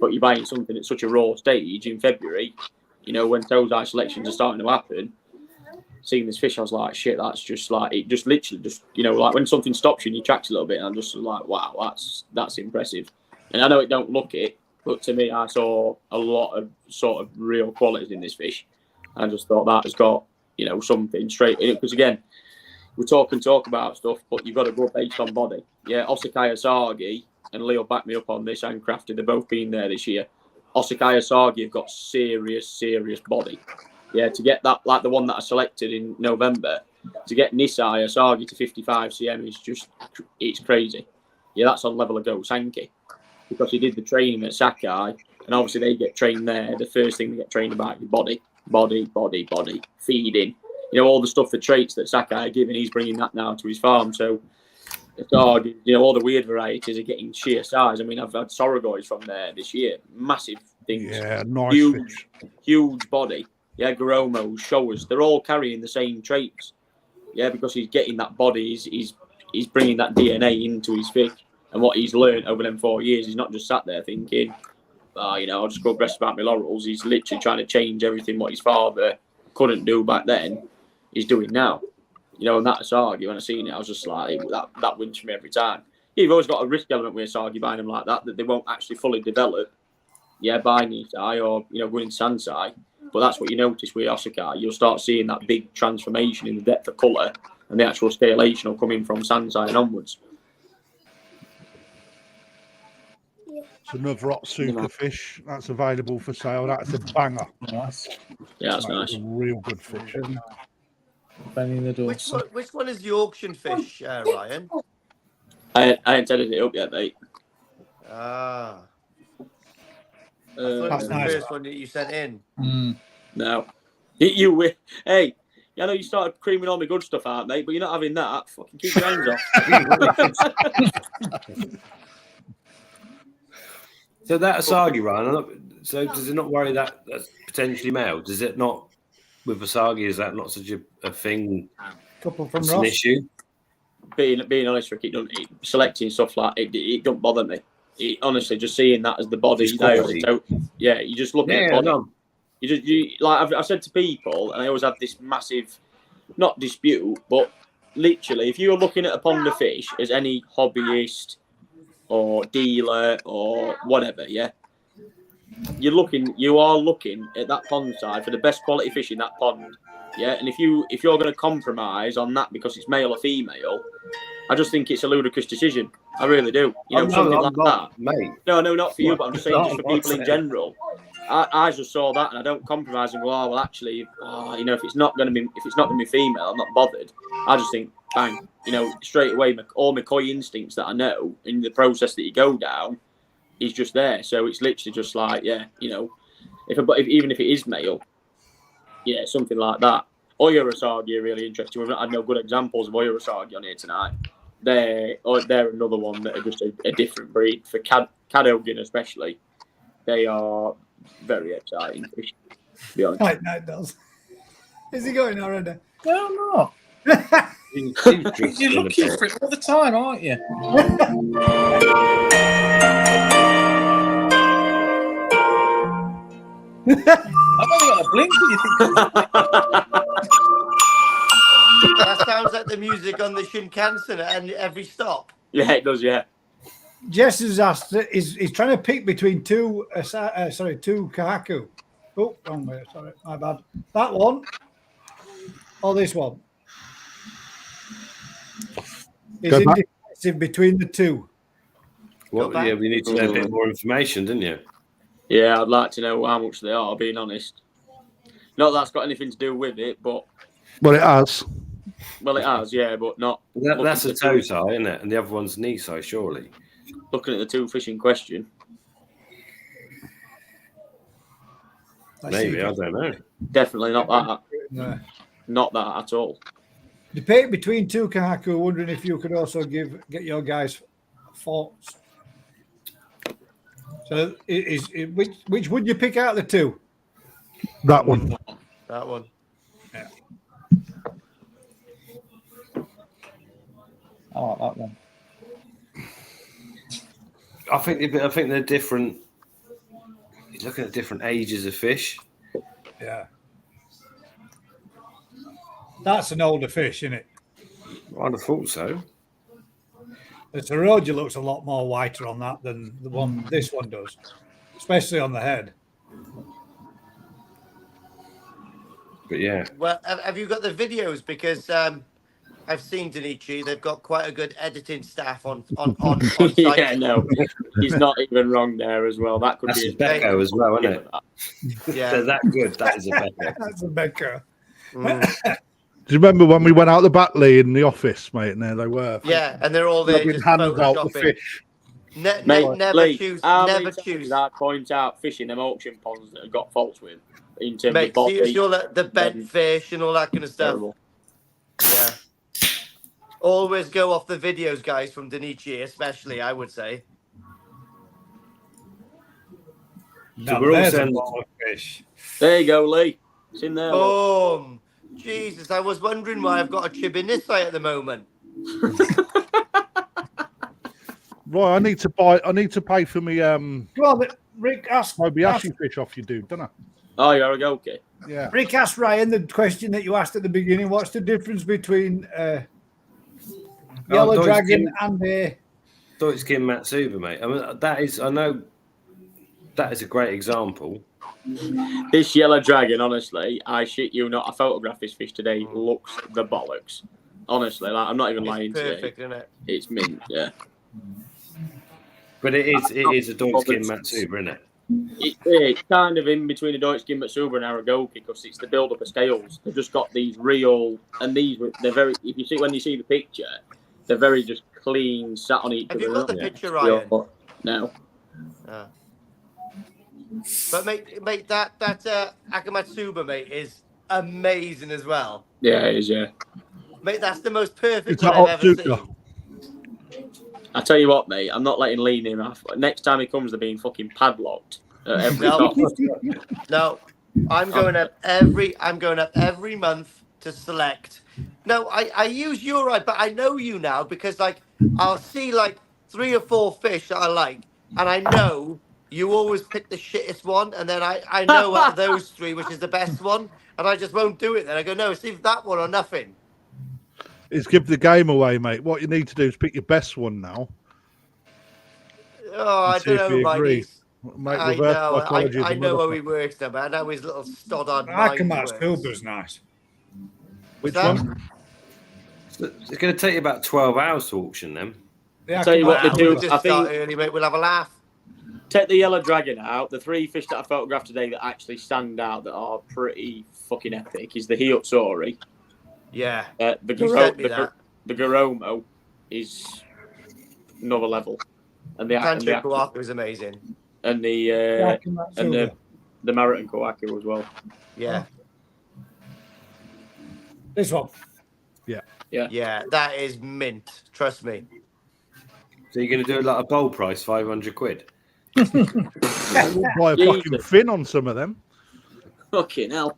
But you're buying something at such a raw stage in February, you know, when Tozai selections are starting to happen. Seeing this fish, I was like, shit, that's just like, it just literally just, you know, like when something stops you in your tracks a little bit, and I'm just like, wow, that's impressive. And I know it don't look it, but to me, I saw a lot of sort of real qualities in this fish. I just thought that has got, you know, something straight in it. Because again, we talk about stuff, but you've got to go based on body. Yeah, Osakai Asagi, and Leo backed me up on this, and Crafted, they've both been there this year. Osakai Asagi have got serious body. Yeah, to get that, like the one that I selected in November, to get Nisai Asagi to 55 cm is just, it's crazy. Yeah, that's on level of Go Sankey. Because he did the training at Sakai, and obviously they get trained there. The first thing they get trained about is body. body, feeding. You know, all the stuff, the traits that Sakai are giving, he's bringing that now to his farm. So the dog, you know, all the weird varieties are getting sheer size. I mean, I've had Sorogoys from there this year, massive things. Yeah, nice fish. Huge body. Yeah, Garomos, Showers, they're all carrying the same traits. Yeah, because he's getting that body, he's bringing that DNA into his fish. And what he's learned over them 4 years, he's not just sat there thinking, you know, I'll just go rest about my laurels. He's literally trying to change everything what his father couldn't do back then, he's doing now. You know, and that Asagi, when I seen it, I was just like, that wins for me every time. You've always got a risk element with Asagi buying them like that they won't actually fully develop, by Nisai or, you know, going Sansai. But that's what you notice with Osakai. You'll start seeing that big transformation in the depth of colour, and the actual scalation will come in from Sansai and onwards. It's another Otsuka fish that's available for sale. That's a banger. Nice. Yeah, that's nice. A real good fish. Banging the door. Which one is the auction fish, Ryan? I ain't added it up yet, mate. Ah. I thought it That's was the nice. first one that you sent in. No. Hey, I know you started creaming all my good stuff out, mate, but you're not having that. Fucking keep your hands off. So that Asagi, Ryan, so does it not worry that that's potentially male? Does it not, with Asagi, is that not such a thing? Couple from It's Ross. an issue? Being honest, Rick, selecting stuff like it don't bother me. Honestly, just seeing that as the body there. So, yeah, you just look at the body. No. You like I've said to people, and I always have this massive, not dispute, but literally, if you're looking at a pond of fish as any hobbyist or dealer or whatever, yeah, you are looking at that pond side for the best quality fish in that pond, yeah. And if you're going to compromise on that because it's male or female, I just think it's a ludicrous decision. I really do. You know, something like that. Mate. No, not for you, but I'm just saying, just for people in general. I just saw that, and I don't compromise and go, well, actually, you know, if it's not going to be female, I'm not bothered. I just think, bang, you know, straight away, all my koi instincts that I know in the process that you go down is just there. So it's literally just like, yeah, you know, even if it is male, yeah, something like that. Oya Asagi are really interesting. We've not had no good examples of Oya Asagi on here tonight. They're another one that are just a different breed. For Cadogin especially, they are very exciting fish, to be honest. Right, no, it does. Is he going already? No, I'm not. You're looking for it all the time, aren't you? I've only got a blink when you think That sounds like the music on the Shinkansen at every stop. Yeah, it does, yeah. Jess has asked, he's trying to pick between two Kahaku. Oh, wrong way, sorry, my bad. That one or this one? He's indecisive between the two. Well, yeah, we need to know a bit more information, didn't you? Yeah, I'd like to know how much they are, being honest. Not that that's got anything to do with it, but... Well, it has. Well, it has, yeah, but not... That's a toe tie, isn't it? And the other one's knee size, surely. Looking at the two fish in question. Maybe, I don't know. Definitely not that. No. Not that at all. Debate between two Kahaku, wondering if you could also get your guys' thoughts. So, which would you pick out of the two? That one. That one. Yeah. I like that one. I think they're different. You're looking at different ages of fish. Yeah. That's an older fish, isn't it? I'd have thought so. The Toroja looks a lot more whiter on that than the one this one does, especially on the head. But yeah. Well, have you got the videos? Because I've seen Denichi. They've got quite a good editing staff on site. Yeah, no, he's not even wrong there as well. That could That's be a Becco as well, isn't it? Yeah. They're that good. That is a Becco. That's a Becco. Do you remember when we went out the back, Lee, in the office, mate? And there they were. Yeah, and they're all there Rubbing just hands out the photoshopping. fish. Never Lee, choose. how Never many choose. times I point out fishing them auction ponds that have got faults with? in terms Mate, of body. see all the bent fish and all that kind of stuff. Terrible. Yeah. Always go off the videos, guys, from Denichi, especially, I would say. Now we're all there's a saying- ball of fish. There you go, Lee. It's in there. Lee. Boom. Jesus, I was wondering why I've got a chib in this site at the moment. Right, I need to pay for me Come on, Rick, ask Kobayashi fish off you, dude, don't I? Oh, you're okay. Yeah. Rick asked Ryan the question that you asked at the beginning. What's the difference between yellow dragon and a Deutskin Matsuba, mate? I mean, I know that is a great example. This yellow dragon, honestly, I shit you not. I photographed this fish today. Looks the bollocks. Honestly, like, I'm not even lying to you. Perfect, isn't it? It's mint, yeah. But it is a Deutskin Matsuba, isn't it? It's kind of in between a Deutskin Matsuba and Aragoki because it's the build-up of scales. They've just got these real, and they're very. If you see when you see the picture, they're very just clean, sat on each other. Have you got the picture, Ryan? No. But mate, that Akamatsuba, mate, is amazing as well. Yeah, it is. Yeah. Mate, that's the most perfect It's one a I've hot ever zuka. seen. I tell you what, mate, I'm not letting Lee near me. Next time he comes, they're being fucking padlocked at every top. No, I'm going up every month to select. No, I use your right, but I know you now because like I'll see like 3 or 4 fish that I like, and I know you always pick the shittest one, and then I know out of those 3 which is the best one, and I just won't do it. Then I go, no, it's either that one or nothing. It's give the game away, mate. What you need to do is pick your best one now. Oh, I don't know, Mike. Mate, I reverse know, psychology is I a know how he motherfucker. works though, man. I know his little stoddard mind Akamatsuba's works. nice. Which that? one? It's going to take you about 12 hours to auction them. The I'll tell you what they do. We'll just I start think early, mate. We'll have a laugh. take the yellow dragon out. The 3 fish that I photographed today that actually stand out that are pretty fucking epic is the Hiotsori. Yeah. The You sent me that. Garomo is another level, and the Tantric Kawaka is amazing. and the Marathon Kawaka as well. Yeah. This one. Yeah, that is mint. Trust me. So you're going to do a lot of bowl price, 500 quid. Buy a fucking fin on some of them. Fucking hell.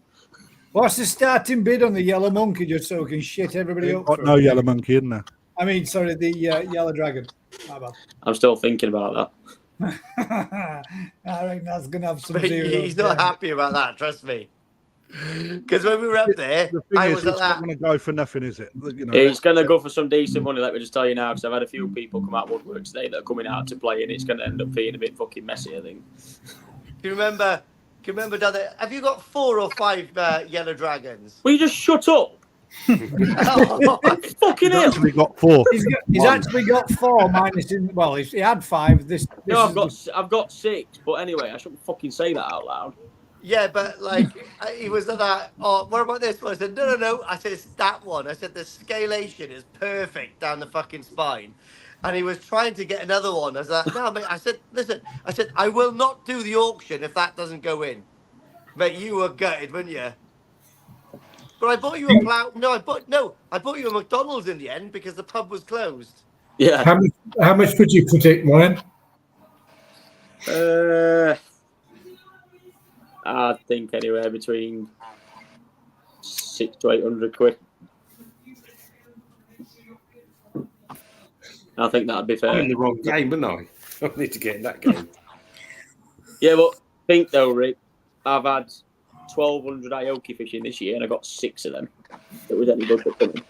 What's the starting bid on the yellow monkey just so we can shit everybody up? Got no yellow monkey in there. I mean, sorry, the yellow dragon. My bad. I'm still thinking about that. I reckon that's going to have some But zero. he's not happy about that, trust me. Because when we were up there, The thing I is, was at it's not that. going to go for nothing, is it? You know, It's going to go for some decent money, let me just tell you now, because I've had a few people come out woodwork today that are coming out to play, and it's going to end up being a bit fucking messy, I think. Do you remember down there? Have you got 4 or 5 yellow dragons? Will you just shut up? Oh, fucking hell. actually got 4. He's actually got 4 minus in. Well, he had 5. This No, is I've got 6, but anyway, I shouldn't fucking say that out loud. yeah, but like he was at that. Oh, what about this one? I said no. I said it's that one. I said the scalation is perfect down the fucking spine, and he was trying to get another one. I was like, no, mate. I said, listen. I said I will not do the auction if that doesn't go in. Mate, you were gutted, weren't you? But I bought you a plow. I bought you a McDonald's in the end because the pub was closed. Yeah. How much would you predict, Ryan? I think anywhere between 600 to 800 quid. I think that'd be fair. I'm in the wrong game, wouldn't I? I need to get in that game. Yeah, but think though, Rick, I've had 1,200 Aoki fishing this year, and I got 6 of them. It was any good for coming.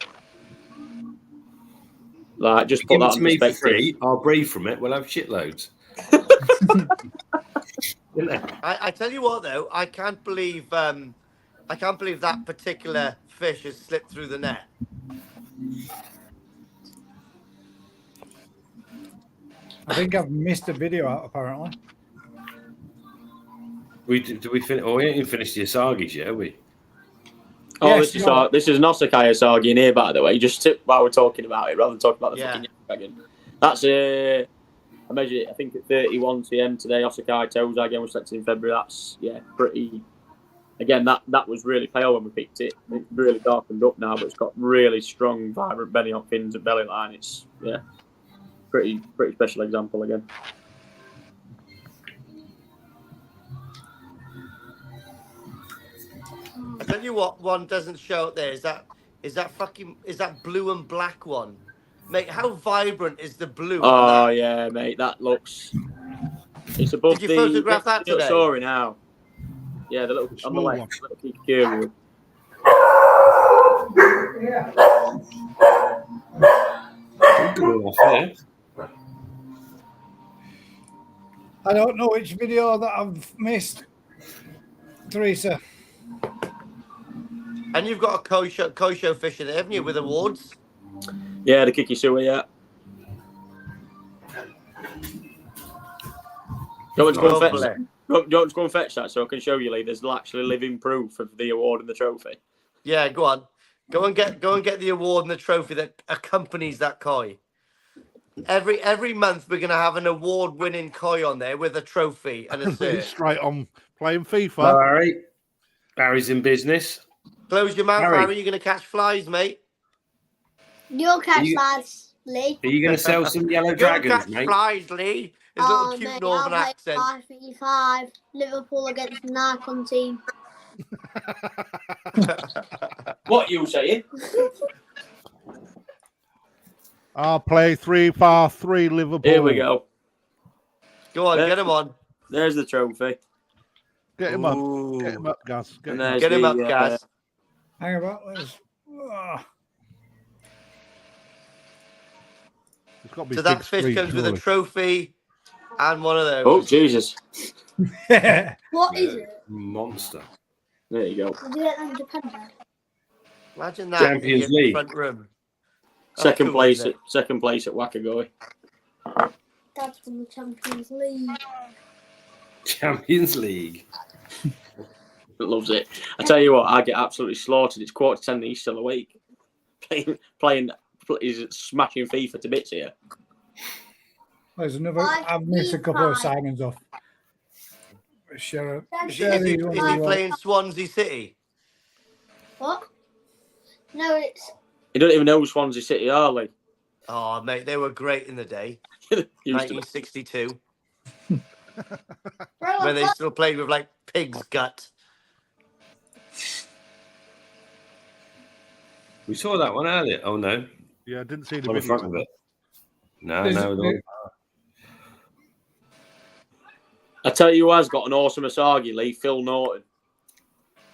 Like, just put Give that it to in me for perspective. free. I'll breathe from it. We'll have shitloads. I tell you what though, I can't believe that particular fish has slipped through the net. I think I've missed a video out apparently. Did we finish? Oh, we ain't even finished the Asagis yet, have we? Oh, Yes, this is an Osaka Asagi in here, by the way. Just while we're talking about it, rather than talking about the fucking dragon. That's I measured it, I think, at 31 cm today. Osaka Toes again was selected in February. That's pretty Again, that was really pale when we picked it. It's really darkened up now, but it's got really strong, vibrant belly on fins and belly line. It's pretty special example again. I tell you what, one doesn't show up there is that blue and black one, mate. How vibrant is the blue on that? Oh yeah, mate, that looks. It's above. Did you photograph that today? Sorry now. Yeah, the little on the left, little curve. I don't know which video that I've missed, Teresa. And you've got a kosho fish in there, haven't you, with awards? Yeah, the Kiki Sewer, yeah. Do you want to go and fetch that so I can show you, Lee? There's actually living proof of the award and the trophy. Yeah, go on. Go and get the award and the trophy that accompanies that koi. Every month we're gonna have an award-winning koi on there with a trophy and a cert. Straight on playing FIFA. Hello, Harry. Harry's in business. Close your mouth, Harry. You're gonna catch flies, mate. You'll catch flies, Lee. Are you gonna sell some yellow dragons, catch mate? Flies, Lee. His little cute northern accent. 5-5, Liverpool against the Nikon team. What you saying? I'll play 3-4-3 Liverpool. Here we go. Go on, get him on. There's the trophy. Get him up. Get him up, Gaz. Get him up, Gaz. Hang about. So that fish comes with a trophy and one of those. Oh, Jesus. What is it? Monster. There you go. Did you get them Japan? Imagine that. Champions League. Front room. Second place at Wakagoy. Dad's from the Champions League. Champions League. Loves it. I tell you what, I get absolutely slaughtered. It's 9:45 and he's still awake. He's smashing FIFA to bits here. There's another. I've missed a couple of signings off. Share Is he playing Swansea City? What? No, it's. You don't even know Swansea City, are they? Oh, mate, they were great in the day. Used 1962. When they still played with like pig's gut. We saw that one earlier. Oh no. Yeah, I didn't see the on the video. front of it. No. I tell you who has got an awesome Asagi, Lee, Phil Norton.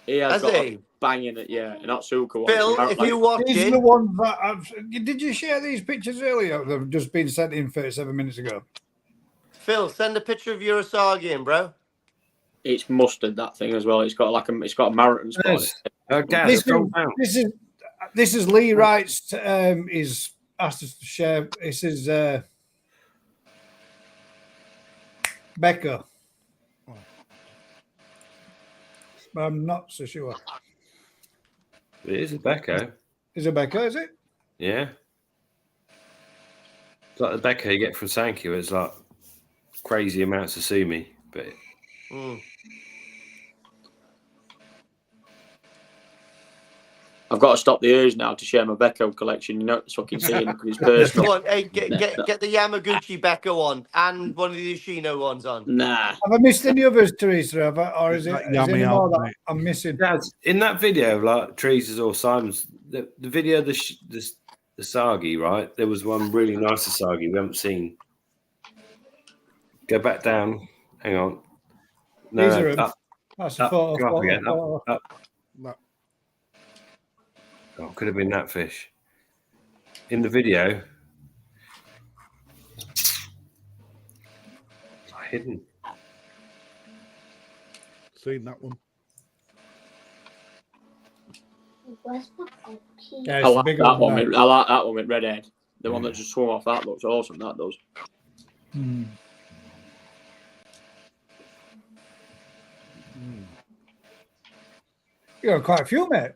He has got a banging it, yeah, and that's super one. Phil, if you watch these are the ones that did you share these pictures earlier? They've just been sent in 37 minutes ago. Phil, send a picture of your Asagi in, bro. It's mustard, that thing as well. It's got a marathon spot. This is Lee writes. He's asked us to share. This is Becca. I'm not so sure. It is a Becco. Is it Becca? Is it? Yeah. It's like the Becco you get from Sankey. It's like crazy amounts of sumi, but. I've got to stop the urge now to share my Becco collection. You know, it's fucking seeing because it's personal. Come on, hey, get the Yamaguchi Becco on and one of the Yoshino ones on. Nah. Have I missed any others, Teresa? Or is it any more that I'm missing? In that video, like Teresa's or Simon's, the video of the Asagi, right? There was one really nice Asagi we haven't seen. Go back down. Hang on. No, These are up. That's a photo. Go up again. Up. No. Oh, could have been that fish. In the video. It's hidden. Seen that one. I like that one. I like that one with red head. The one that just swung off. That looks awesome. That does. You got quite a few, mate.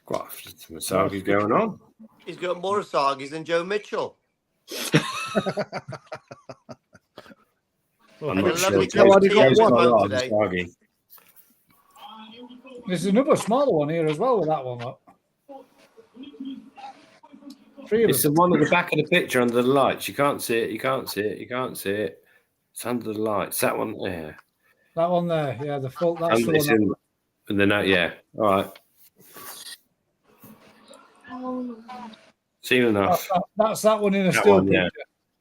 Quite some Asagi's going on. He's got more Asagis than Joe Mitchell. I'm not sure. Asagi. There's another smaller one here as well with that one. Look. Three of It's the them. one at the back of the picture under the lights. You can't see it. You can't see it. You can't see it. It's under the lights. That one there. That one there. Yeah, the full. That's And the it's one. in the note. Yeah. All right. Seen enough. That's that one in a That still one, picture. yeah.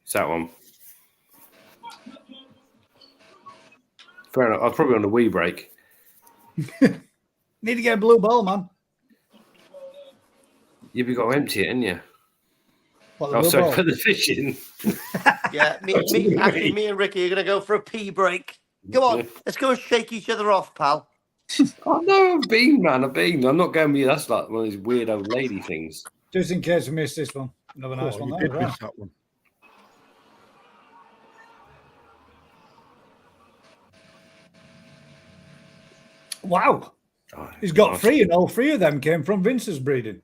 It's that one. Fair enough. I was probably on the wee break. Need to get a blue ball, man. You've got to empty it, haven't you? What, the Oh, blue sorry, ball? put the fish in. Yeah, me and Ricky are going to go for a pee break. Come on, let's go and shake each other off, pal. Oh, no, I've been, man. I've been. I'm not going with you. That's like one of these weird old lady things. Just in case we missed this one. Another nice one You there. did Right? miss that one. Wow. Oh, He's got nice. 3, and all 3 of them came from Vince's breeding.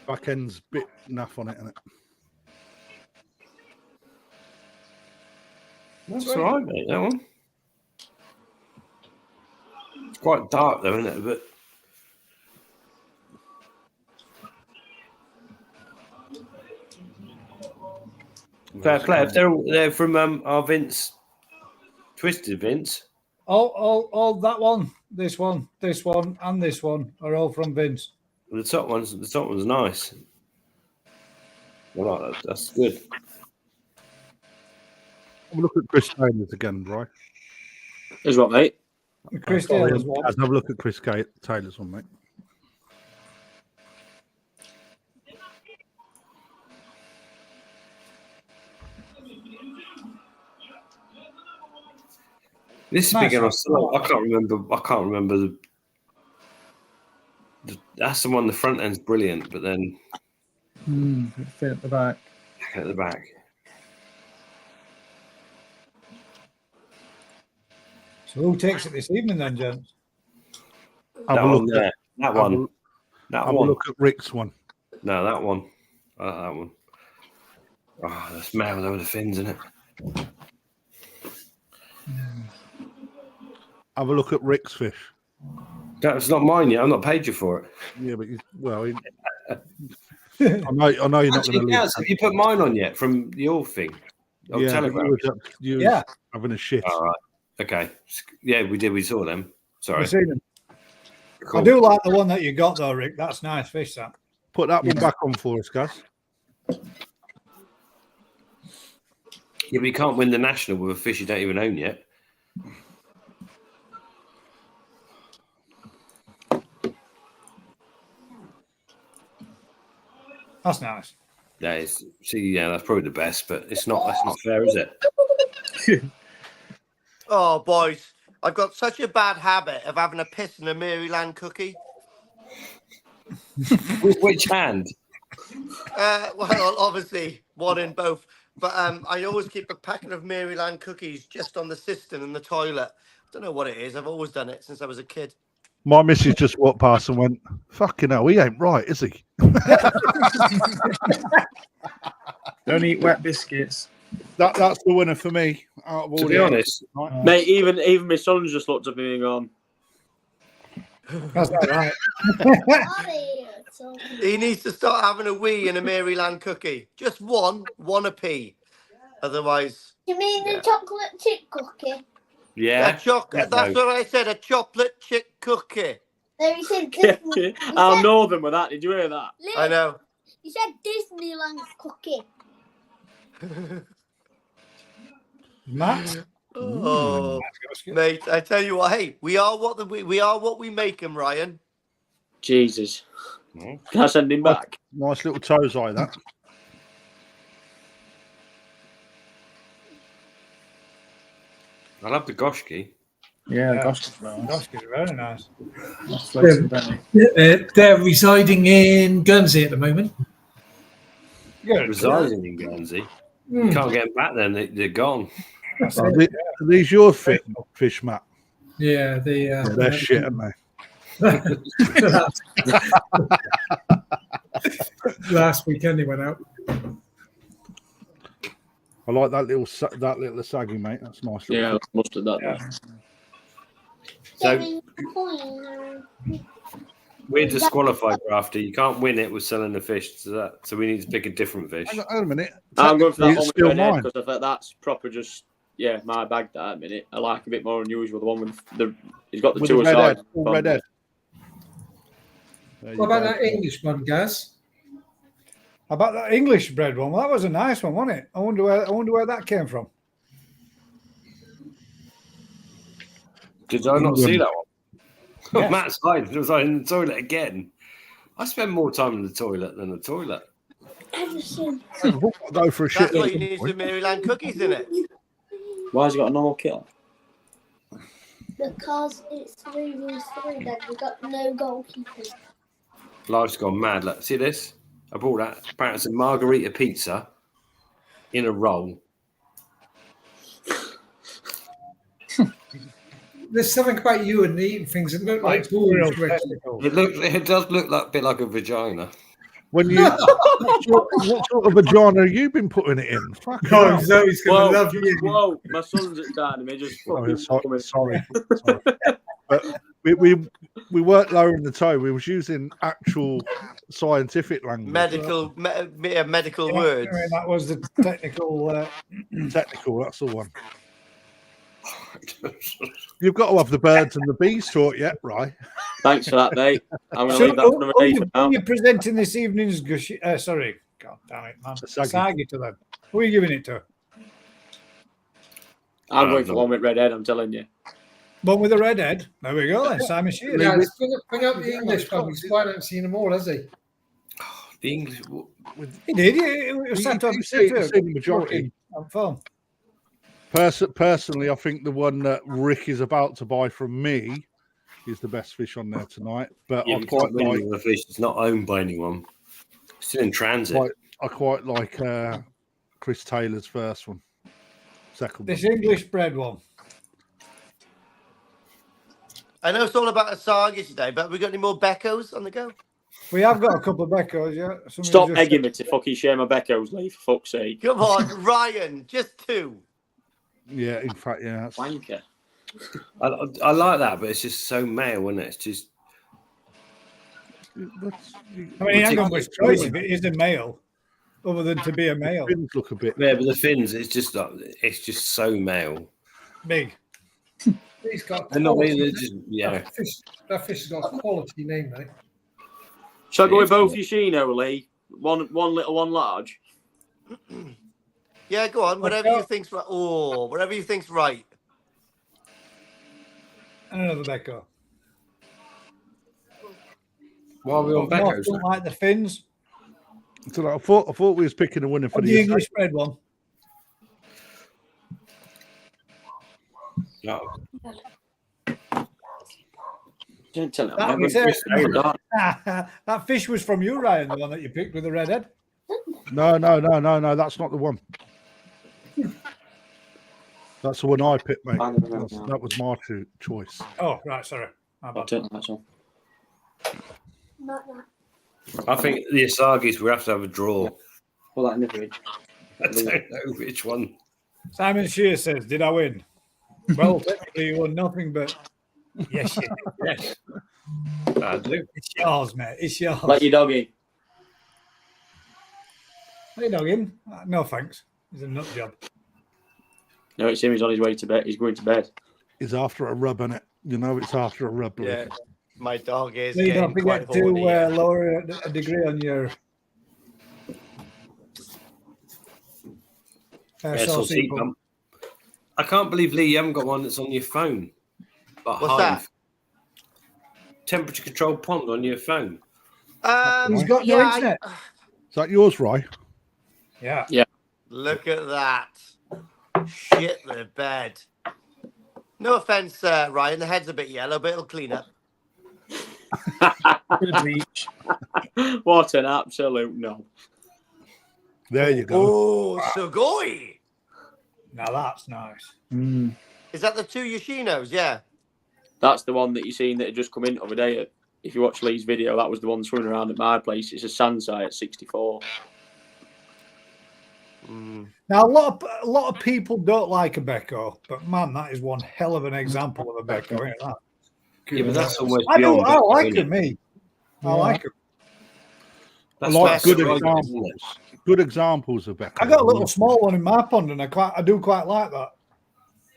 Back end's a bit naff on it, isn't it? That's all right, mate. That one. It's quite dark, though, isn't it? But fair play. If they're from our Vince, Twisted Vince. All that one, this one, and this one are all from Vince. The top one's nice. I like that. That's good. Have a look at Chris Taylor's again, Bri. Is what, mate? Chris Taylor's one. Have a look at Chris Taylor's one, mate. This is big enough. I can't remember that's the one. The front end's brilliant, but then Fit at the back. at the back. So who takes it this evening then, gents? That one there. That one. Have a look at Rick's one. No, that one. I like that one. Oh, that's male over the fins, isn't it? Have a look at Rick's fish. That's not mine yet. I'm not paid you for it. Yeah, but I know you're not Actually, going to lose. have you put mine on yet from your thing? Yeah, Telegram. you was having a shit. All right. Okay. Yeah, we did. We saw them. Sorry. I've seen them. Cool. I do like the one that you got though, Rick. That's nice fish, that. Put that one back on for us, guys. Yeah, but you can't win the national with a fish you don't even own yet. That's nice. That is. See, yeah, that's probably the best, but it's not. That's not fair, is it? Oh, boys, I've got such a bad habit of having a piss in a Maryland cookie. With which hand? Well, obviously, one in both. But I always keep a packet of Maryland cookies just on the cistern in the toilet. I don't know what it is. I've always done it since I was a kid. My missus just walked past and went, "Fucking hell, he ain't right, is he?" Don't eat wet biscuits. That's the winner for me. Out of all To be honest, Mate, even my son's just looked at me and gone, That's not right. He needs to start having a wee in a Maryland cookie. Just one a pea. Otherwise, You mean the chocolate chip cookie? yeah. That's what I said, a chocolate chip cookie. There you said Disney. "I'll know them with that." Did you hear that? I know. You said Disneyland cookie. Matt? Oh, mate, I tell you what. Hey, we are what we make them, Ryan. Jesus. Can I send him back? Nice little toes eye, that. I love the goshki. Yeah, gosh, That's very nice. They're residing in Guernsey at the moment. Residing in Guernsey. You can't get them back then. They're gone. Are these your fish, Matt? Yeah, they're shit, aren't they? Last weekend he went out. I like that little saggy, mate. That's nice. Yeah, mustard that. So we're disqualified, Crafty. You can't win it with selling the fish. So we need to pick a different fish. Hang on a minute. I'm going for that one with still red head mine. because I thought that's proper. Just my bag that at a minute. I like a bit more unusual. The one with the he's got the With two the red aside. head, all red head. What about that English one, Gaz? How about that English bread one? Well, that was a nice one, wasn't it? I wonder where that came from. Did I not see that one? Yes. Matt's hiding. Was I in the toilet again? I spend more time in the toilet than the toilet. Go for a shit. That's why you need some Maryland cookies in it. Why has he got a normal kit on? Because it's 3v3, then we've got no goalkeepers. Life's gone mad. Look, see this? I bought that. Apparently, it's a margarita pizza in a roll. There's something about you and eating things that look like balls. It does look like a bit like a vagina. When you, what sort of vagina have you been putting it in? Fucking Oh, hell. Zoe's going to love you. Whoa, my son's at starting me. Just fucking sorry. But we weren't lowering the tone. We was using actual scientific language. Medical words. I mean, that was the technical. Technical, that's the one. You've got to have the birds and the bees taught yet, right? Thanks for that, mate. I'm going to So, leave that for another day for now. who are you presenting this evening's sorry, God damn it, man. Sagi to them. Who are you giving it to? I'm going for one with red head, I'm telling you. One with a red head. There we go then. Simon Shearer. Yeah, bring up the English one because I haven't seen them all, has he? The English. He did. He was sat on the majority. on phone. Personally, I think the one that Rick is about to buy from me is the best fish on there tonight. But Yeah, I quite like the fish. It's not owned by anyone. It's still in transit. I quite like Chris Taylor's first one. Second This one. English bread one. I know it's all about Asagi today, but have we got any more Beckos on the go? We have got a couple of Beckos, yeah. Somebody Stop just begging said- me to fucking share my Beckos, Lee, for fuck's sake. Come on, Ryan, just two. Yeah, in fact, yeah. That's... Wanker. I like that, but it's just so male, isn't it? It's just. I mean, he ain't got much choice if it is a male, other than to be a male. Fins look a bit. Yeah, but the fins, it's just so male. Big. He's got. They're not quality. really just That fish has got a quality name, though. Shall I go with both Yoshino, Lee? One little, one large. Yeah, go on. Whatever you think's right. Oh, whatever you think's right. And another Becco. Why are we on Beckos? Don't like the fins. So I thought we was picking a winner for The English bread one. No. Don't tell That fish was from you, Ryan, the one that you picked with the red head. No, that's not the one. That's the one I picked, mate. That was my choice. Oh, right, sorry. My bad. That's all. Not that. I think the Asagis, we have to have a draw. Pull that in the fridge. I don't know which one. Simon Shear says, "Did I win?" Well, technically, you won nothing, but yes, you did. Yes. I do. It's yours, mate. It's yours. Let your doggy. Hey, dog him. No, thanks. He's a nut job. No, it's him. He's on his way to bed. He's going to bed. He's after a rub, innit? You know, it's after a rub. Yeah, my dog is. So you don't getting forget quite horny. to lower a degree on your sauce heat input. pump. I can't believe, Lee, you haven't got one that's on your phone. Like What's that? Temperature controlled pond on your phone. He's got no internet. Is that yours, Rye? Yeah. Yeah. Look at that. Shit the bed. No offense, Ryan. The head's a bit yellow, but it'll clean up. Bleach. What an absolute no. There you go. Oh, Sugoi. Now that's nice. Is that the two Yoshinos? Yeah. That's the one that you seen that had just come in the other day. If you watch Lee's video, that was the one swimming around at my place. It's a Sansai at 64. Now a lot of people don't like a Becco, but man, that is one hell of an example of a Becco, isn't that? Yeah, but that's almost I beyond. I like isn't them, it? me. I like them. That's like good right, examples. isn't it? Good examples of Becca. I got a little small one in my pond, and I do quite like that.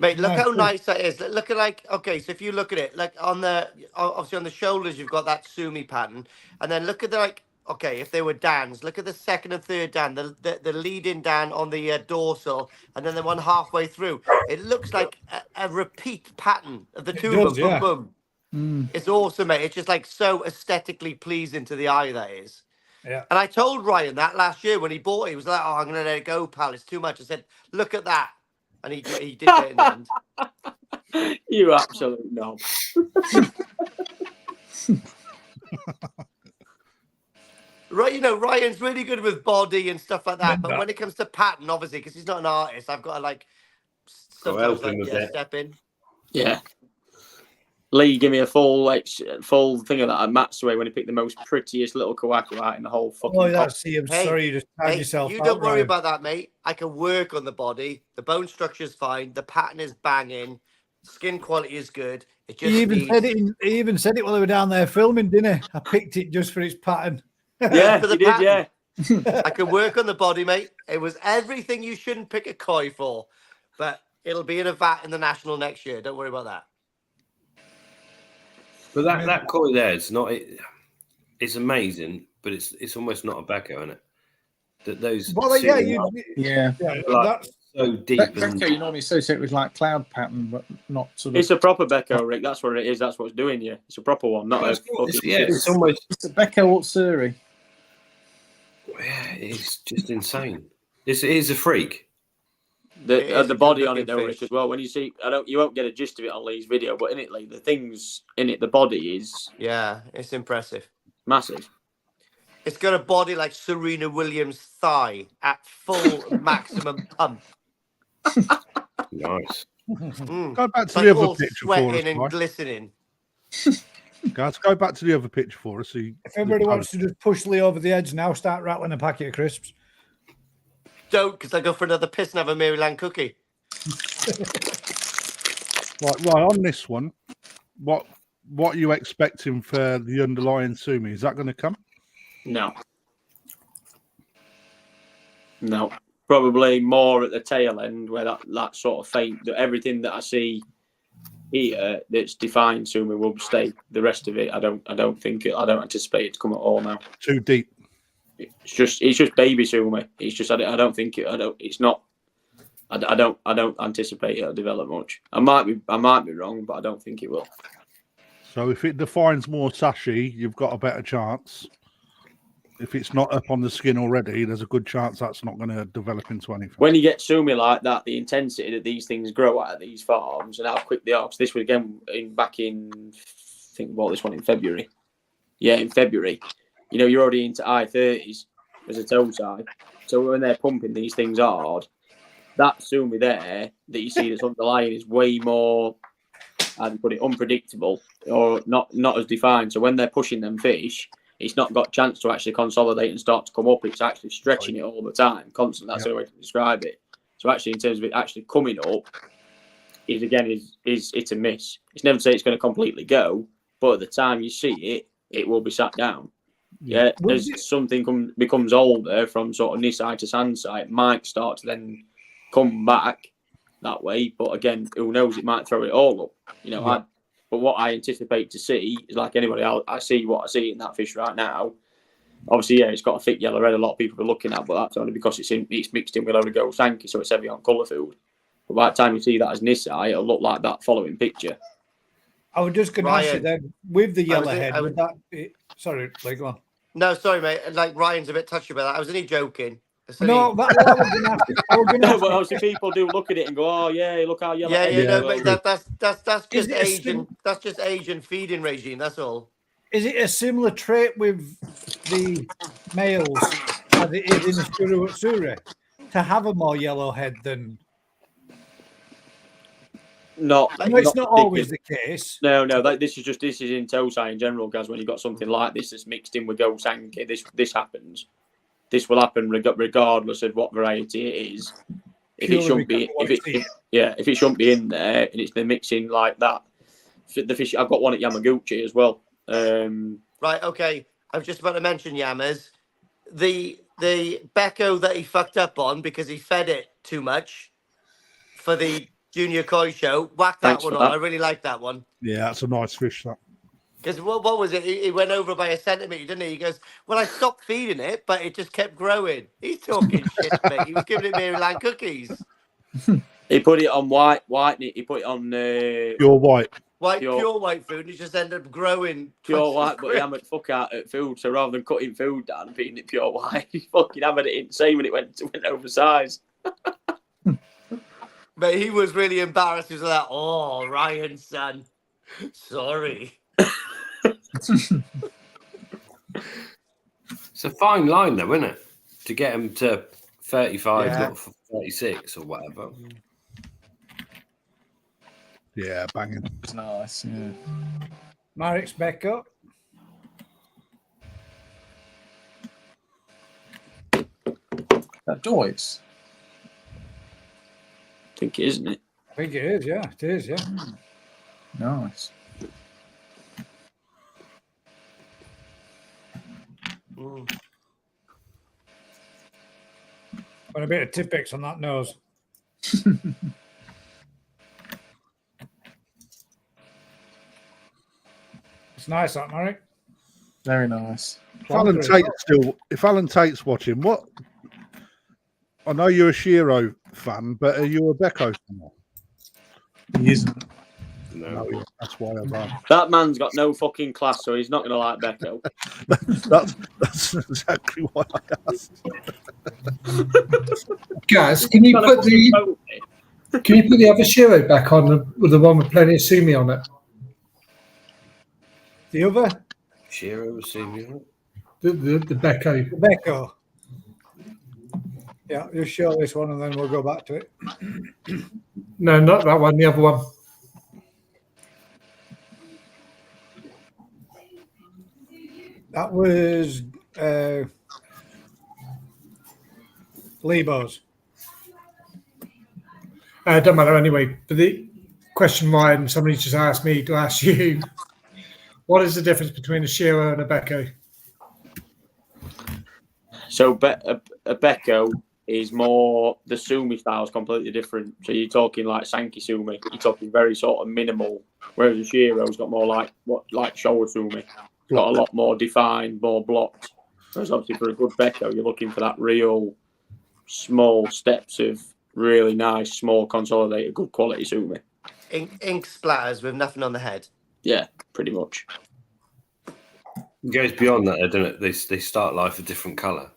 Mate, look Nice how too. nice that is. Look at like, okay, so if you look at it, like on the, obviously on the shoulders, you've got that Sumi pattern. And then look at the, like, okay, if they were Dans, look at the second and third Dan, the leading Dan on the dorsal, and then the one halfway through. It looks like a repeat pattern of the It two of does, them. yeah. Boom, boom. It's awesome, mate. It's just like so aesthetically pleasing to the eye, that is. Yeah. And I told Ryan that last year when he bought it. He was like, oh, I'm going to let it go, pal. It's too much. I said, look at that. And he did get it in the end. You absolute knob. Right, you know, Ryan's really good with body and stuff like that. But when it comes to pattern, obviously, because he's not an artist, I've got to like sometimes help him a bit. step in. Yeah. Lee, give me a full thing of that at Matsue when he picked the most prettiest little kawaku out in the whole fucking. Oh, that's see. I'm Hey, sorry, you just tied Hey, yourself. you out, don't worry Ryan. about that, mate. I can work on the body. The bone structure's fine. The pattern is banging. Skin quality is good. It just He even needs... said it. He even said it while they were down there filming, didn't he? I picked it just for its pattern. Yeah, for the he did, pattern. yeah. I could work on the body, mate. It was everything you shouldn't pick a koi for, but it'll be in a vat in the national next year. Don't worry about that. But that koi there, it's not. It's amazing, but it's almost not a Becca, isn't it? That those. Well, yeah, yeah. Like, that's so deep. and, Becca, you normally associate with like cloud pattern, but not sort of. It's a proper Becco, Rick. That's what it is. That's what's doing you. It's a proper one, not a fucking. it's almost. It's a Becca Utsuri. Yeah, it's just insane. It is a freak. The body on it though, Rick, as well. When you see, you won't get a gist of it on Lee's video, but in it, Lee, the things in it, the body is it's impressive, massive. It's got a body like Serena Williams' thigh at full maximum pump. Nice. Go back to Like the other all picture for us, sweating and Mike. glistening. Guys, go back to the other picture for us. if everybody wants to just push Lee over the edge now, start rattling a packet of crisps. Don't, because I go for another piss and have a Maryland cookie. Right, on this one, what are you expecting for the underlying Sumi? Is that going to come? No. Probably more at the tail end where that sort of faint. Everything that I see here that's defined Sumi will stay. The rest of it, I don't anticipate it to come at all now. Too deep. It's just baby Sumi. It's just I don't anticipate it'll develop much. I might be wrong, but I don't think it will. So if it defines more sashi, you've got a better chance. If it's not up on the skin already, there's a good chance that's not going to develop into anything. When you get Sumi like that, the intensity that these things grow at these farms and how quick they are. Because this was again back in, I think we bought this one in February. Yeah, in February. You know, you're already into high 30s as a toe size. So when they're pumping these things hard, that Sumi there that you see that's underlying is way more, I'd put it, unpredictable or not as defined. So when they're pushing them fish, it's not got a chance to actually consolidate and start to come up. It's actually stretching it all the time, constantly. That's the way to describe it. So actually, in terms of it actually coming up, is it's a miss. It's never to say it's going to completely go, but at the time you see it, it will be sat down. Yeah, as something becomes older from sort of Nisai to Sansai, it might start to then come back that way. But again, who knows? It might throw it all up. You know, but what I anticipate to see is like anybody else. I see what I see in that fish right now. Obviously, yeah, it's got a thick yellow red. A lot of people are looking at, but that's only because it's mixed in with a load of gold Sankey, so it's heavy on colour food. But by the time you see that as Nisai, it'll look like that following picture. I was just going to ask you then, with the yellowhead, would that be... Sorry, Lee, go on. No, sorry, mate. Like, Ryan's a bit touchy about that. I was only joking. No, what I was going to ask you. But obviously people do look at it and go, "Oh yeah, look how yellow." But that's just age and that's just age and feeding regime. That's all. Is it a similar trait with the males as it is in the Shuru Utsuri to have a more yellow head than? No, it's not always the case. No. This is in Tosai in general, guys. When you got something like this that's mixed in with Go Sankey, this happens. This will happen regardless of what variety it is. If it shouldn't be in there and it's the mixing like that, the fish. I've got one at Yamaguchi as well. Right, okay. I was just about to mention Yamas. The Becco that he fucked up on because he fed it too much for the Junior Koi show. Whack that Thanks one for on. that. I really like that one. Yeah, that's a nice fish. That. Because what was it? He went over by a centimetre, didn't he? He goes, well, I stopped feeding it, but it just kept growing. He's talking shit, mate. He was giving it Maryland cookies. He put it on white. He put it on Pure white. Pure white food, and it just ended up growing. Pure white, but he hammered fuck out at food. So rather than cutting food down and feeding it pure white, he fucking hammered it insane when it went oversized. But he was really embarrassed. He was like, oh, Ryan, son. Sorry. It's a fine line, though, isn't it? To get him to 35, Yeah. not 36 or whatever. Yeah, banging. It's nice. Yeah. Marek's Becco. That Joyce. I think it is, isn't it? I think it is, yeah. It is, yeah. Nice. Got a bit of Tipex on that nose. It's nice, that, Marek. Very nice. If Alan Tate's watching, what? I know you're a Shiro fan, but are you a Becco fan? He isn't. No. That's why I've asked. That man's got no fucking class, so he's not going to like Becco. That's exactly why I asked. Gaz, can you put the other Shiro back on with the one with plenty of sumi on it? The other? Shiro, Sumi. The Becco. The Becco. Yeah, just show this one and then we'll go back to it. No, not that one, the other one. That was Lebo's. Don't matter anyway. But the question, Ryan, somebody just asked me to ask you, what is the difference between a Shiro and a Becco? So a Becco is more, the sumi style is completely different. So you're talking like Sankey sumi, you're talking very sort of minimal, whereas a Shiro's got more like Showa sumi. It's got a lot more defined, more blocked. Whereas obviously for a good Becco, you're looking for that real small steps of really nice, small, consolidated, good quality sumi. Ink splatters with nothing on the head. Yeah, pretty much. It goes beyond that, doesn't it? They start life a different colour.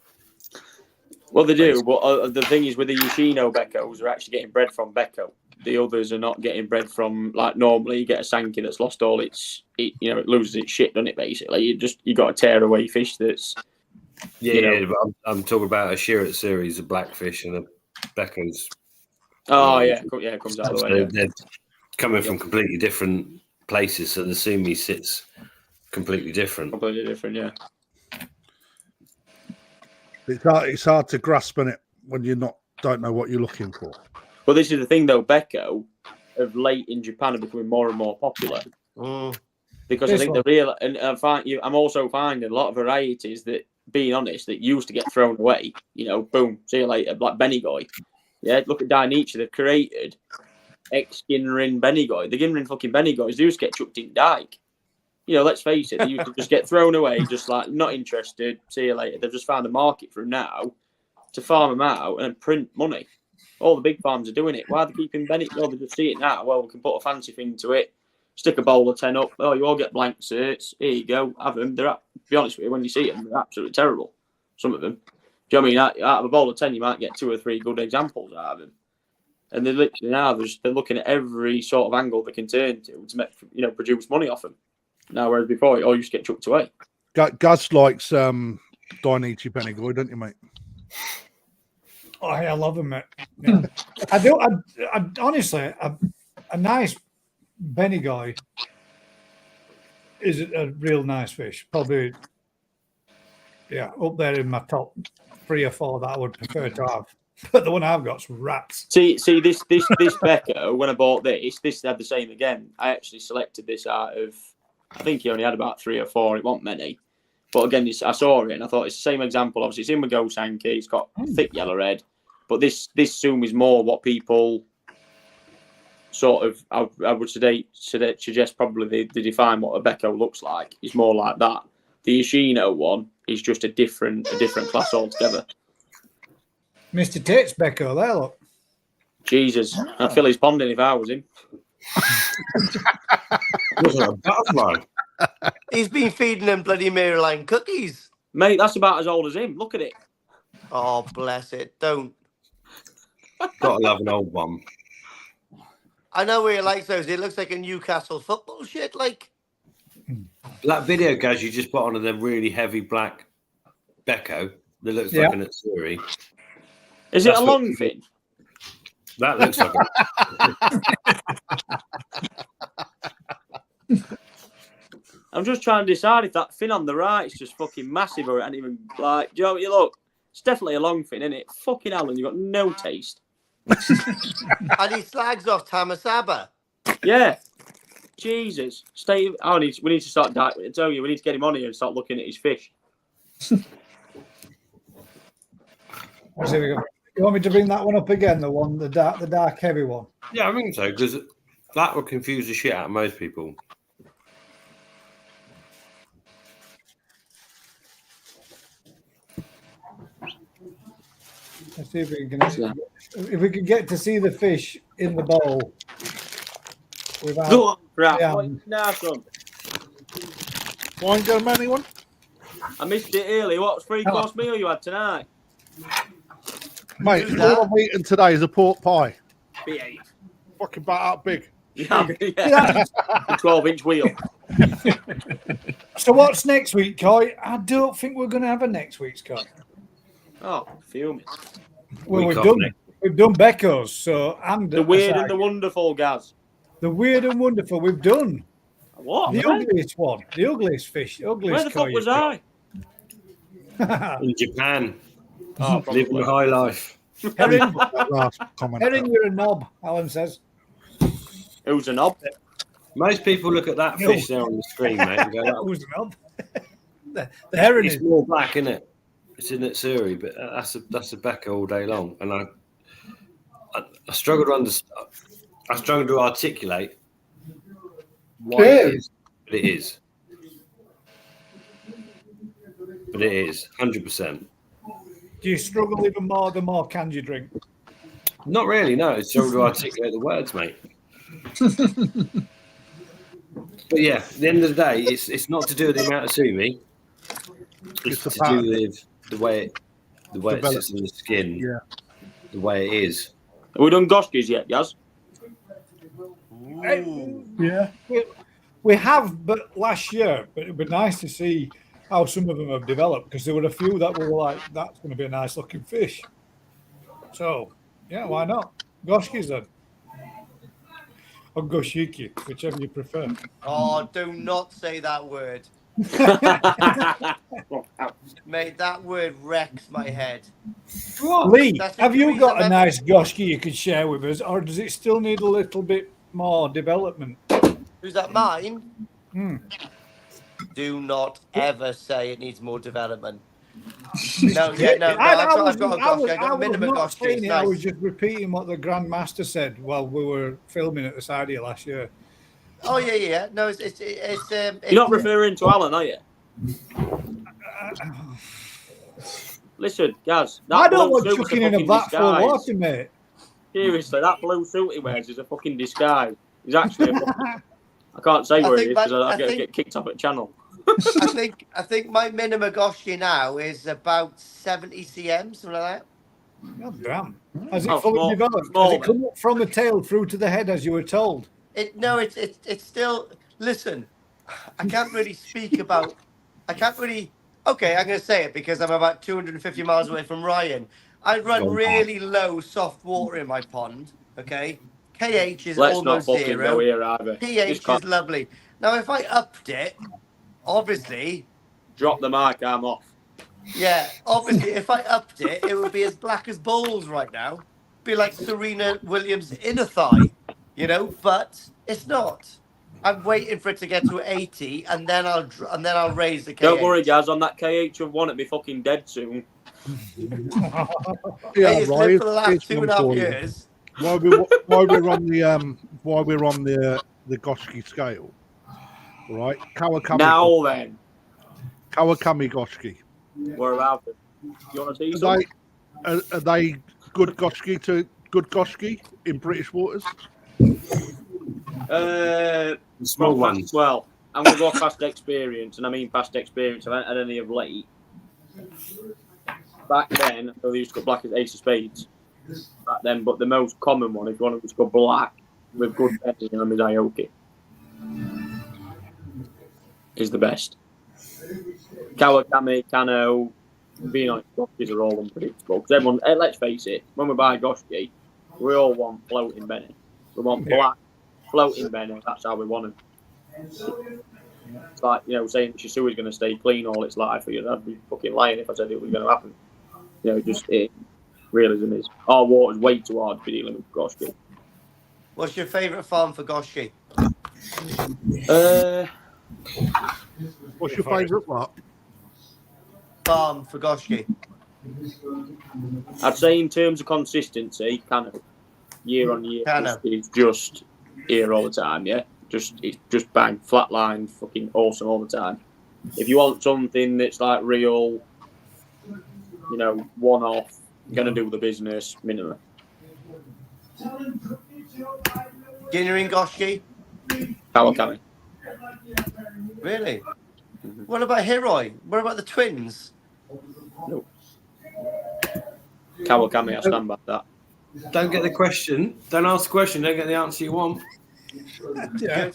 Well, they do, but the thing is with the Yoshino Beccos, they're actually getting bred from Becco. The others are not getting bred from, like, normally you get a Sankey that's lost all it loses its shit, doesn't it, basically? You got to tear away fish that's... Yeah, but I'm talking about a Shiro series of blackfish and a Becco's. Oh, yeah, it comes out of the way. They're coming from completely different places, so the sumi sits completely different. Completely different, yeah. It's hard to grasp on it when you don't know what you're looking for. Well, this is the thing, though. Becco, of late in Japan, are becoming more and more popular. Because I think the real... And I'm also finding a lot of varieties that, being honest, that used to get thrown away. Boom, see you later, like Benigoi. Yeah, look at Dainichi. They've created ex-Ginrin Benigoi. The Ginrin fucking Benigois, they used to get chucked in dike. Let's face it, they used to just get thrown away, just like, not interested, see you later. They've just found a market for them now to farm them out and print money. All the big farms are doing it. Why are they keeping Benic? Well, they just see it now. Well, we can put a fancy thing to it, stick a bowl of 10 up. Oh, you all get blank certs. Here you go, have them. To be honest with you, when you see them, they're absolutely terrible. Some of them. Do you know what I mean? Out of a bowl of 10, you might get 2 or 3 good examples out of them. And they're literally now, they're looking at every sort of angle they can turn to make, produce money off them. Now, whereas before, you just get chucked away. Gaz likes Dainichi Benigoi, don't you, mate? Oh, I love them, mate. Yeah. I do. I honestly, a nice Benigoi is a real nice fish. Probably, yeah, up there in my top 3 or 4 that I would prefer to have. But the one I've got's rats. See this Becco. When I bought this had the same again. I actually selected this out of, I think he only had about 3 or 4. It wasn't many, but again, I saw it and I thought it's the same example. Obviously, it's in with Go Sankey. It's got thick yellow red, but this Zoom is more what people sort of. I would suggest probably they define what a Becco looks like. It's more like that. The Yoshino one is just a different class altogether. Mr. Tate's Becco, there, look. Jesus, I'd fill his pond in if I was him. Wasn't a butterfly. He's been feeding them bloody Maryland cookies. Mate, that's about as old as him. Look at it. Oh, bless it. Don't. Gotta love an old one. I know where he likes those. It looks like a Newcastle football shit. Like That video, guys, you just put on them really heavy black Becco that looks like an Atsuri. Is it a long fin? That looks like I'm just trying to decide if that fin on the right is just fucking massive or it ain't even like. Do you know what you look? It's definitely a long fin, isn't it? Fucking hell, and you've got no taste. and he slags off Tamasaba. Yeah. Jesus. We need to start. I tell you, we need to get him on here and start looking at his fish. Here we go. You want me to bring that one up again? The dark heavy one. Yeah, I think so, because that would confuse the shit out of most people. Let's see if we can get to see the fish in the bowl. Go on, right. Nice one. Wine go many one? I missed it early. What 3-course meal you had tonight? Mate, all I'm eating today is a pork pie. B8. Fucking about that big. Yeah. A 12-inch wheel. So what's next week, Coy? I don't think we're going to have a next week's, Coy. Oh, fuming. Well, we've done Becco's, so and the weird and the wonderful, Gaz. The weird and wonderful we've done. What? The ugliest one, the ugliest fish, the ugliest. Where the fuck was I? In Japan. Oh, living the high life. Herring, you're a knob, Alan says. Who's a knob? Most people look at that fish there on the screen, mate, and go, who's a knob? the herring is more black, isn't it? It's in Atsuri, but that's a Becco all day long, and I struggle to understand. I struggle to articulate why it is, but it is. But it is 100%. Do you struggle even more the more cans you drink? Not really, no. I struggle to articulate the words, mate. But yeah, at the end of the day, it's not to do with the amount of sumi. It's to do with the way it sits in the skin, the way it is. Have we done Goskis yet, Yaz? Yeah, we have, but last year. But it'd be nice to see how some of them have developed, because there were a few that were like, that's going to be a nice looking fish. So yeah, why not? Goskis then, or goshiki, whichever you prefer. Oh, do not say that word. Mate, that word wrecks my head. Lee, have you got a nice goshki you could share with us, or does it still need a little bit more development? Who's that, mine? Do not ever say it needs more development. I've got a minimum goshki. Nice. I was just repeating what the Grandmaster said while we were filming at the side here last year. Oh yeah. No, it's You're not referring to Alan, are you? Listen, Gaz. I don't want chucking in a vat full of water, mate. Seriously, that blue suit he wears is a fucking disguise. He's actually I can't say where he is because I get kicked off at channel. I think my minimum goshki now is about 70 cm, something like that. God damn. Has it fully developed? Has it come up from the tail through to the head as you were told? It's still. Listen, I can't really speak about. Okay, I'm going to say it because I'm about 250 miles away from Ryan. I run really low soft water in my pond. Okay, KH is almost zero. pH is lovely. Now, if I upped it, obviously, drop the mic. I'm off. Yeah, obviously, if I upped it, it would be as black as balls right now. Be like Serena Williams' inner thigh, but it's not. I'm waiting for it to get to 80, and then I'll raise the KH. Don't worry, guys. On that KH of one, it'll be fucking dead soon. Yeah, Hey, it's lived right. for the last Here's 2.5 one for you. years. While we're on the Goshki scale, right? Now then, Kawakami Goshki. we're about it. You want to see Are some? are they good Goshki in British waters? Small ones. Well, I'm going to go past experience, and I mean past experience. I haven't had any of late. Back then, I used to go black as ace of spades. Back then, but the most common one, if you want to go black with good betting on is Aoki. Is the best. Kawakami, Kano, being honest, Goshkis are all unpredictable. Because everyone, let's face it, when we buy Goshki, we all want floating Benny. We want black floating Benny. That's how we want them. It's like, saying Shisui's going to stay clean all its life. I'd be fucking lying if I said it was going to happen. Realism is our water's way too hard to be dealing with Goshki. What's your favourite farm for Goshki? What's your favourite what? Farm for Goshki. I'd say in terms of consistency, kind of year on year, it's just here all the time. Yeah, it's just bang, flat line, fucking awesome all the time. If you want something that's like real, one off, gonna do the business minimum. Ginnerin Goshki? Kawakami. Really? Mm-hmm. What about Hiroi? What about the twins? No. Kawakami, I stand by that. Don't get the question. Don't ask the question. Don't get the answer you want. Yeah.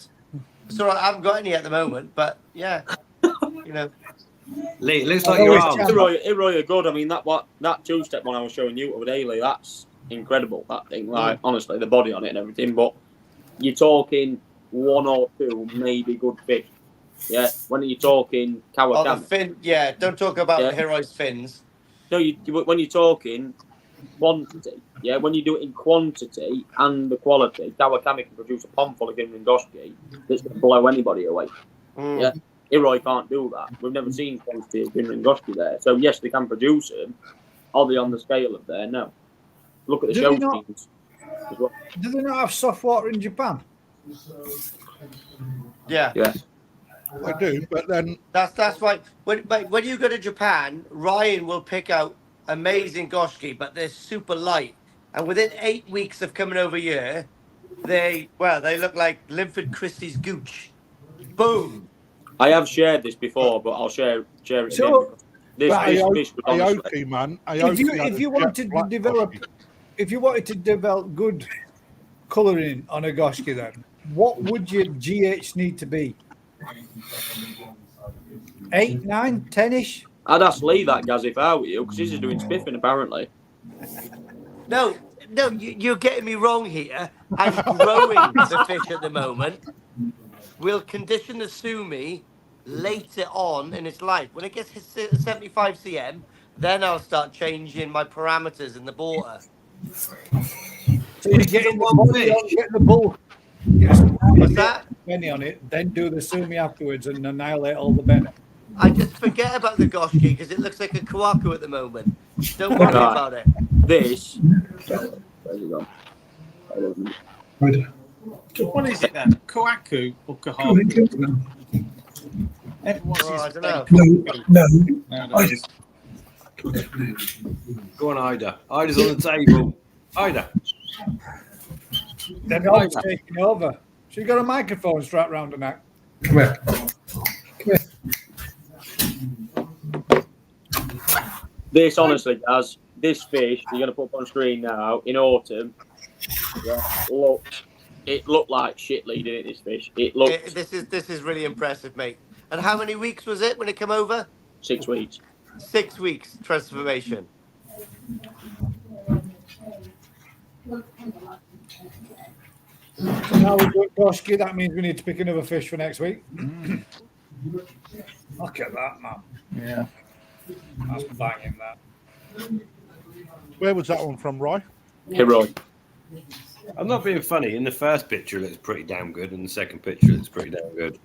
So I haven't got any at the moment, but yeah, Lee, it looks like your arm. Hiroi are good. I mean, that two-step one I was showing you over daily, that's incredible. That thing, like honestly, the body on it and everything. But you're talking one or two maybe good fish. Yeah. When are you talking Kawakami? Oh, the fin. Yeah. Don't talk about Hiroi's fins. No, when you're talking quantity, yeah, when you do it in quantity and the quality, Kawakami can produce a pond full of Ginrin Goshki that's going to blow anybody away. Yeah, Hiroi can't do that. We've never seen quantity of Ginrin Goshki there. So yes, they can produce them. Are they on the scale of there? No. Look at the show teams as well. Do they not have soft water in Japan? Yeah. Yeah. I do, but then that's why when you go to Japan, Ryan will pick out amazing Goshki, but they're super light. And within 8 weeks of coming over here, they look like Linford Christie's gooch. Boom. I have shared this before, but I'll share it again. This fish was honestly. Aoki, man. If you wanted to develop good colouring on a Goshki, then what would your GH need to be? 8, 9, 10-ish? I'd ask Lee that, Gaz, if I were you, because he's just doing spiffing, apparently. No, you're getting me wrong here. I'm growing the fish at the moment. We'll condition the sumi later on in its life. When it gets 75 cm, then I'll start changing my parameters in the water. So you're getting the bull. What's that? Benny on it, then do the sumi afterwards and annihilate all the Benny. I just forget about the Goshki because it looks like a Kawaku at the moment. Don't worry about it. This. What is it then? Kawaku or Kahaku? I don't know. No. Go on, Ida. Ida's on the table. Ida. Then Ida's taking over. She's got a microphone strapped around her neck. Come here. This, honestly, guys, this fish you're going to put up on screen now in autumn. It looked like shit leading it. This fish. It looked. This is really impressive, mate. And how many weeks was it when it came over? 6 weeks. 6 weeks transformation. So now we've got Goshki, that means we need to pick another fish for next week. Look at that, man. Yeah. That's banging that. Where was that one from, Roy? Heroic. I'm not being funny. In the first picture, it looks pretty damn good, and the second picture, it looks pretty damn good.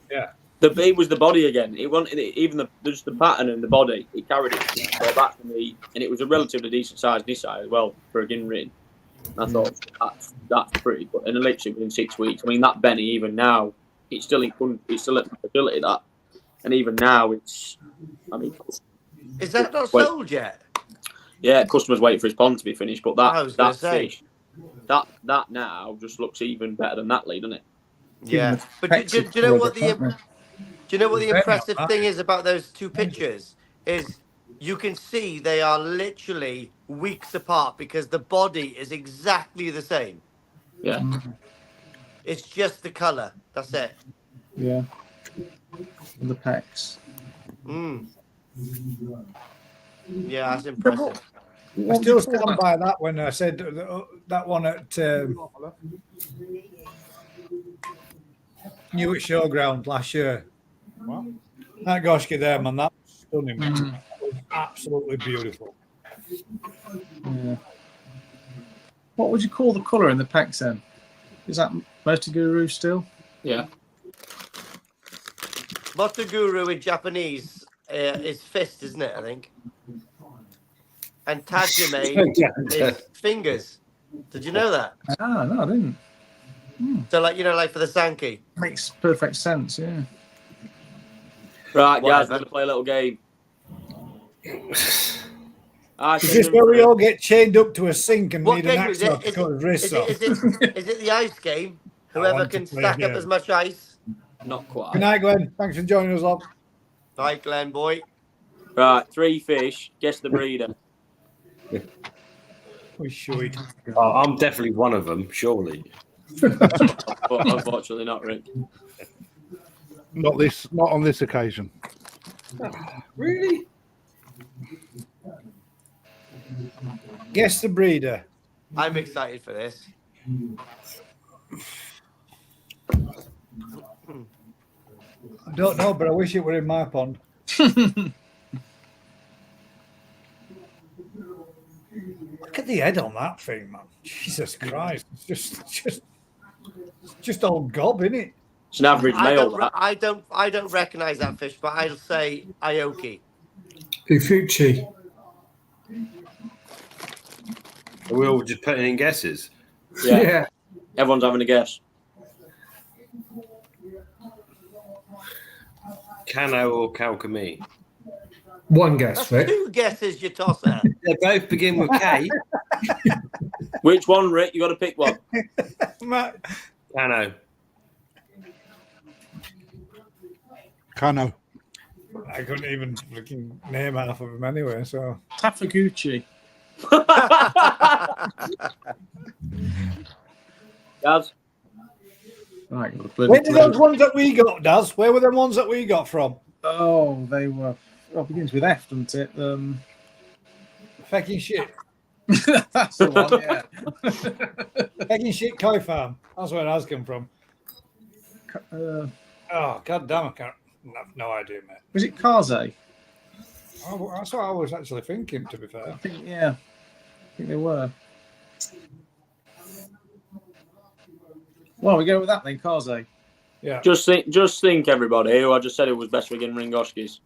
Yeah. It was the body again. It wanted even just the pattern and the body. It carried it. So back to me, and it was a relatively decent size this size as well for a Ginrin. I thought that's pretty good. And literally within 6 weeks, I mean that Benny even now, it's still at the facility that, and even now it's. I mean, is that not sold yet? Yeah, customers wait for his pond to be finished, but that fish, that now just looks even better than that lead, doesn't it? Yeah, but do you know what the impressive thing is about those two pictures? Is you can see they are literally weeks apart because the body is exactly the same. Yeah, it's just the color. That's it. Yeah, and the pecs. Yeah, that's impressive. I still stand by that when I said that one at Newark Showground last year. What? That Goshki there, man, that was stunning. That was absolutely beautiful. Yeah. What would you call the colour in the pecs then? Is that Motoguru still? Yeah. Motoguru in Japanese is fist, isn't it? I think. And Tajime is fingers. Did you know that? Ah, no, I didn't. So, like for the Sankey. Makes perfect sense, yeah. Right, guys, we're going to play a little game. Is this where we all get chained up to a sink and need an axe to cut his wrists off? Is it the ice game? Whoever can stack up as much ice. Not quite. Good night, Glenn. Thanks for joining us all. Bye, Glenn, boy. Right, 3 fish. Guess the breeder. We should. Oh, I'm definitely one of them, surely. But unfortunately, not Rick. Not on this occasion. Really? Guess the breeder. I'm excited for this. I don't know, but I wish it were in my pond. Look at the head on that thing, man. Jesus Christ. It's just old gob, isn't it? It's an average male. I don't recognize that fish, but I'll say Aoki. Ufuchi. Are we all just putting in guesses? Yeah. Everyone's having a guess. Kano or Kalkami? One guess, Rick. 2 guesses, you tosser. They both begin with K. Which one, Rick? You got to pick one. Kano. Kano. I couldn't even fucking name half of them anyway, so. Tafaguchi. Daz? Right, Where did those ones that we got, Daz? Where were them ones that we got from? Oh, they were. Well, it begins with F, doesn't it? Fucking shit. That's the one, yeah. Fucking shit koi farm. That's where Daz come from. Oh, god damn, I can't. No idea, mate. Was it Kaze? Oh, that's what I was actually thinking, to be fair. I think they were. Well, we go with that then, Kaze. Yeah. Just think, everybody, who I just said it was best for getting Ringoshkis.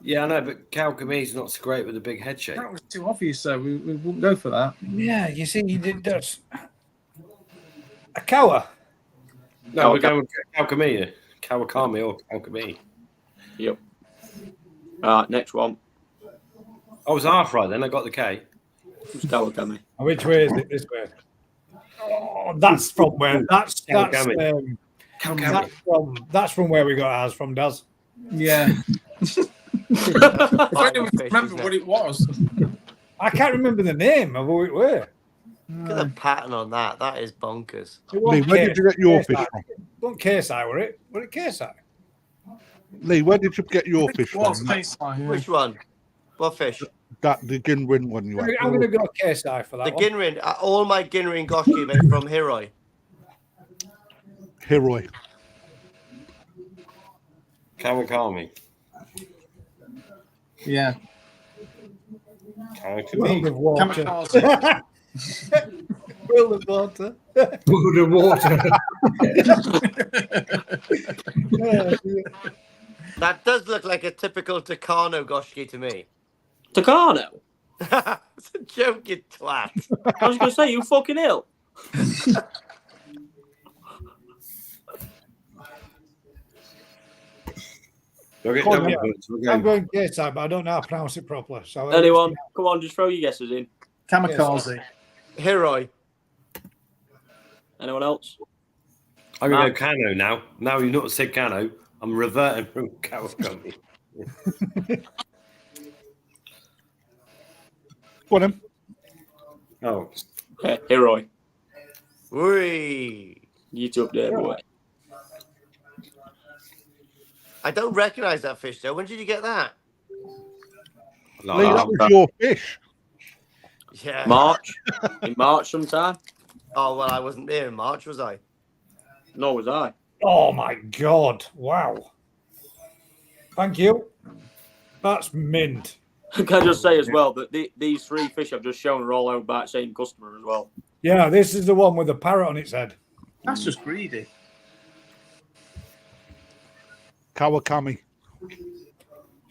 Yeah, I know, but Kalkami's not so great with a big head shape. That was too obvious, though. We wouldn't go for that. Yeah, you see, he did does. A Kawa. No, we're going with Kalkami. Kawakami or Kalkami. Yep. Alright, next one. I was half right then. I got the K. It's Kawakami. Which way is it? This way. Oh, that's from where. That's from where we got ours from, Daz. Yeah. I don't remember what it was. I can't remember the name of who it were. Look at the pattern on that. That is bonkers. Lee, where did you get your fish from? What KSI were it? Were it KSI? Lee, where did you get your fish from? Which one? What fish? The Ginrin one you had. I'm going to go KSI for that. The Ginrin. All my Ginrin Goshki made from Hiroi. Hiroi. Kawakami. Yeah. World of water. Kamikaze. World of water. World of water. That does look like a typical Takano Goshki to me. Takano? It's a joke, you twat. I was going to say, you fucking ill. I'm going guess that, but I don't know how to pronounce it properly. So Anyone? Come on, just throw your guesses in. Kamikaze. Hiroi. Anyone else? I'm going to go Kano now. Now you've not said Kano. I'm reverting from Kawakami. Go on, then. Oh. Hiroi. Whee. You took there, boy. I don't recognise that fish, though. When did you get that? Lee, that was your fish. Yeah. March. In March sometime. Oh, well, I wasn't there in March, was I? Nor was I. Oh, my God. Wow. Thank you. That's mint. Can I just say as well that these three fish I've just shown are all owned by the same customer as well. Yeah, this is the one with the parrot on its head. That's just greedy. Kawakami. We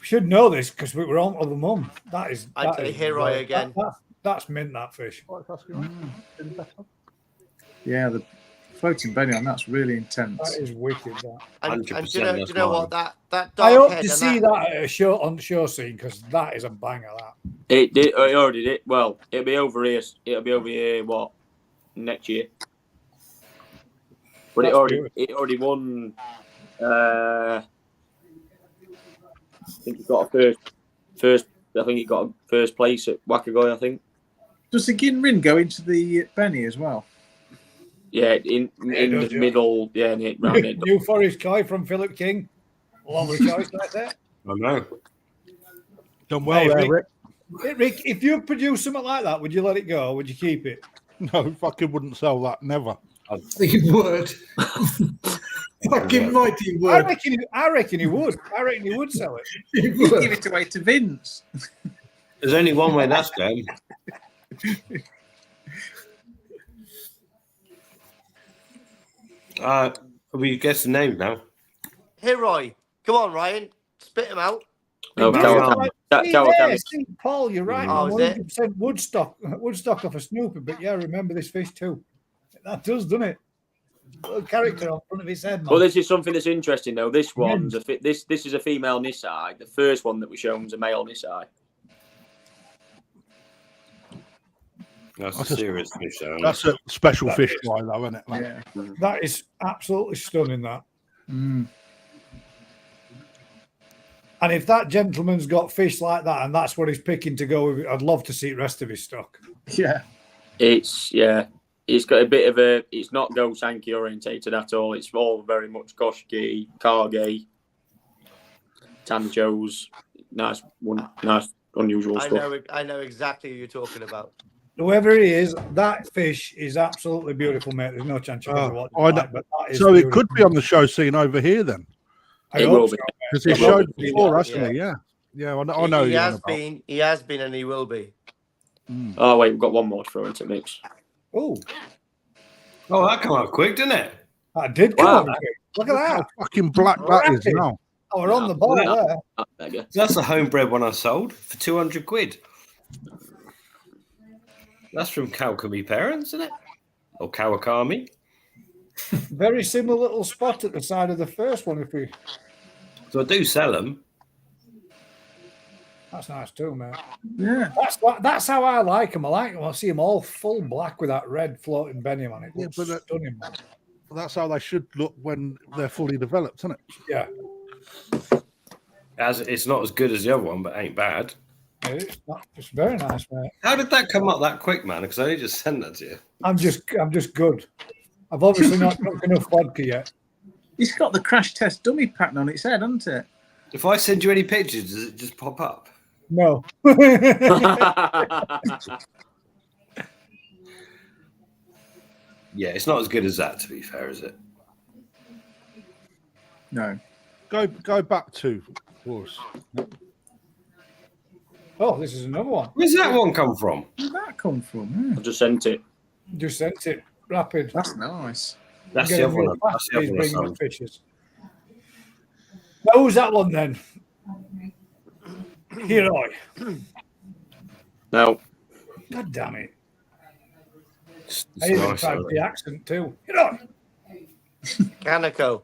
should know this because we were on with the mum. I'd say Hiroi again. That's mint, that fish. Yeah, the floating belly on that's really intense. That is wicked. That. And do you know what? That dark I hope head to and see that at a show on the show scene because that is a banger. That It did. It already did. Well, it'll be over here. It'll be over here. What next year? But it already won. I think it got a first. I think it got a first place at Wakagoy. I think. Does the Ginrin go into the Benny as well? Yeah, in the middle. Yeah, round it. New Forest Koi from Philip King. Lovely choice right there. I know. Done well there, Rick. Rick, if you produce something like that, would you let it go or would you keep it? No, fucking wouldn't sell that. Never. You would. Fucking right, you would. I reckon he would. I reckon he would sell it. You'd give it away to Vince. There's only one way that's going. We guess the name now. Hiroi. Come on, Ryan. Spit him out. No, Kawakami. See, Paul, you're right. Oh, I'm is it? 100% Woodstock off a snooper, but yeah, remember this fish too. That doesn't it? Little character on front of his head. Man. Well, this is something that's interesting though. This one's this is a female Nisai. The first one that we shown was a male Nisai. That's a serious fish, though. That's a special fish fry, though, isn't it? Like, yeah. That is absolutely stunning. That. Mm. And if that gentleman's got fish like that, and that's what he's picking to go with, I'd love to see the rest of his stock. Yeah. It's got a bit of a. It's not Go Sankey orientated at all. It's all very much Koshki, Kage, Tanchos. Nice unusual stuff. I know exactly who you're talking about. Whoever he is, that fish is absolutely beautiful, mate. There's no chance you're going to watch it. But that is so beautiful. it could be on the show scene over here then. I hope so, because he showed before, hasn't he? Yeah. Yeah, I know. He has been, and he will be. Mm. Oh wait, we've got one more to throw into the mix. Oh, that came out quick, didn't it? That did come out quick. Look at that. How fucking black that is now. Oh, we're on the ball there. That's the homebred one I sold for 200 quid. That's from Kawakami parents, isn't it? Or Kawakami. Very similar little spot at the side of the first one. If we, so I do sell them. That's nice too, mate. Yeah, that's how I like them. I like them. I see them all full black with that red floating benny on it. Looks stunning, man. That's how they should look when they're fully developed, isn't it? Yeah. It's not as good as the other one, but ain't bad. It's very nice, mate. How did that come up that quick, man? Because I only just sent that to you. I'm just good. I've obviously not drunk enough vodka yet. It's got the crash test dummy pattern on its head, hasn't it? If I send you any pictures, does it just pop up? No. Yeah, it's not as good as that, to be fair, is it? No. Go back to horse. Oh, this is another one. Where's that one come from? Where'd that come from? I just sent it. Just sent it. Rapid. That's nice. That's Get the him other real one. fast, That's the he's other bringing one. up fishes. Now, who's that one then? Hiroi. No. God damn it. It's I even nice, tried isn't the it? accent too. Hiroi. Kaneko.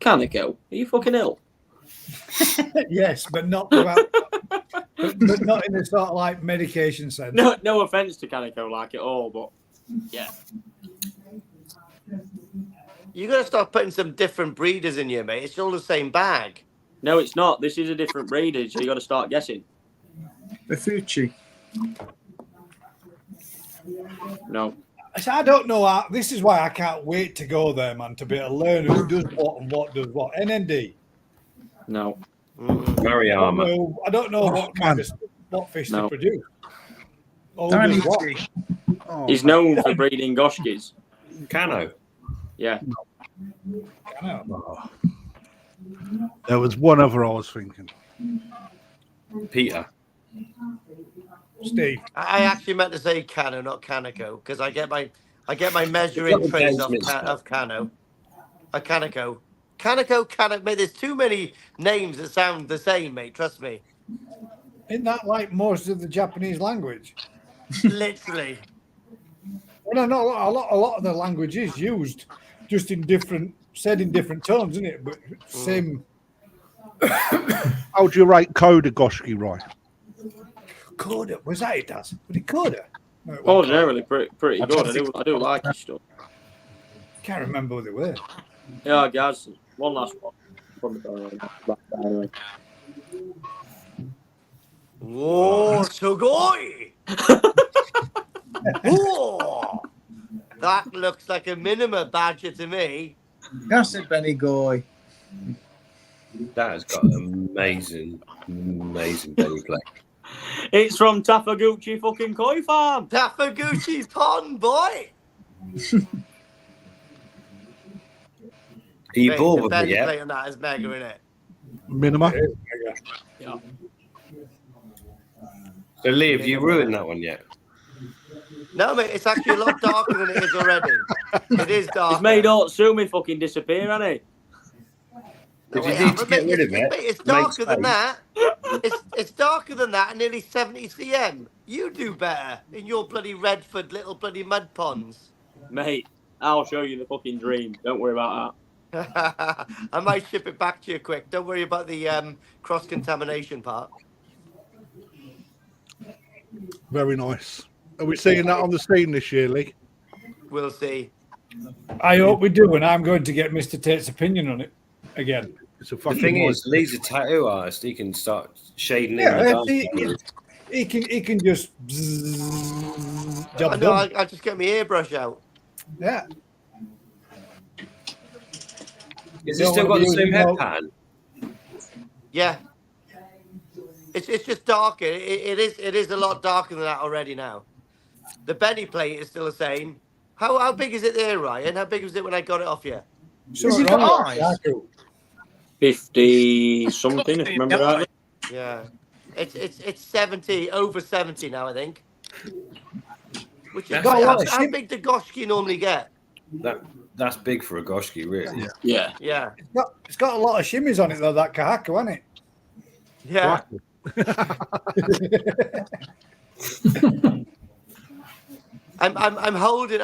Kaneko, are you fucking ill? Yes, but not about, but not in the sort of like medication sense. No offense to Kaneko like it all, but yeah. You got to start putting some different breeders in here, mate. It's all the same bag. No, it's not. This is a different breeder, so you got to start guessing. The Fuchi. No. So I don't know. This is why I can't wait to go there, man, to be able to learn who does what and what does what. NND. No. Mariama. I don't know what fish No. to produce. Oh, Danny does what? G. Oh, He's known for breeding goshkis. Cano. Yeah. I know. Oh. There was one other I was thinking. Peter. Steve. I actually meant to say Cano, not Kaneko, because I get my measuring trays of Cano. A Kaneko. Kaneko, mate, there's too many names that sound the same, mate. Trust me. Isn't that like most of the Japanese language? Literally. Well, no, a lot of the language is used just in different, said in different tones, isn't it? But same. How do you rate Coda Goshki, right? Coda, was that it, does? Was it Coda? No, it wasn't Ordinarily pretty good. I do like his stuff. Can't remember who they were. Yeah, guys. One last one. Probably going on. Anyway. Whoa, sugoi! Whoa! That looks like a minimum badger to me. That's it, Benny Goy. That has got an amazing belly play. It's from Tafaguchi fucking Koi Farm. Tafaguchi's pond, boy. Are you Mate, bored the with it belly yet? play on that is mega, innit? Minima. Yeah. So, Lee, have you ruined that one yet? No, mate, it's actually a lot darker than it is already. It is darker. He's made Otsumi fucking disappear, hasn't he? Did you need to get rid of it? It's darker than that. It's darker than that, and nearly 70 cm. You do better in your bloody Redford little bloody mud ponds. Mate, I'll show you the fucking dream. Don't worry about I might ship it back to you quick. Don't worry about the cross-contamination part. Very nice. Are we seeing that on the scene this year, Lee? We'll see. I hope we do, and I'm going to get Mr. Tate's opinion on it again. It's a The fucking thing nice. is, Lee's a tattoo artist. He can start shading in Yeah, the he can just bzzz, job I know. done. I'll just get my airbrush out. Yeah. Is it still got the same head pattern? Yeah. It's just darker. It is a lot darker than that already now. The belly plate is still the same. How big is it there, Ryan? How big was it when I got it off you? So Has he got eyes? 50 something, if I remember rightly. Yeah. It's 70, over 70 now, I think. Which is how big does Goshki normally get? That's big for a Goshki, really. Yeah. Yeah. It's got a lot of shimmies on it though, that Kahaka, hasn't it? Yeah. I'm holding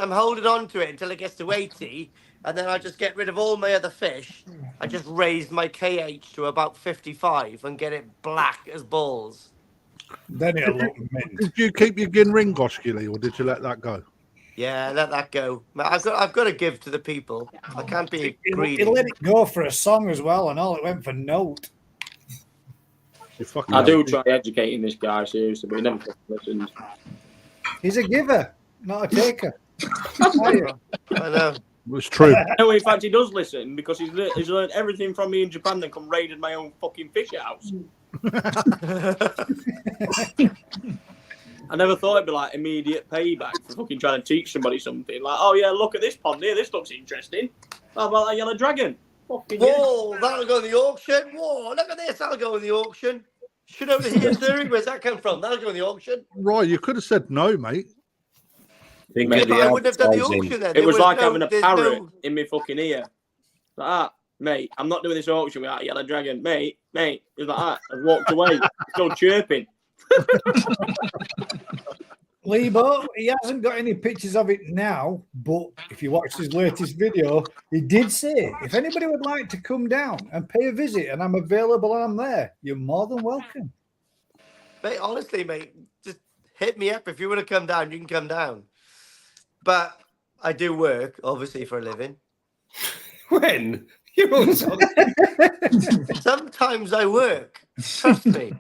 on to it until it gets to 80, and then I just get rid of all my other fish. I just raise my KH to about 55 and get it black as balls. Then it'll look mint. Did you keep your gin ring Goshki, Lee, or did you let that go? Yeah, let that go. I've got to give to the people. I can't be greedy. He let it go for a song as well, and all it went for note. I do try educating this guy seriously, but he never listens. He's a giver, not a taker. I know. It's true. No, in fact, he does listen because he's learned everything from me in Japan and come raided my own fucking fish house. I never thought it'd be like immediate payback for fucking trying to teach somebody something. Like, oh yeah, look at this pond here. This looks interesting. How about that yellow dragon? Fucking Whoa, that'll go in the auction. Whoa, look at this. That'll go in the auction. Should only hear theory. Where's that come from? That'll go in the auction. Right, you could have said no, mate. Think Yeah, of but the I wouldn't have done the advertising. auction then. It There was like no- having a there's parrot no- in my fucking ear. Like that, mate. I'm not doing this auction with that yellow dragon, mate. It was like that. I walked away. Still chirping. Lebo, he hasn't got any pictures of it now, but if you watch his latest video, he did say, if anybody would like to come down and pay a visit and I'm available and I'm there, you're more than welcome. Mate, honestly, mate, just hit me up. If you want to come down, you can come down. But I do work, obviously, for a living. When? You always Sometimes I work. Trust me.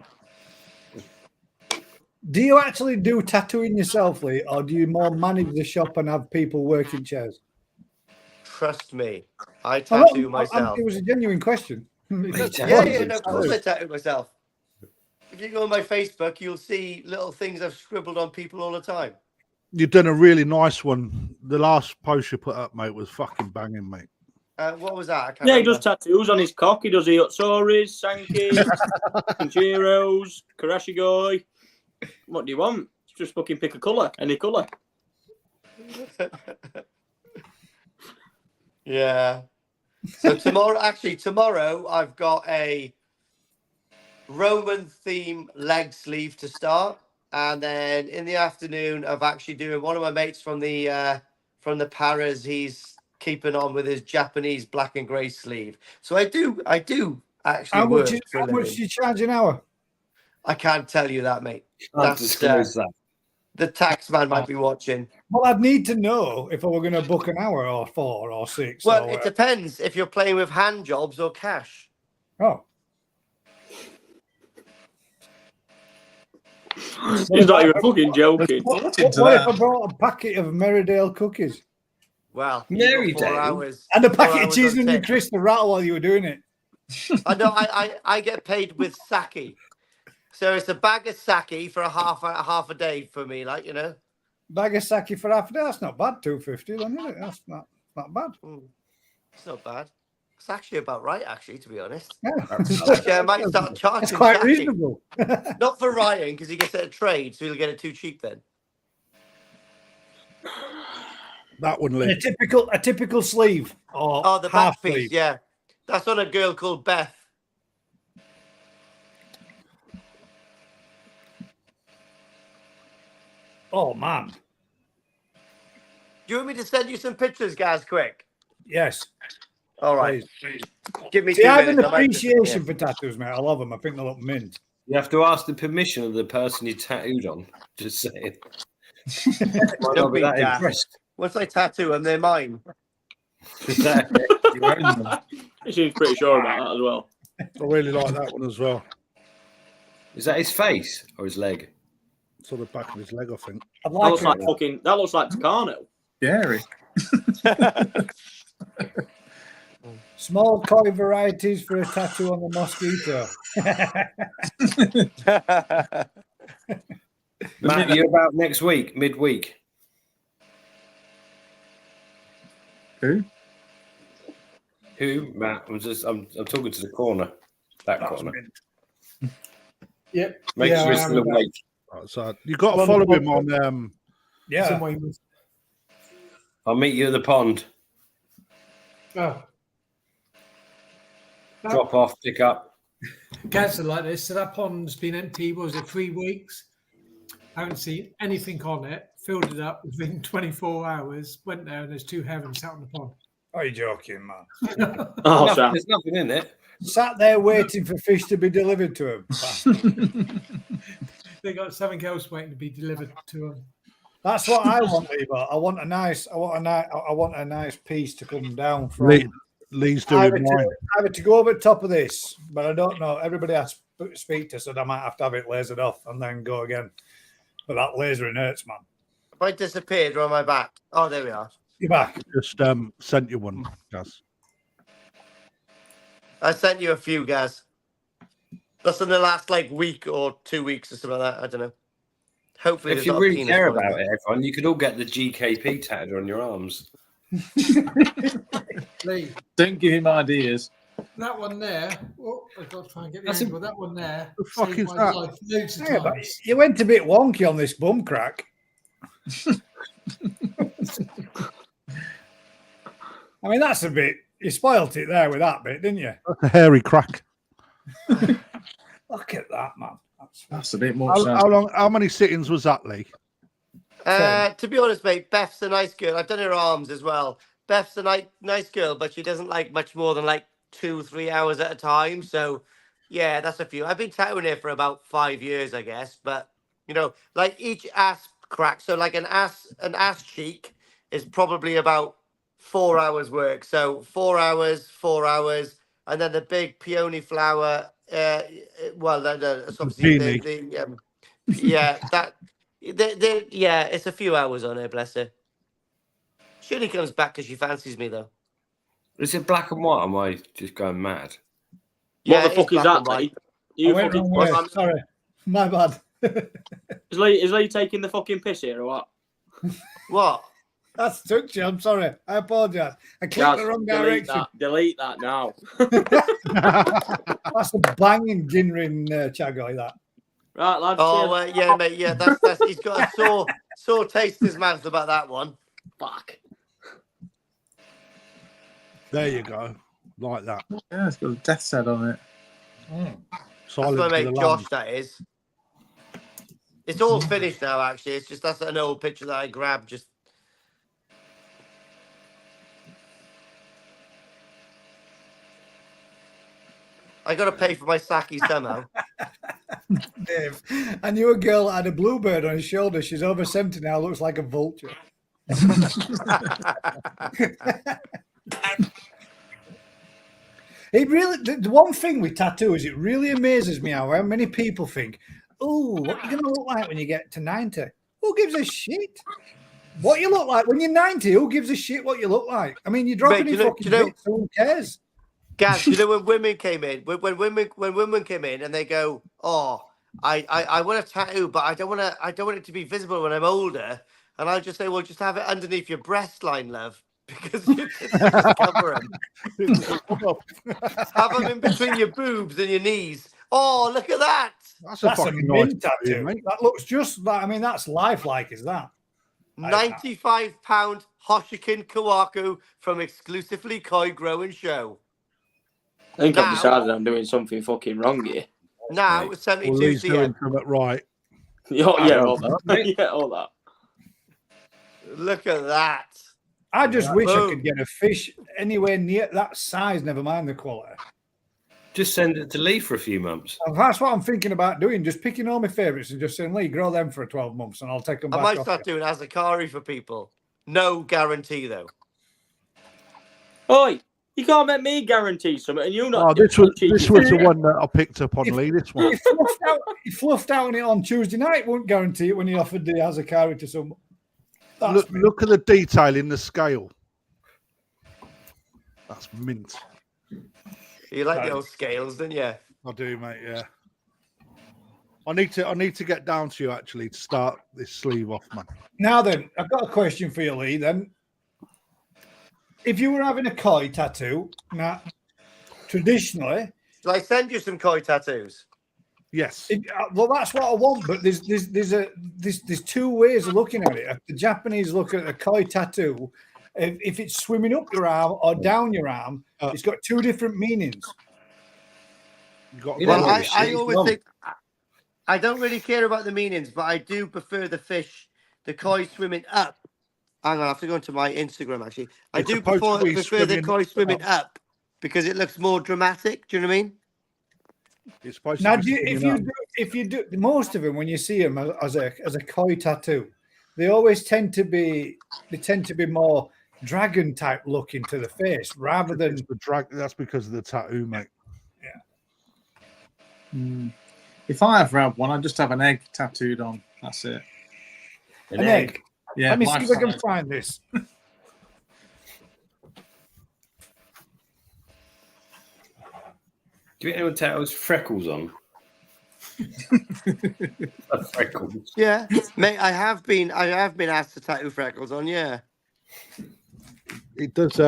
Do you actually do tattooing yourself, Lee, or do you more manage the shop and have people working chairs? Trust me. I tattoo myself. It was a genuine question. No, of course I tattoo myself. If you go on my Facebook, you'll see little things I've scribbled on people all the time. You've done a really nice one. The last post you put up, mate, was fucking banging, mate. What was that? I can't Yeah, he remember. does tattoos on his cock. He does Iotsoris, Sankis, Kanjiros, Karashigoi. What do you want? Just fucking pick a colour, any colour. Yeah. So tomorrow I've got a Roman theme leg sleeve to start, and then in the afternoon I've actually doing one of my mates from the Paras. He's keeping on with his Japanese black and grey sleeve. So I do actually How work. much do you charge an hour? I can't tell you that, mate. Can't disclose that. The tax man might be watching. Well, I'd need to know if I were going to book an hour or 4 or 6. Well, or it depends if you're playing with hand jobs or cash. Oh. He's not even fucking joking. What if I brought a packet of Merridale cookies? Well, Merridale? And a packet of cheese and onion crisp to rattle while you were doing it. I know. I get paid with sake, so it's a bag of sake for a half a day for me. Like, you know, Bag of sake for half a day. That's not bad. $2.50, then, is it? That's not bad. It's not bad. It's actually about right, actually, to be honest. Yeah. Actually, I might start charging. It's quite sake. reasonable. Not for Ryan, because he gets it at trade, so he'll get it too cheap then. That one, Lee. A typical sleeve or the half back piece, sleeve. yeah. That's on a girl called Beth. Oh man. Do you want me to send you some pictures, guys, quick? Yes. All right. Please. Give me See, 2 I have minutes. an I might just- appreciation for tattoos, mate. I love them. I think they look mint. You have to ask the permission of the person you tattooed on. Just saying. Might not Don't be be that daft. impressed. Once I tattoo them, they're mine. Exactly. You own them. He seems pretty sure about that as well. I really like that one as well. Is that his face or his leg? It's on the back of his leg, I think. I'd That like looks it. like fucking. That looks like Takano. Scary. Small koi varieties for a tattoo on the mosquito. Matt, you about next week, midweek? Who? Who, Matt? I'm talking to the corner. That corner. Yep. Make Yeah, sure I he's am still about- awake. Right, so you got to follow him on. Yeah. St. Weymouth. I'll meet you at the pond. Oh. Drop off, pick up. Guys are like this. So that pond's been empty, what was it, 3 weeks? I haven't seen anything on it. Filled it up within 24 hours. Went there and there's 2 herons sat on the pond. Are you joking, man? Oh, Sam. There's nothing in it. Sat there waiting for fish to be delivered to him. They got something else waiting to be delivered to them. That's what I want, Lebo. I want a nice piece to come down from. Lee's doing mine. Either to go over the top of this, but I don't know. Everybody has to speak to, so I might have to have it lasered off and then go again. But that lasering hurts, man. If I disappeared, or on my back? Oh, there we are. You're back. Just sent you one, Gaz. I sent you a few, guys. That's in the last week or 2 weeks or something like that. I don't know. Hopefully, If there's you not a really penis care on about it, everyone, you could all get the GKP tattooed on your arms. Lee, Don't give him ideas. That one there. Oh, I've got to try and get the That's angle. That one there. The fuck saved is my that? life loads of Yeah, but times. you went a bit wonky on this bum crack. I mean, that's a bit. You spoilt it there with that bit, didn't you? That's a hairy crack. Look at that, man. That's a bit more. How long? How many sittings was that, Lee? To be honest, mate, Beth's a nice girl. I've done her arms as well. Beth's a nice girl, but she doesn't like much more than like 2-3 hours at a time. So, yeah, that's a few. I've been tattooing her for about 5 years, I guess. But you know, like each ass crack. So, like an ass cheek is probably about 4 hours work. So 4 hours, 4 hours, and then the big peony flower. Well, that's obviously the yeah that. Yeah, it's a few hours on her, bless her. She only comes back because she fancies me, though. Is it black and white? Or am I just going mad? What the fuck is that, Lee? You I went fucking wrong way. Sorry, my bad. Is Lee taking the fucking piss here or what? What? That's touchy. I'm sorry. I apologise. I clicked the wrong direction. Delete that now. That's a banging gin-ring chagoy, that. Right, lads. Oh, yeah, mate. Yeah, that's. He's got a sore taste in his mouth about that one. Fuck. There you go, like that. Yeah, it's got a death's head on it. That's my mate Josh. That is. It's all finished now. Actually, it's just that's an old picture that I grabbed. Just. I got to pay for my sake somehow. Dave, I knew a girl that had a bluebird on his shoulder. She's over 70 now, looks like a vulture. It really, the one thing with tattoos, it really amazes me how many people think, oh, what are you going to look like when you get to 90? Who gives a shit? What you look like when you're 90, who gives a shit what you look like? I mean, you're dropping in fucking bits, so who cares? Gaz, you know when women came in, when women came in and they go, "Oh, I want a tattoo, but I don't want it to be visible when I'm older," and I'll just say, "Well, just have it underneath your breast line, love, because you just cover them. Have them in between your boobs and your knees. Oh, look at that! That's a mint tattoo. Mate. That looks just that. I mean, that's lifelike, is that? £95 Hoshikin Kawaku from exclusively Koi Grow and Show. I think I've decided I'm doing something fucking wrong here. Now it's 72 well, Lee's doing something right. Yeah, all that. Yeah, all that. Look at that. I just wish I could get a fish anywhere near that size, never mind the quality. Just send it to Lee for a few months. And that's what I'm thinking about doing, just picking all my favourites and just saying, Lee, grow them for 12 months and I'll take them back. I might start doing Azakari for people. No guarantee, though. Oi, you can't make me guarantee something and you not. Oh, this was the one that I picked up on, Lee. This one. He fluffed out on it on Tuesday night, won't guarantee it when he offered the Azakari to someone. Look at the detail in the scale. That's mint. You like the old scales, don't you? I do, mate. Yeah. I need to get down to you actually to start this sleeve off, man. Now then, I've got a question for you, Lee. Then, if you were having a koi tattoo, now traditionally, shall I send you some koi tattoos? Yes. Well, that's what I want, but there's two ways of looking at it. The Japanese look at a koi tattoo. If it's swimming up your arm or down your arm, it's got two different meanings. Well, I always think I don't really care about the meanings, but I do prefer the fish, the koi swimming up. Hang on, I have to go into my Instagram actually. I do prefer the koi swimming up because it looks more dramatic. Do you know what I mean? It's supposed now, to if you do, most of them when you see them as a koi tattoo, they always tend to be more dragon type looking to the face rather than the drag. That's because of the tattoo, mate. Yeah. If I ever have one, I just have an egg tattooed on. That's it. An egg. Yeah. Let me see if I can find this. Do you think anyone tattoos freckles on? Freckles. Yeah, mate. I have been asked to tattoo freckles on. Yeah. It does.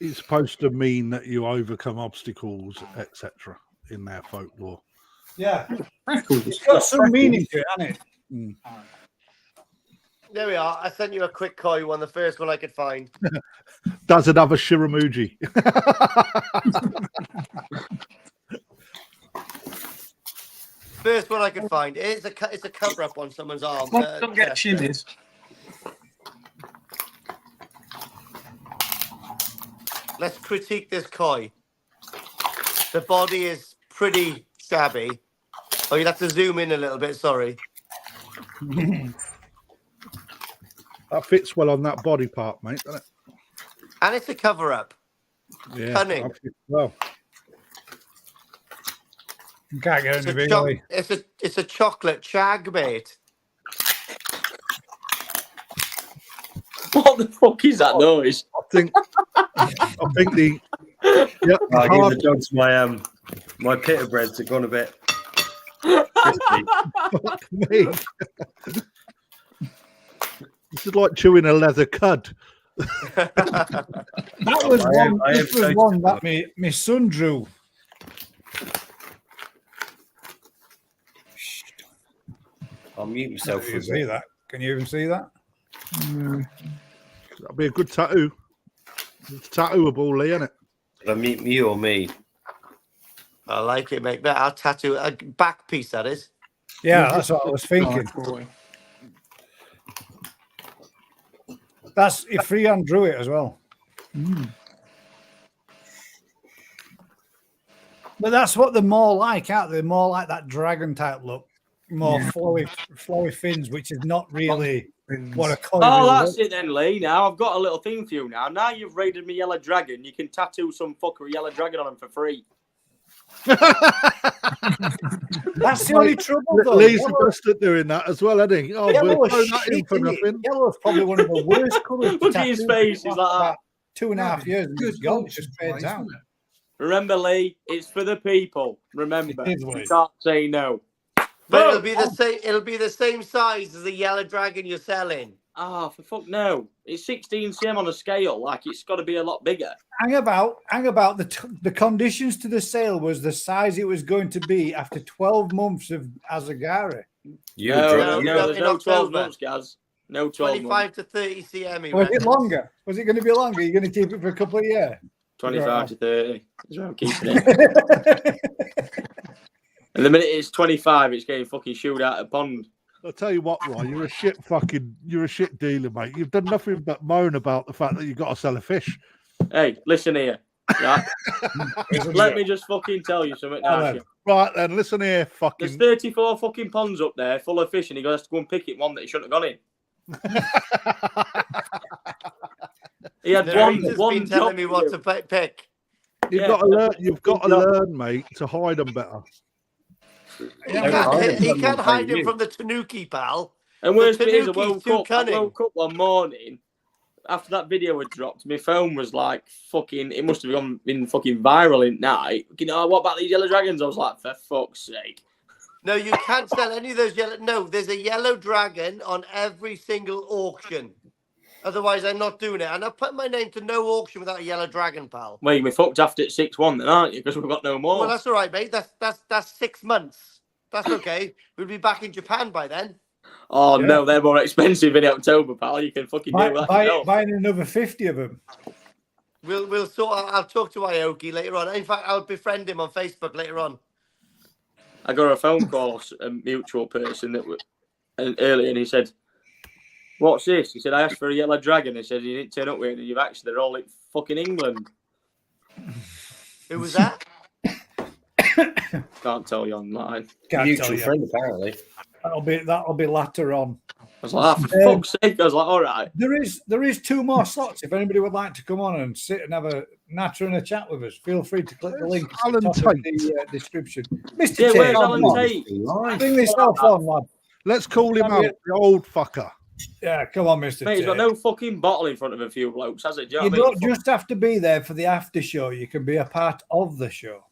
it's supposed to mean that you overcome obstacles, etc. in their folklore. Yeah. It's got some meaning to it, hasn't it? Mm. There we are. I sent you a quick koi one, the first one I could find. Does it have a Shiramuji? First one I could find. It's a cover up on someone's arm. Don't get shimmies. Let's critique this koi. The body is pretty shabby. Oh, you'll have to zoom in a little bit. Sorry. That fits well on that body part, mate, doesn't it? And it's a cover up. Yeah. Cunning. Well, You can't get It's any a, bigger. it's a chocolate shag, mate. What the fuck is that noise? I think the I gave the dogs my pita breads have gone a bit crispy. Fuck me. This is like chewing a leather cud. That was one. This was one that my son drew. I'll mute myself Can for you a see bit. that? Can you even see that? That'd be a good tattoo. It's tattooable, Lee, isn't it? Did I mute me or me? I like it, mate. I'll tattoo a back piece, that is. Yeah, that's what I was thinking. That's if Freehand drew it as well. But that's what they're more like, aren't they? More like that dragon type look, more flowy fins, which is not really what a koi. Oh, really that's looks. it then, Lee. Now I've got a little thing for you. Now you've raided me yellow dragon, you can tattoo some fucker yellow dragon on him for free. That's the only trouble, though. Lee's the best at doing that as well, isn't he? Oh, Yellow we'll throw is that shit, in for isn't it? nothing. Yellow is probably one of the worst colours. to Look at his tattoo. face. He's Lasts like that. about 2.5 years and it's gone. It just fades out. Remember, Lee, it's for the people. Remember, It is, you Lee. can't say no. But it'll be the same. It'll be the same size as the yellow dragon you're selling. Ah, for fuck no! It's 16 cm on a scale. Like it's got to be a lot bigger. Hang about. The conditions to the sale was the size it was going to be after 12 months of Azagari. No, there's in no 12 October. months, Gaz. No 12 25 months. to 30 cm. Was it longer? Was it going to be longer? You're going to keep it for a couple of years? 25 to 30. That's where I'm keeping it. And the minute it's 25, it's getting fucking shooed out of pond. I'll tell you what, Roy, you're a shit dealer, mate. You've done nothing but moan about the fact that you've got to sell a fish. Hey, listen here. Right? Let me just fucking tell you something now. Right then, listen here, fucking. There's 34 fucking ponds up there full of fish, and he has to go and pick it one that he shouldn't have gone in. He had one been telling me what to pick. You've got to learn, mate, to hide them better. He can't hide him from the Tanuki, pal. And worst bit is, I Tanuki's woke up one morning after that video had dropped. My phone was like fucking. It must have been fucking viral in night. You know, what about these yellow dragons? I was like, for fuck's sake. No, you can't sell any of those yellow. No, there's a yellow dragon on every single auction. Otherwise, I'm not doing it. And I've put my name to no auction without a yellow dragon, pal. Well, we fucked after at 6-1 then, aren't you? Because we've got no more. Well, that's all right, mate. That's 6 months. That's okay. We'll be back in Japan by then. Oh, no, they're more expensive in October, pal. You can fucking do that yourself. Buying another 50 of them. We'll sort. I'll talk to Aoki later on. In fact, I'll befriend him on Facebook later on. I got a phone call, a mutual person earlier, and he said, "What's this?" He said, "I asked for a yellow dragon." He said, "You didn't turn up with it, and you've actually they're all in fucking England." Who was that? Can't tell you online. Mutual friend, apparently. That'll be later on. I was like, for fuck's sake! I was like, all right. There is 2 more slots. If anybody would like to come on and sit and have a natter and a chat with us, feel free to click the link at the top of the description. Mr. Yeah, Tate, where's Alan Tate? Bring yourself on, lad. Let's call him out, the old fucker. Yeah, come on, Mr. Mate, Tate. he's got no fucking bottle in front of a few blokes, has it? Do You don't just have to be there for the after show. You can be a part of the show.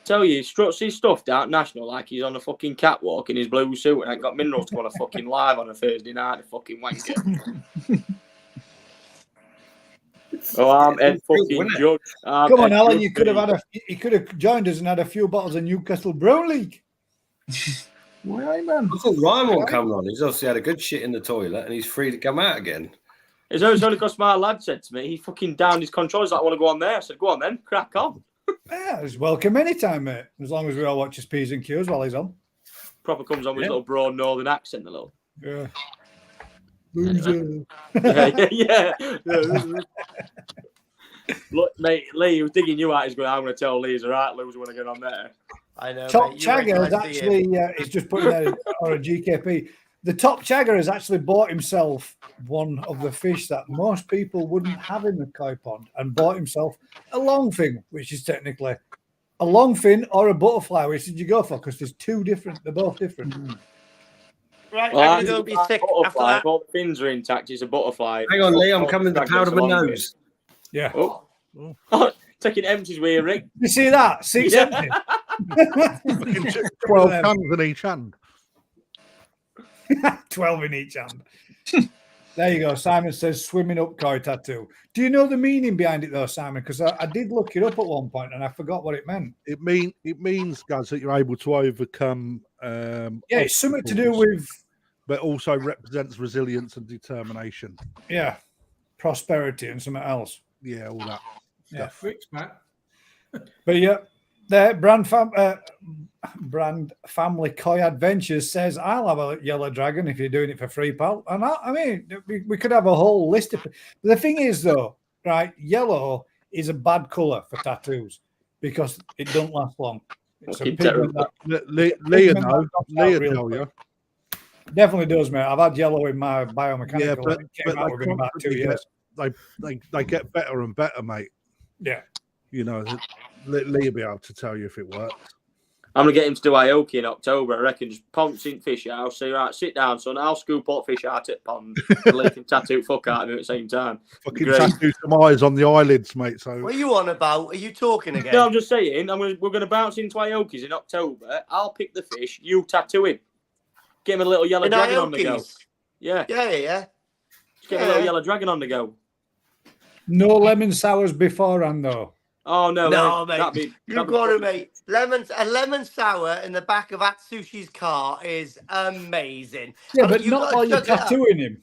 Tell you, he struts his stuff down national like he's on a fucking catwalk in his blue suit and ain't got minerals to go on a fucking live on a Thursday night. A fucking wanker. Oh, I'm head fucking judge. Come on, Alan, you could have joined us and had a few bottles of Newcastle Brown League. Why, man? I thought Ryan won't come on. He's obviously had a good shit in the toilet and he's free to come out again. It's only because my lad said to me, he fucking downed his controls. Like, I want to go on there. I said, go on then, crack on. Yeah, he's welcome anytime, mate. As long as we all watch his P's and Q's while he's on. Proper comes on with his little broad northern accent, a little. Yeah. Loser. yeah. Look, mate, Lee, he was digging you out. He's going, I'm going to tell Lee he's a right loser when I get on there. I know. Top Chagger is actually, he's just putting that on a GKP. The Top Chagger has actually bought himself one of the fish that most people wouldn't have in the koi pond and bought himself a longfin, which is technically a longfin or a butterfly. Which did you go for? Because there's two different, they're both different. Right, Well, I'm going to be sick after butterfly. that. All the fins are intact. It's a butterfly. Hang on, Lee, I'm coming to powder my nose. Yeah. Oh, taking empties with you, Rick. You see that? 6 empty. 12 cans in each hand. 12 in each hand. There you go. Simon says swimming up koi tattoo. Do you know the meaning behind it though, Simon? Because I did look it up at one point and I forgot what it meant. It means, guys, that you're able to overcome. Yeah, it's something to do with. But also represents resilience and determination. Yeah, prosperity and something else. Yeah, all that. Yeah, Fix, Matt. But yeah, the brand family koi adventures says I'll have a yellow dragon if you're doing it for free, pal. And I mean, we could have a whole list of. But the thing is, though, right? Yellow is a bad color for tattoos because it don't last long. It's a pigment that Leo tell you. Definitely does, mate. I've had yellow in my biomechanical. Yeah, but came out within about 2 years. They get better and better, mate. Yeah. You know, Lee will be able to tell you if it works. I'm going to get him to do Aoki in October, I reckon. Just ponce in fish out. Say, right, sit down, son. I'll scoop up fish out at pond. And Lee can tattoo fuck out of him at the same time. Fucking tattoo some eyes on the eyelids, mate. So what are you on about? Are you talking again? No, I'm just saying. We're going to bounce into Aoki's in October. I'll pick the fish. You tattoo him. Get him a little yellow dragon on the go. Yeah. Just get a little yellow dragon on the go. No lemon sours beforehand, though. Oh no, mate! You've got to, mate. A lemon sour in the back of Atsushi's car is amazing. Yeah, but not while you're tattooing him.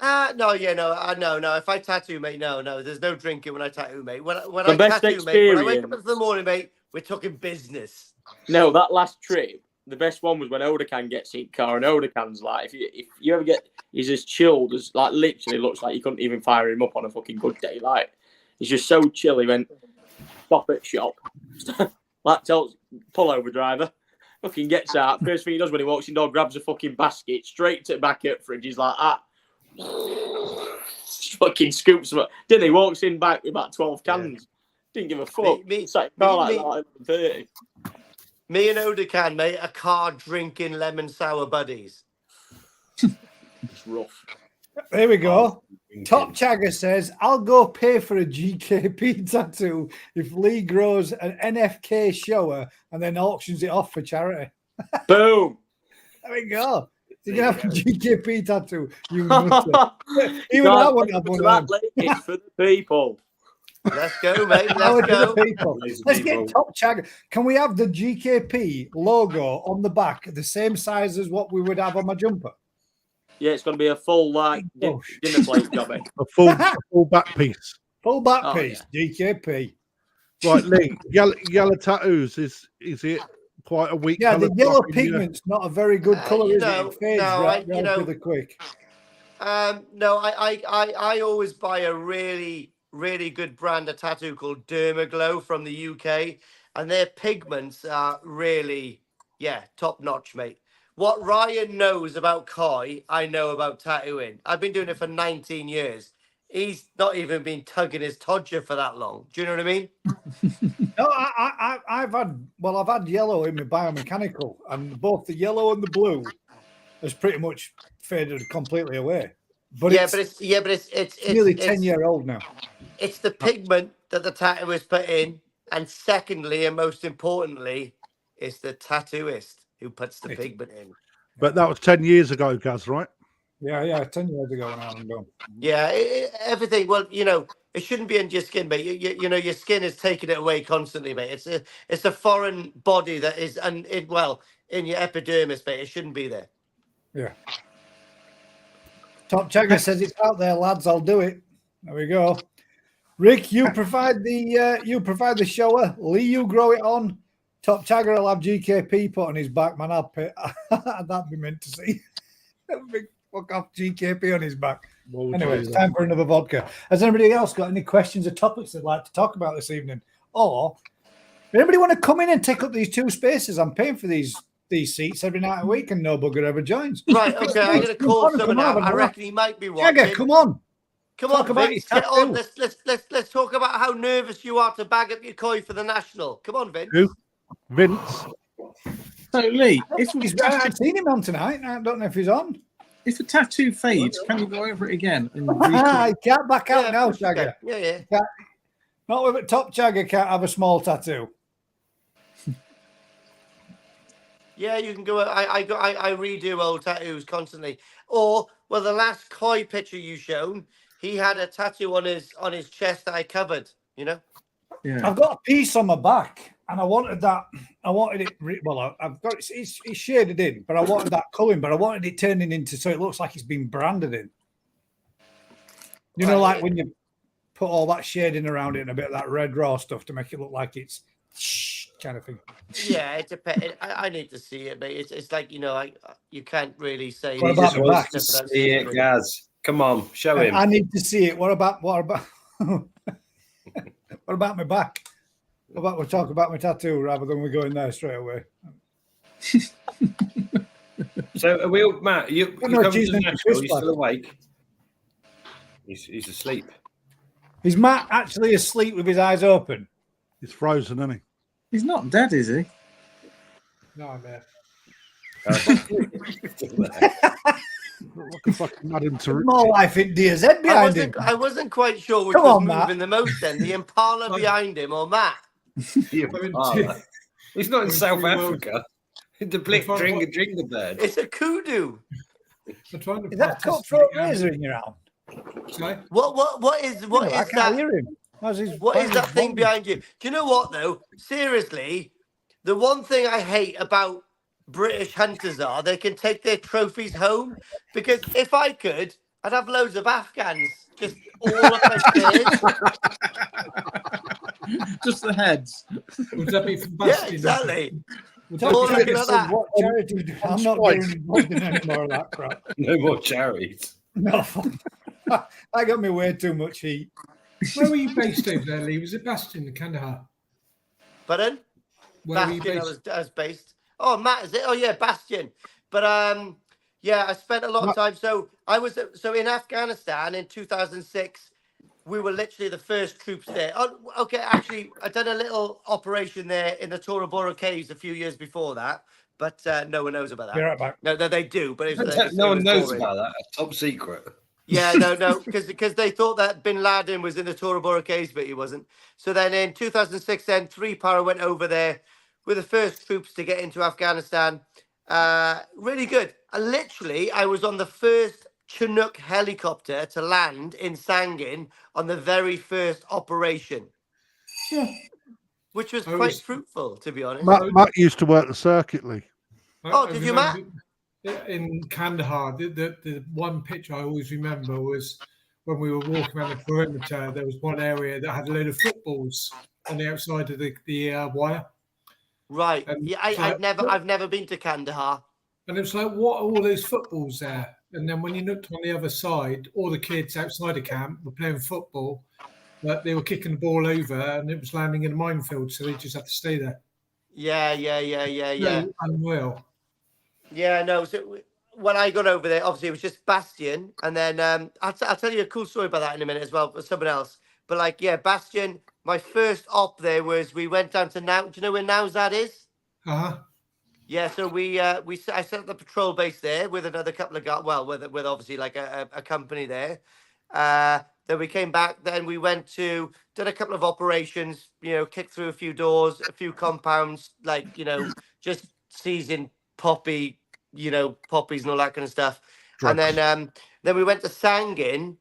No. If I tattoo, mate, no. There's no drinking when I tattoo, mate. When The I best tattoo, mate, when I wake up experience. in the morning, mate, we're talking business. No, that last trip, the best one was when Odakan gets in car, and Odakan's like, if you ever get, he's as chilled as, like, literally looks like you couldn't even fire him up on a fucking good day. Like, he's just so chill. He went, stop at shop. Like, tells pullover driver, fucking gets out. First thing he does when he walks in the door, grabs a fucking basket, straight to the back at fridge. He's like, fucking scoops him up. Then he walks in back with about 12 cans. Didn't give a fuck. Me and Odakan, mate, are car drinking lemon sour buddies. It's rough. There we go. Top Chagger says, I'll go pay for a GKP tattoo if Lee grows an NFK shower and then auctions it off for charity. Boom. There we go. You can have a GKP tattoo. You nutter. Even I wouldn't have one of them. It's for the people. Let's go, mate. Let's go. Let's get Top Chagger. Can we have the GKP logo on the back the same size as what we would have on my jumper? Yeah, it's going to be a full dinner plate job. A full back piece. Full back piece. Yeah. GKP. Right, Lee. Yellow tattoos is it quite a weak? Yeah, the yellow pigment's not a very good color, is it? It fades relatively quick. No, I always buy a really good brand of tattoo called Dermaglow from the UK, and their pigments are really, top notch, mate. What Ryan knows about koi, I know about tattooing. I've been doing it for 19 years. He's not even been tugging his todger for that long. Do you know what I mean? No, I've had yellow in my biomechanical, and both the yellow and the blue has pretty much faded completely away. But it's nearly 10-year-old now. It's the pigment that the tattooist put in, and secondly, and most importantly, it's the tattooist who puts the pigment in. But that was 10 years ago, Gaz, right? Yeah, 10 years ago when I was done. Yeah, everything. Well, it shouldn't be in your skin, mate. Your skin is taking it away constantly, mate. It's a foreign body that is, in your epidermis, mate. It shouldn't be there. Yeah. Top Chagger says it's out there, lads. I'll do it. There we go. Rick, you provide the shower. Lee, you grow it on. Top Chagger will have GKP put on his back, man. That'd be meant to see. Big fuck off GKP on his back. Anyway, it's time for another vodka. Has anybody else got any questions or topics they'd like to talk about this evening? Or anybody want to come in and take up these 2 spaces? I'm paying for these seats every night a week, and no bugger ever joins. Right, okay, I'm gonna call someone out. I reckon he might be watching. Jagger, come on. Come Talk on, about Vince. your Get on. tattoo. Let's talk about how nervous you are to bag up your koi for the national. Come on, Vince. Who? Vince. So Lee, I've seen him on tonight. I don't know if he's on. If a tattoo fades, can you go over it again? And I can't back out now, Jagger. Yeah. Not with it. Top Jagger can't have a small tattoo. Yeah, you can go. I redo old tattoos constantly. Or the last koi picture you shown, he had a tattoo on his chest that I covered. Yeah. I've got a piece on my back, and I wanted that. I wanted it. Well, I've got it's shaded in, but I wanted that colouring. But I wanted it turning into so it looks like it's been branded in. You know, like when you put all that shading around it and a bit of that red raw stuff to make it look like it's kind of thing. Yeah, it depends. I need to see it, but it's like you can't really say. What about my back? See it, Gaz. Come on, show him. I need to see it. What about? What about my back? What about we talk about my tattoo rather than we go in there straight away? So are we all, Matt? You still awake? He's asleep. Is Matt actually asleep with his eyes open? He's frozen, isn't he? He's not dead, is he? No, I'm there. Look at fucking Madam Teresa. More life in DZ behind him. I wasn't quite sure which Come was on, moving Matt. the most then, the Impala behind him or Matt. He's not in South Africa. The Dringa bird. It's a kudu. Is that cutthroat razor in your arm? Sorry? What is I can't that? hear him. What is that thing behind you? Do you know what though? Seriously, the one thing I hate about British hunters are they can take their trophies home, because if I could, I'd have loads of Afghans just all up my stairs. Just the heads. Would that be from Yeah, Bastien? exactly. Would All that be looking at that. What charity do I'm not getting involved in any more of that crap. No more charities. No, I got me way too much heat. Where were you based over there, Lee? Was it Bastien in Kandahar? Pardon? Where were you Bastion, based? I was based. Oh, Matt, is it? Oh, yeah, Bastion. But yeah, I spent a lot of time. So in Afghanistan in 2006. We were literally the first troops there. Oh, okay, actually, I'd done a little operation there in the Tora Bora Caves a few years before that, but no one knows about that. Be right back. No, they do, but No one knows about that. It's top secret. Yeah, no, because they thought that Bin Laden was in the Tora Bora Caves, but he wasn't. So then in 2006, then 3 Para went over there with the first troops to get into Afghanistan. Really good. I was on the first Chinook helicopter to land in Sangin on the very first operation. Yeah. Which was quite fruitful, to be honest. Matt used to work the circuit, Lee. Did you, Matt? In Kandahar, the one picture I always remember was when we were walking around the perimeter. There was one area that had a load of footballs on the outside of the wire. Right. And Yeah, I've never been to Kandahar. And it was like, what are all those footballs there? And then when you looked on the other side, all the kids outside the camp were playing football, but they were kicking the ball over and it was landing in a minefield, so they just had to stay there. Yeah. So unreal. Yeah, no. So when I got over there, obviously it was just Bastion, and then I'll tell you a cool story about that in a minute as well, for someone else. But Bastion. My first op there was we went down to Now. Do you know where Nowzad is? Yeah, so I set up the patrol base there with another couple of guys. Well, with obviously a company there. Then we came back. Then we did a couple of operations. Kicked through a few doors, a few compounds, just seizing poppies and all that kind of stuff. Drugs. And then we went to Sangin.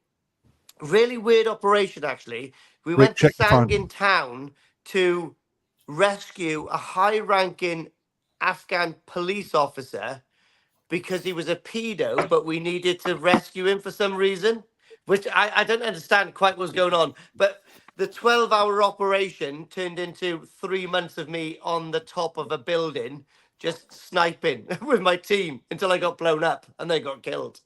Really weird operation, actually. We Rick, went to check your phone. Sangin town to rescue a high-ranking Afghan police officer because he was a pedo, but we needed to rescue him for some reason, which I don't understand quite what's going on. But the 12-hour operation turned into 3 months of me on the top of a building just sniping with my team until I got blown up and they got killed.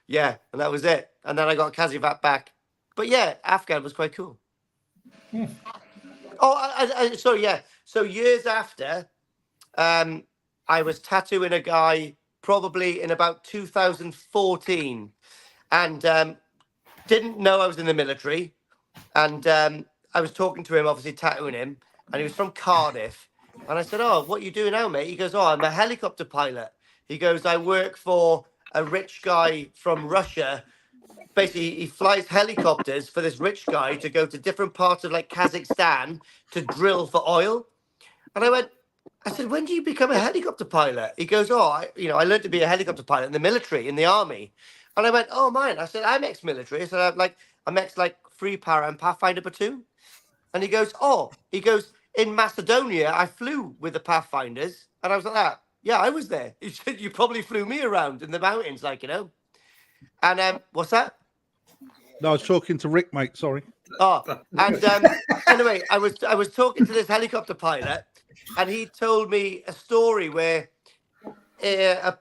Yeah, and that was it. And then I got Kazivat back. But yeah, Afghan was quite cool. Oh, sorry, yeah. So years after, I was tattooing a guy probably in about 2014 and didn't know I was in the military. And I was talking to him, obviously tattooing him, and he was from Cardiff. And I said, "Oh, what are you doing now, mate?" He goes, "Oh, I'm a helicopter pilot." He goes, "I work for a rich guy from Russia. Basically, he flies helicopters for this rich guy to go to different parts of like Kazakhstan to drill for oil." And I said, "When do you become a helicopter pilot?" He goes, "Oh, I learned to be a helicopter pilot in the military, in the army." And I went, "Oh, mine." I said, "I'm ex-military." I said, I'm ex like Free Para and Pathfinder platoon." And he goes, "In Macedonia, I flew with the Pathfinders." And I was like, "That, yeah, I was there." He said, "You probably flew me around in the mountains, like, you know." And what's that? No, I was talking to Rick, mate. Sorry. Oh, and anyway, I was talking to this helicopter pilot, and he told me a story where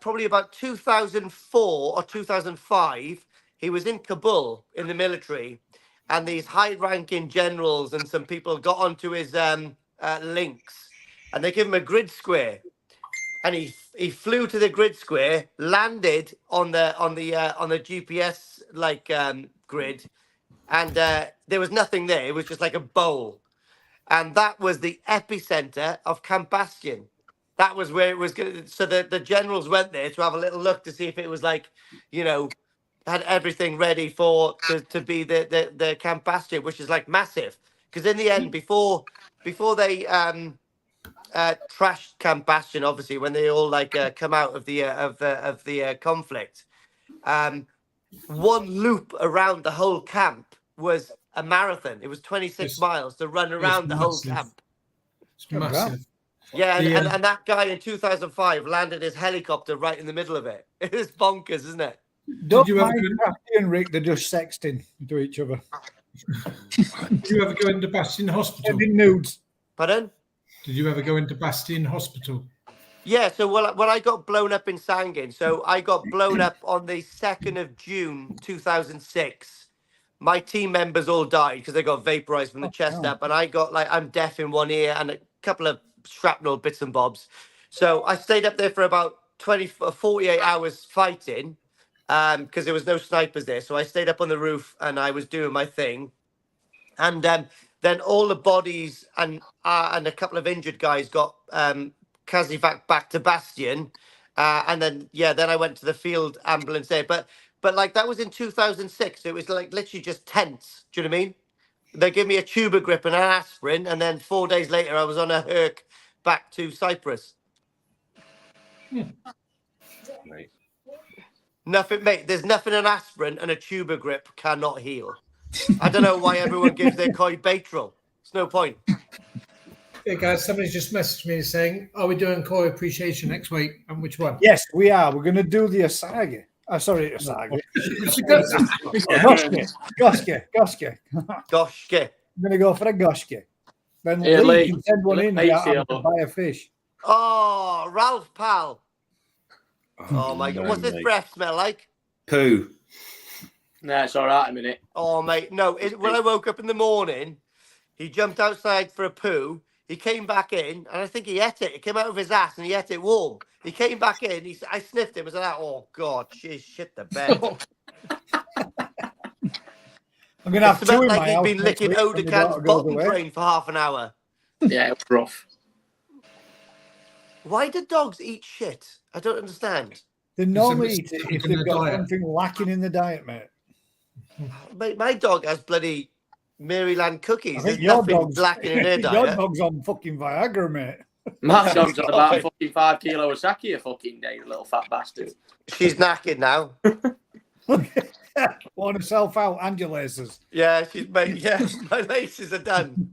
probably about 2004 or 2005, he was in Kabul in the military, and these high-ranking generals and some people got onto his links, and they give him a grid square, and he flew to the grid square, landed on the GPS like grid, and there was nothing there. It was just like a bowl, and that was the epicenter of Camp Bastion. That was where it was going. So the generals went there to have a little look to see if it was like, had everything ready to be the Camp Bastion, which is like massive. Because in the end, before they trashed Camp Bastion, obviously when they all like come out of the conflict, one loop around the whole camp was a marathon. It was 26 miles to run around the whole camp. It's massive. Yeah, and that guy in 2005 landed his helicopter right in the middle of it. It is bonkers, isn't it? Don't mind Crafty and Rick, they're just sexting to each other. Did you ever go into Bastion Hospital? Sending nudes. Pardon? Did you ever go into Bastion Hospital? Yeah, so when I got blown up in Sangin, so I got blown up on the 2nd of June 2006. My team members all died because they got vaporized from the chest up, and I got I'm deaf in one ear and a couple of shrapnel bits and bobs. So I stayed up there for about 48 hours fighting because there was no snipers there. So I stayed up on the roof and I was doing my thing. And then all the bodies and a couple of injured guys got Kazivac back to Bastion. And then I went to the field ambulance there. But like that was in 2006. It was like literally just tents. Do you know what I mean? They gave me a tuba grip and an aspirin, and then 4 days later I was on a Herc back to Cyprus. Right. Nothing, mate. There's nothing an aspirin and a tuba grip cannot heal. I don't know why everyone gives their koi Baytril. It's no point. Hey guys, somebody's just messaged me saying, "Are we doing koi appreciation next week? And which one?" Yes, we are. We're going to do the Asagi. Sorry, Asagi. Goshke. Goshke. I'm going to go for a goshke. Then Yeah, Lee can send one in. To buy a fish. Oh, Ralph Pal. Oh my God. What's this breath smell like? Poo. Nah, it's all right a minute. Oh, mate. No, when I woke up in the morning, he jumped outside for a poo. He came back in, and I think he ate it. It came out of his ass, and he ate it warm. He came back in. I sniffed him. I was like, "Oh God, shit the bed." I'm going to have two in like my he'd house been licking Odecan's bottom drain for half an hour. Yeah, it was rough. Why do dogs eat shit? I don't understand. They normally eat it if they've got something lacking in the diet, mate. Mate, my dog has bloody Maryland cookies. I think There's nothing lacking in their diet. Your dog's on fucking Viagra, mate. Matt's gone to about fucking 5 kilo of sake a fucking day, you little fat bastard. She's knackered now. Want to self out and your laces. Yeah, she's made. Yeah, my laces are done.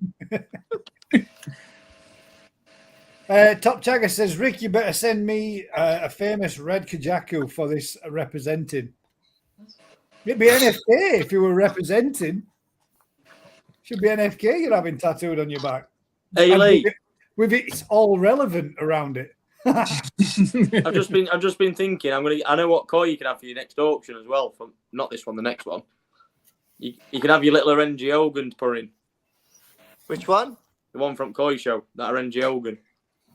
Top Tagger says, Rick, you better send me a famous red Kajaku for this representing. It'd be NFK if you were representing. Should be NFK you're having tattooed on your back. Hey, Lee. With it's all relevant around it. I've just been thinking. I know what koi you can have for your next auction as well. From not this one, the next one. You can have your little RNG Hogan put in. Which one? The one from Koi Show. That RNG Hogan.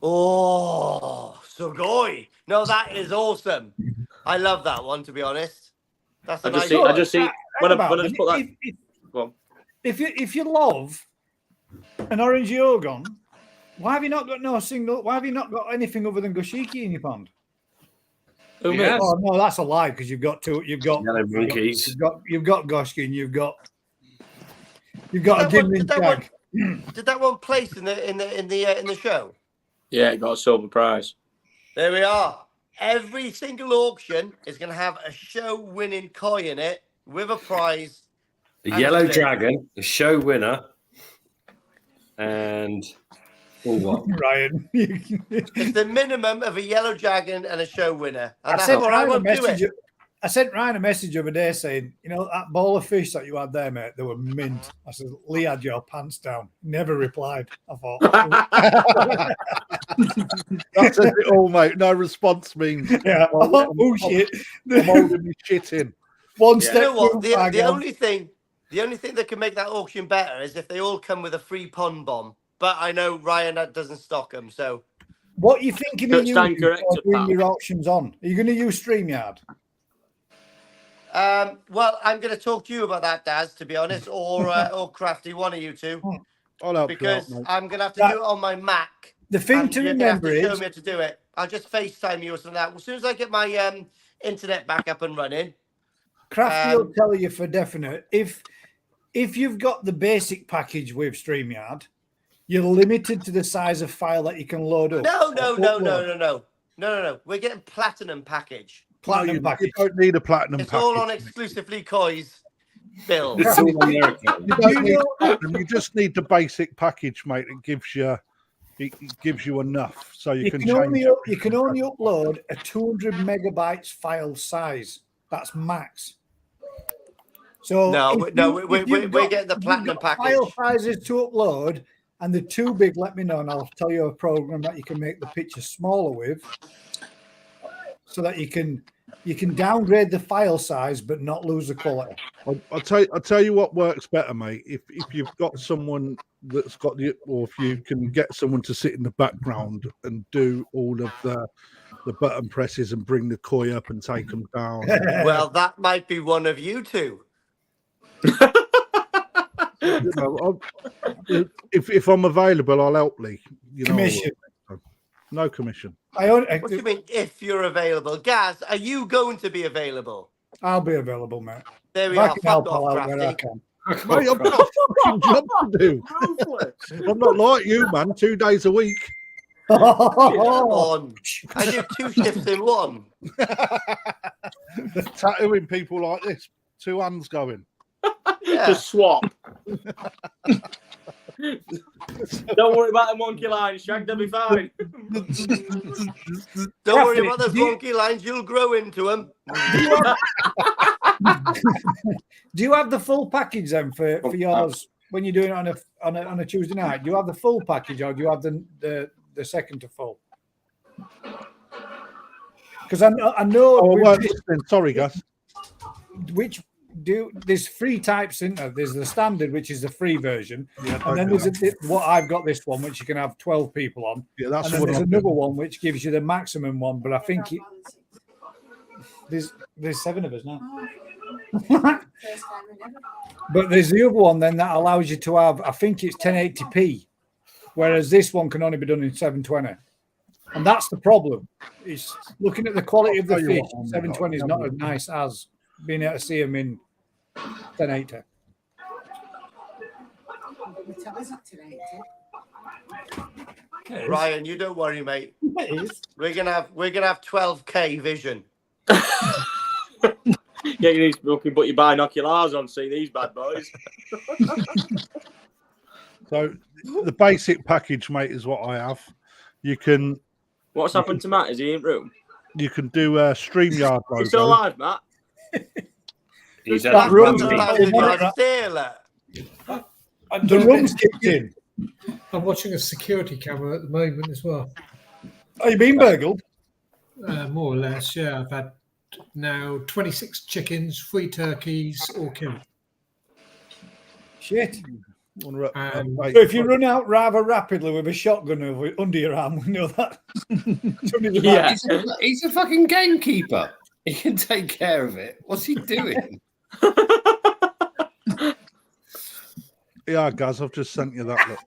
Oh, Sugoi. No, that is awesome. I love that one, to be honest. That's a nice one. I just see when I just put that. If you love an orange Yogon, why have you not got Why have you not got anything other than Goshiki in your pond? Yes. Oh no, that's a lie because you've got two. You've got Yellow monkeys. You've got Goshki and you've got a Gimlin Jag. Did that one place in the show? Yeah, it got a silver prize. There we are. Every single auction is going to have a show-winning koi in it with a prize. A yellow dragon, the show winner, and what? Ryan. It's the minimum of a yellow dragon and a show winner. And I sent Ryan a message the other day saying, you know, that ball of fish that you had there, mate, they were mint. I said, Lee had your pants down. Never replied. I thought. That's it all, mate. No response means. Yeah. Oh, shit. I'm holding my shit in. One step. You know what? The only thing that can make that auction better is if they all come with a free pond bomb. But I know Ryan doesn't stock them, so. What are you thinking of doing your auctions on? Are you going to use StreamYard? Well, I'm going to talk to you about that, Daz, to be honest, or Crafty, one of you two. I'll help because you out, I'm going to have to do it on my Mac. The thing to remember is... show me how to do it. I'll just FaceTime you or something like that. As soon as I get my internet back up and running. Crafty will tell you for definite. If you've got the basic package with StreamYard, you're limited to the size of file that you can load up. No. We're getting platinum package. Platinum package. You don't need a platinum it's package. All on exclusively Koi's bill. You just need the basic package, mate. It gives you enough so you can change. You can only upload a 200 megabytes file size. That's max. So we're getting the platinum package. File sizes to upload, and the too big, let me know, and I'll tell you a program that you can make the picture smaller with, so that you can downgrade the file size but not lose the quality. I'll tell you what works better, mate. If you've got someone that's got or if you can get someone to sit in the background and do all of the button presses and bring the koi up and take them down. Well, that might be one of you two. You know, if I'm available, I'll help Lee. Commission. No commission. What do you mean if you're available? Gaz, are you going to be available? I'll be available, mate. There we I are. can help out where I can. Mate, I've got a fucking job to do. I'm not like you, man. 2 days a week. Come on. I do 2 shifts in one. Tattooing people like this. 2 hands going. Yeah. Just swap. Don't worry about the monkey lines, Shag. They'll be fine. Don't worry about those monkey lines. You'll grow into them. Do you have the full package then for yours when you're doing it on a Tuesday night? Do you have the full package or do you have the second to full? Because I know. Oh, sorry, Gus. There's 3 types in there. There's the standard, which is the free version, and then there's what I've got this one, which you can have 12 people on. Yeah, that's and then there's another one which gives you the maximum one, but I think there's 7 of us now. But there's the other one then that allows you to have, I think it's 1080p, whereas this one can only be done in 720. And that's the problem. It's looking at the quality of the fish. 720 is not as nice as being able to see them in 1080. Ryan, you don't worry, mate. It is. We're gonna have 12K vision. Get you these fucking put your binoculars on, see these bad boys. So the basic package, mate, is what I have. You can. What's happened to Matt? Is he in room? You can do a StreamYard logo. You still alive, Matt? He's That had room's rugby. Sailor. The room's kicked in. I'm watching a security camera at the moment as well. Are you being burgled? More or less, yeah. I've had now 26 chickens, 3 turkeys, all killed. Shit. Um, So if you run out rather rapidly with a shotgun under your arm, we know that. Yeah. He's a fucking gamekeeper. He can take care of it. What's he doing? Yeah, Gaz, I've just sent you that. Look.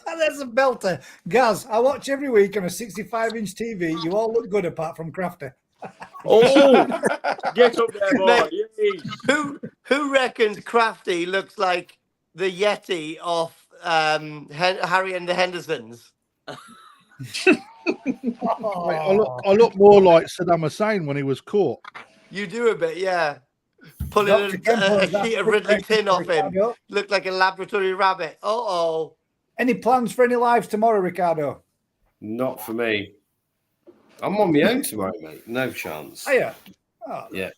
That's a belter. Gaz, I watch every week on a 65-inch TV. You all look good apart from Crafty. Oh, get up there, boy. Mate, who reckons Crafty looks like the Yeti off Harry and the Hendersons? Mate, I look more like Saddam Hussein when he was caught. You do a bit, yeah. Pulling a sheet of Ridley tin off him. Looked like a laboratory rabbit. Uh-oh. Any plans for any lives tomorrow, Ricardo? Not for me. I'm on my own tomorrow, mate. No chance. Are you? Yeah.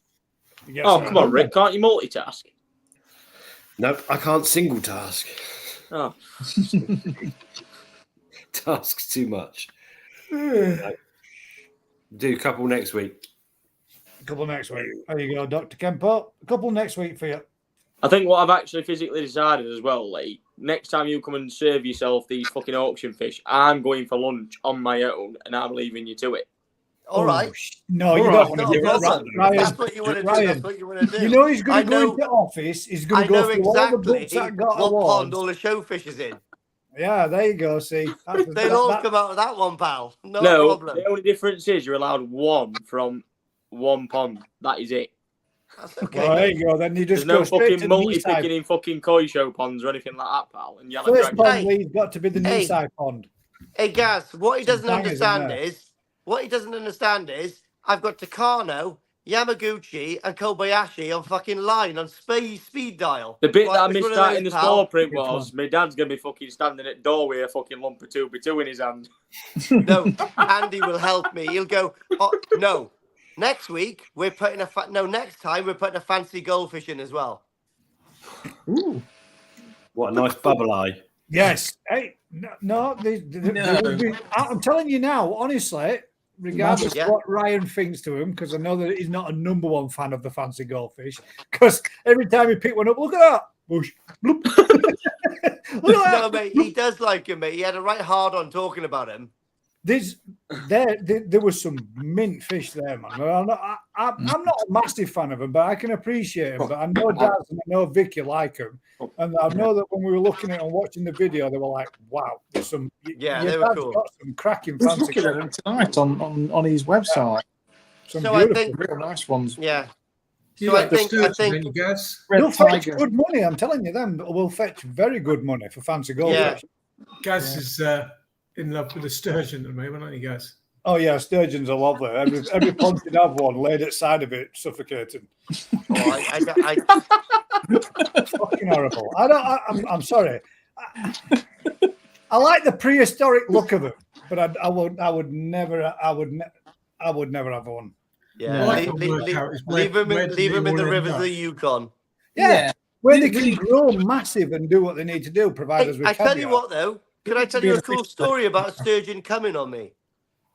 Oh, come on, Rick. Can't you multitask? Nope, I can't single task. Oh. Tasks too much. No. Do a couple next week. A couple next week. There you go, Dr. Kempo. A couple next week for you. I think what I've actually physically decided as well, Lee, next time you come and serve yourself these fucking auction fish, I'm going for lunch on my own and I'm leaving you to it. All right. No, you don't want to do it. Ryan, That's what you want to do. That's what you want to do. You know he's going to go into office. He's going to go through all the books that got what awards. pond all the showfish is in. Yeah, there you go. See, they'll all come out of that one, pal. No problem. The only difference is you're allowed one from one pond. That is it. That's okay. Well, there you go. Then you just There's go no straight to fucking the knee multi-picking side. in fucking koi show ponds or anything like that, pal. And yellow First dragon. pond, Lee's got to be the knee side pond. Hey, Gaz, what he doesn't bangers in understand is I've got Takano, Yamaguchi, and Kobayashi on fucking line on speed dial. The bit Right, that I which missed one of out those, in the pal? small print was my dad's going to be fucking standing at the door with a fucking lump of 2x2 in his hand. No, Andy will help me. He'll go, oh, no. Next week, we're putting next time we're putting a fancy goldfish in as well. Ooh. What a nice bubble eye. Yes. Hey, no. I'm telling you now, honestly, regardless of what Ryan thinks to him, because I know that he's not a number one fan of the fancy goldfish, because every time he pick one up, look at that. Bush. Look at that. No, mate, he does like him, mate. He had a right hard on talking about him. There was some mint fish there, man. I'm not a massive fan of them, but I can appreciate them. But I know Daz and I know Vicky like them, and I know that when we were looking at and watching the video, they were like, "Wow, there's some." Yeah, they were cool. Got some cracking I was fancy. looking at them tonight on his website. Some So I beautiful, think real nice ones. Yeah. You So like I think you guys? They'll fetch tiger. good money. I'm telling you, them will fetch very good money for fancy goldfish. Gaz is in love with the sturgeon at the moment, aren't you guys? Oh yeah, sturgeons are lovely. Every pond should have one laid outside of it, suffocating. I Fucking horrible. I'm sorry. I like the prehistoric look of it, but I would never have one. Yeah, leave them in the rivers of the Yukon. Yeah, where they can grow massive and do what they need to do, provided with I tell you caviar. what, though, can I tell you a cool story about a sturgeon coming on me?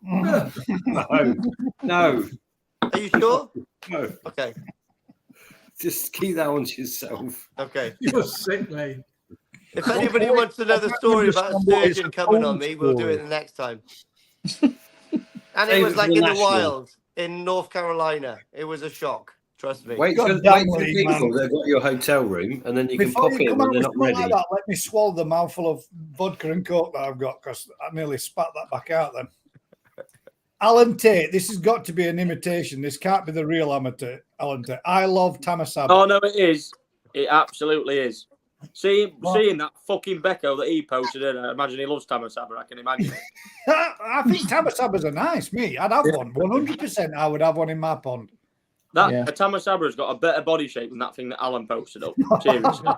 No. Are you sure? No. Okay. Just keep that one to yourself. Okay. You're sick, mate. If anybody wants to know the story about a sturgeon coming on me, we'll do it the next time. And it was like in the wild in North Carolina. It was a shock. Trust me. Wait till the people that got your hotel room, and then you can Before pop you in come when out they're with not something ready. like that, let me swallow the mouthful of vodka and coke that I've got, because I nearly spat that back out then. Alan Tate, this has got to be an imitation. This can't be the real amateur Alan Tate. I love Tamasabi. Oh, no, it is. It absolutely is. Seeing that fucking Becco that he posted, and I imagine he loves Tamasaba. I can imagine it. I think Tamasabas are nice. Me, I'd have one. 100%. I would have one in my pond. A Tamasaba has got a better body shape than that thing that Alan posted up. Seriously.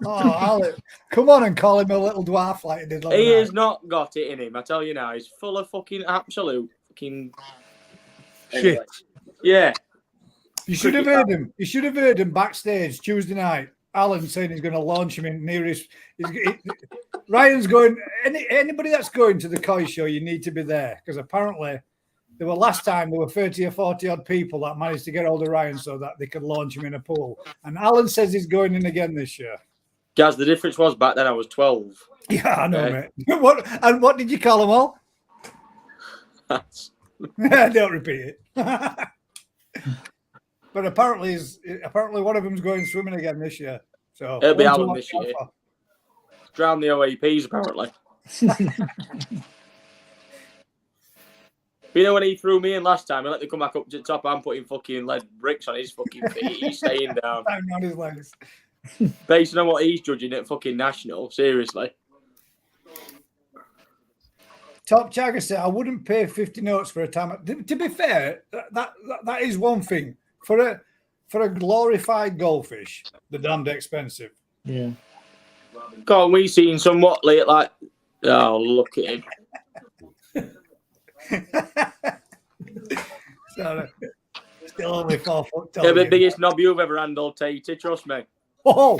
Alan, come on and call him a little dwarf like he did last night. He has not got it in him. I tell you now, he's full of fucking absolute fucking shit. Yeah. You should have heard him. You should have heard him backstage Tuesday night. Alan saying he's going to launch him in nearest. Ryan's going. Anybody that's going to the Koi show, you need to be there because apparently last time there were 30 or 40 odd people that managed to get hold of Ryan so that they could launch him in a pool. And Alan says he's going in again this year. Guys, the difference was back then I was 12. Yeah, I know, mate. What did you call them all? Don't repeat it. But apparently one of them's going swimming again this year. So it'll be Alan this year. Drown the OAPs apparently. But you know when he threw me in last time, I let me come back up to the top and putting fucking lead bricks on his fucking feet. He's staying down. On his legs. Based on what he's judging at fucking national, seriously. Top Jagger said, I wouldn't pay 50 notes for a time. To be fair, that is one thing. For a glorified goldfish, they're damned expensive. Yeah. Can't we seen somewhat late like, oh, look at him. Sorry. Still only 4 foot tall. Yeah, the biggest knob you've ever handled, Tatey, trust me. Oh!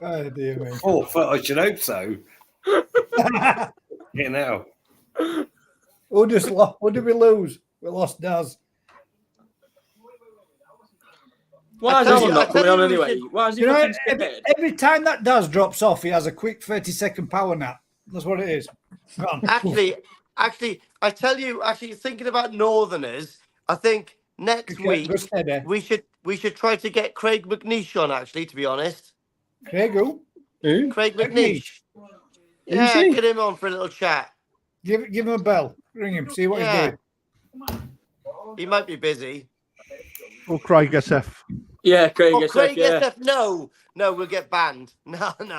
Oh, dear me. 4 foot, I should hope so. Yeah, now. What did we lose? We lost Daz. Why is Alan not coming on anyway? Why is he looking scared? Every time that Daz drops off, he has a quick 30-second power nap. That's what it is. Actually, I tell you, thinking about Northerners, I think next week we should try to get Craig McNeish on. Actually, to be honest, Craig who? Craig McNeish. Yeah, get him on for a little chat. Give him a bell. Ring him. See what he's doing. He might be busy. Or Craig SF. Yeah, Craig SF. Craig yeah. SF. No, we'll get banned. No. Craig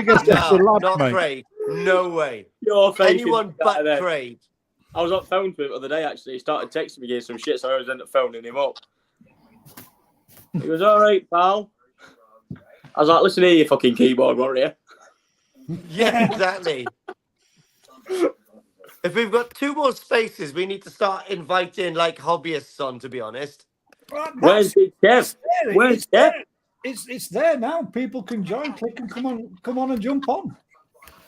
SF's a lad, not mate. Craig. No way. Your face Anyone but Craig. I was on the phone to him the other day, actually. He started texting me, gave some shit, so I always end up phoning him up. He was all right, pal. I was like, listen here, you fucking keyboard warrior. Yeah, exactly. If we've got 2 more spaces, we need to start inviting like hobbyists on, to be honest. Where's Big Kev? Where's Kev? It's there now. People can join, click and come on and jump on.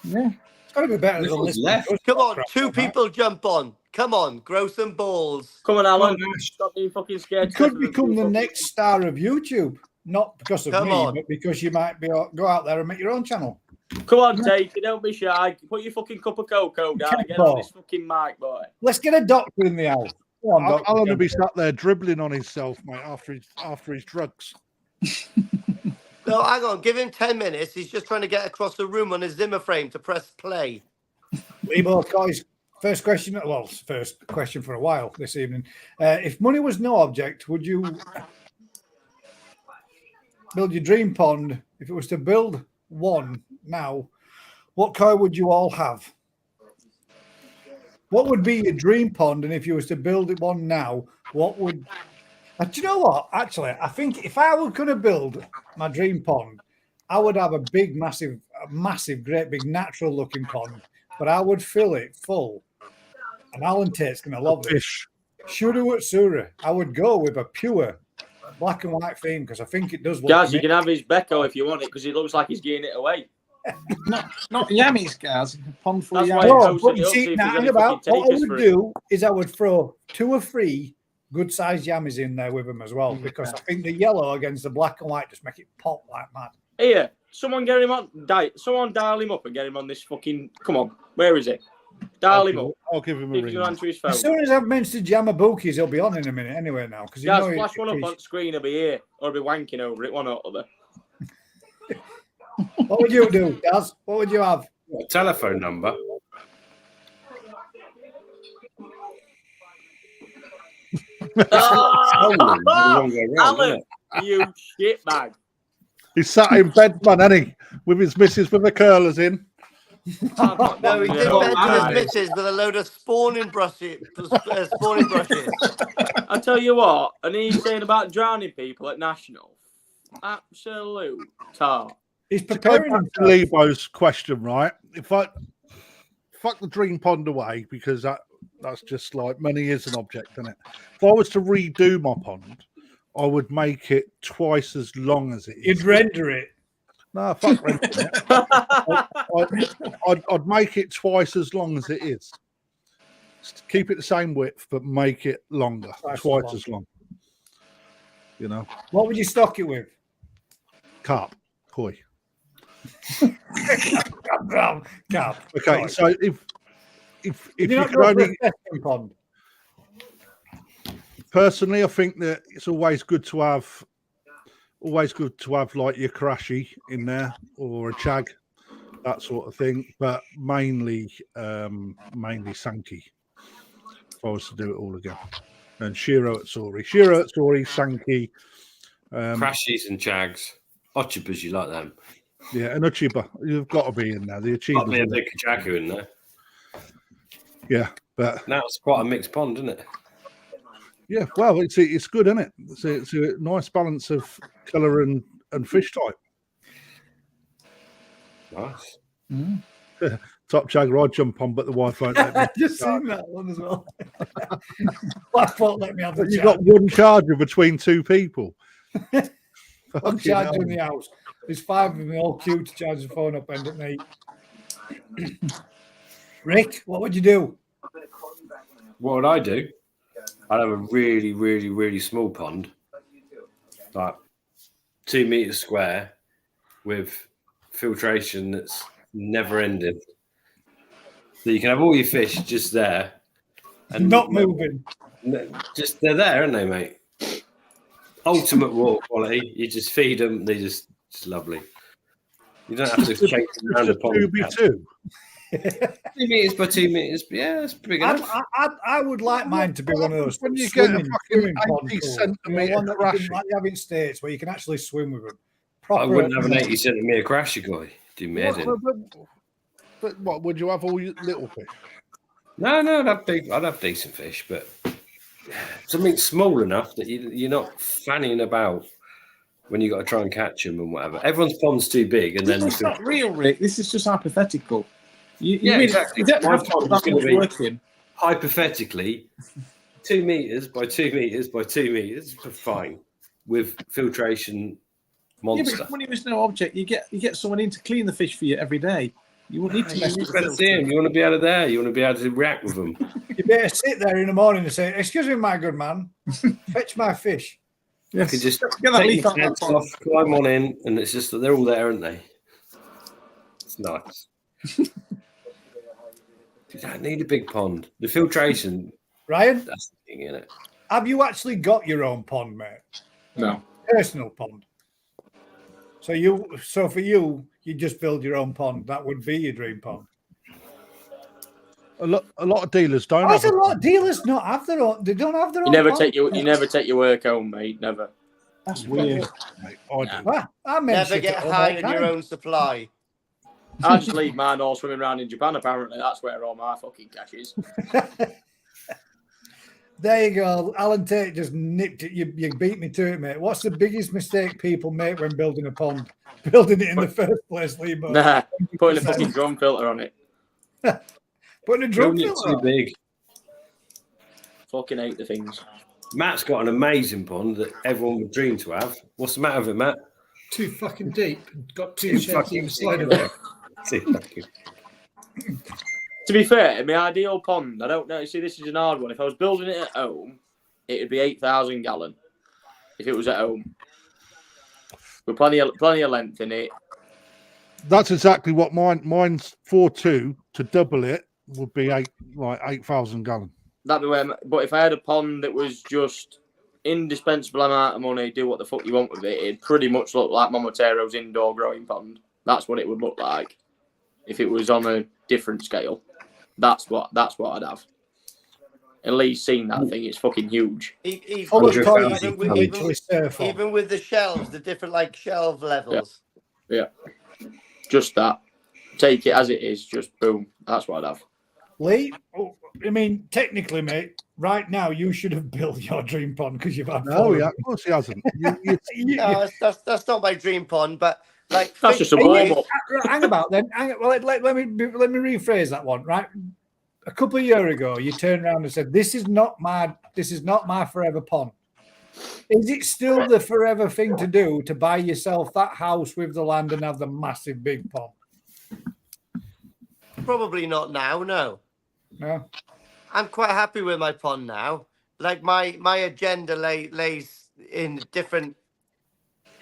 Yeah. It's gotta be better than this. Come on, 2 people jump on. Come on, grow some balls. Come on, Alan. Stop being fucking scared. You could become the next star of YouTube. Not because of me, but because you might go out there and make your own channel. Come on, Tate, don't be shy. Put your fucking cup of cocoa down and get on this fucking mic, boy. Let's get a doctor in the house. Alan will be sat there dribbling on himself, mate, after his drugs. No, hang on. Give him 10 minutes. He's just trying to get across the room on his Zimmer frame to press play. Lebo, guys, first question. Well, first question for a while this evening. If money was no object, would you build your dream pond? If it was to build one now, what koi would you all have? What would be your dream pond? And if you was to build one now, what would... do you know what? Actually, I think if I were going to build my dream pond, I would have a big, massive, great big natural looking pond, but I would fill it full. And Alan Tate's going to love this. Shuru Utsura. I would go with a pure black and white theme because I think it does. Guys, you can have his Becco if you want it because it looks like he's getting it away. not yammies, guys. Pond full of yammies. No, but you see, what I would do is I would throw 2 or 3 good-sized yammies in there with them as well because I think the yellow against the black and white just make it pop like mad. Here, someone get him on. Someone dial him up and get him on this fucking. Come on, where is he? Dial him up. I'll give him a ring. Answer his phone. As soon as I've mentioned Yamabukis, he'll be on in a minute anyway now. Because guys, flash one up on screen. He'll be here or he'll be wanking over it. One or other. What would you do, Daz? What would you have? A telephone number. Alan, you shit bag. He's sat in bed, man, hasn't he? With his missus with the curlers in. No, he's in No, bed with his I- missus with a load of spawning brushes. Spawning brushes. I tell you what, and he's saying about drowning people at National. Absolute tar. He's To go preparing back to himself. Lebo's question, right? If I fuck the dream pond away, because that's just like money is an object, isn't it? If I was to redo my pond, I would make it twice as long as it is. You'd render it. No, fuck rendering it. I'd make it twice as long as it is. Just keep it the same width, but make it longer, twice as long. You know, What would you stock it with? carp, koi. Carp. Okay, Koi. so if You're you not could going for only a testing pond. personally, I think that it's always good to have like your karashi in there or a chag, that sort of thing. But mainly Sankey. If I was to do it all again, and Shiro Atsuri, Sankey, Crashies and chags. Ochibas, you like them? yeah, and Uchiba. You've got to be in there. The Got me a Uchibas. big Kajaku in there. Yeah, but Now it's quite a mixed pond, isn't it? yeah, well, it's good, isn't it? It's a nice balance of colour and fish type. Nice. Top Jagger, I'd jump on, but the wife won't let me. I've just seen that one as well. Wife won't let me have the You've got one charger between two people. One Fucking charger hell. in the house. There's 5 of them all queued to charge the phone up end at night. Rick, what would you do? What would I do? I'd have a really, really, really small pond, like 2 meters square, with filtration that's never ending. So you can have all your fish just there, and Not moving. just they're there, aren't they, mate? Ultimate water quality. You just feed them; they just lovely. You don't have to chase them around the pond. 2x2. 2 meters by 2 meters. Yeah, that's big enough. I would like mine to be one of those When you get a swimming fucking pond 80 pools. centimetre One that you crashing. can, like you have in States where you can actually swim with them. I wouldn't have an 80 centimetre crasher guy. Do me head in. But what would you have all your little fish? No, I'd have decent fish, but something small enough that you're not fanning about when you got to try and catch them and whatever. Everyone's pond's too big, and then It's not real, Rick. This is just hypothetical. Exactly. You don't My have to put pond's that going much to be work in. hypothetically 2 meters by 2 meters by 2 meters, fine, with filtration monster. Yeah, but when there's no object, you get someone in to clean the fish for you every day. You won't need to mess with the better see him. You want to be out of there. You want to be able to react with them. You better sit there in the morning and say, "Excuse me, my good man, fetch my fish." You can just Get that take leaf your out of pants that off, climb on in, and it's just that they're all there, aren't they? It's nice. You don't need a big pond. The filtration, Ryan, that's the thing, isn't it? have you actually got your own pond, mate? No. Personal pond. So for you, you just build your own pond. That would be your dream pond. A lot of dealers don't. There's have a lot of dealers not have their own. They don't have their You own. never pond. you never take your work home, mate. Never. That's weird. Mate, I do. Well, I Never get high on your own supply. I just leave mine all swimming around in Japan. Apparently, that's where all my fucking cash is. There you go. Alan Tate just nipped it. You beat me to it, mate. What's the biggest mistake people make when building a pond? Building it in the first place, Lebo. Nah, putting a fucking drum filter on it. Putting a drum Building it filter too on. big. Fucking hate the things. Matt's got an amazing pond that everyone would dream to have. What's the matter with it, Matt? Too fucking deep. Got Too two sheds fucking either side of deep. it. Too fucking- To be fair, my ideal pond, I don't know. See, this is an hard one. If I was building it at home, it would be 8,000 gallon. If it was at home, with plenty of length in it. That's exactly what mine's 4.2. To double it would be 8,000 gallon. That'd be where. But if I had a pond that was just indispensable amount of money, do what the fuck you want with it, it'd pretty much look like Momotero's indoor growing pond. That's what it would look like if it was on a different scale. That's what I'd have. And Lee's seen that thing; it's fucking huge. Full of Even toilets, with- literally surf on. Even with the shelves, the different like shelf levels. Yeah, just that. Take it as it is. Just boom. That's what I'd have. Lee, I mean, technically, mate, right now you should have built your dream pond because you've had No, four. yeah, of course he hasn't. No, that's not my dream pond, but like That's just a warm up. Hang about then. Well, let me rephrase that one. Right, a couple of years ago, you turned around and said, "This is not my forever pond." Is it still the forever thing to do to buy yourself that house with the land and have the massive big pond? Probably not now. No. No. I'm quite happy with my pond now. Like my agenda lays in different.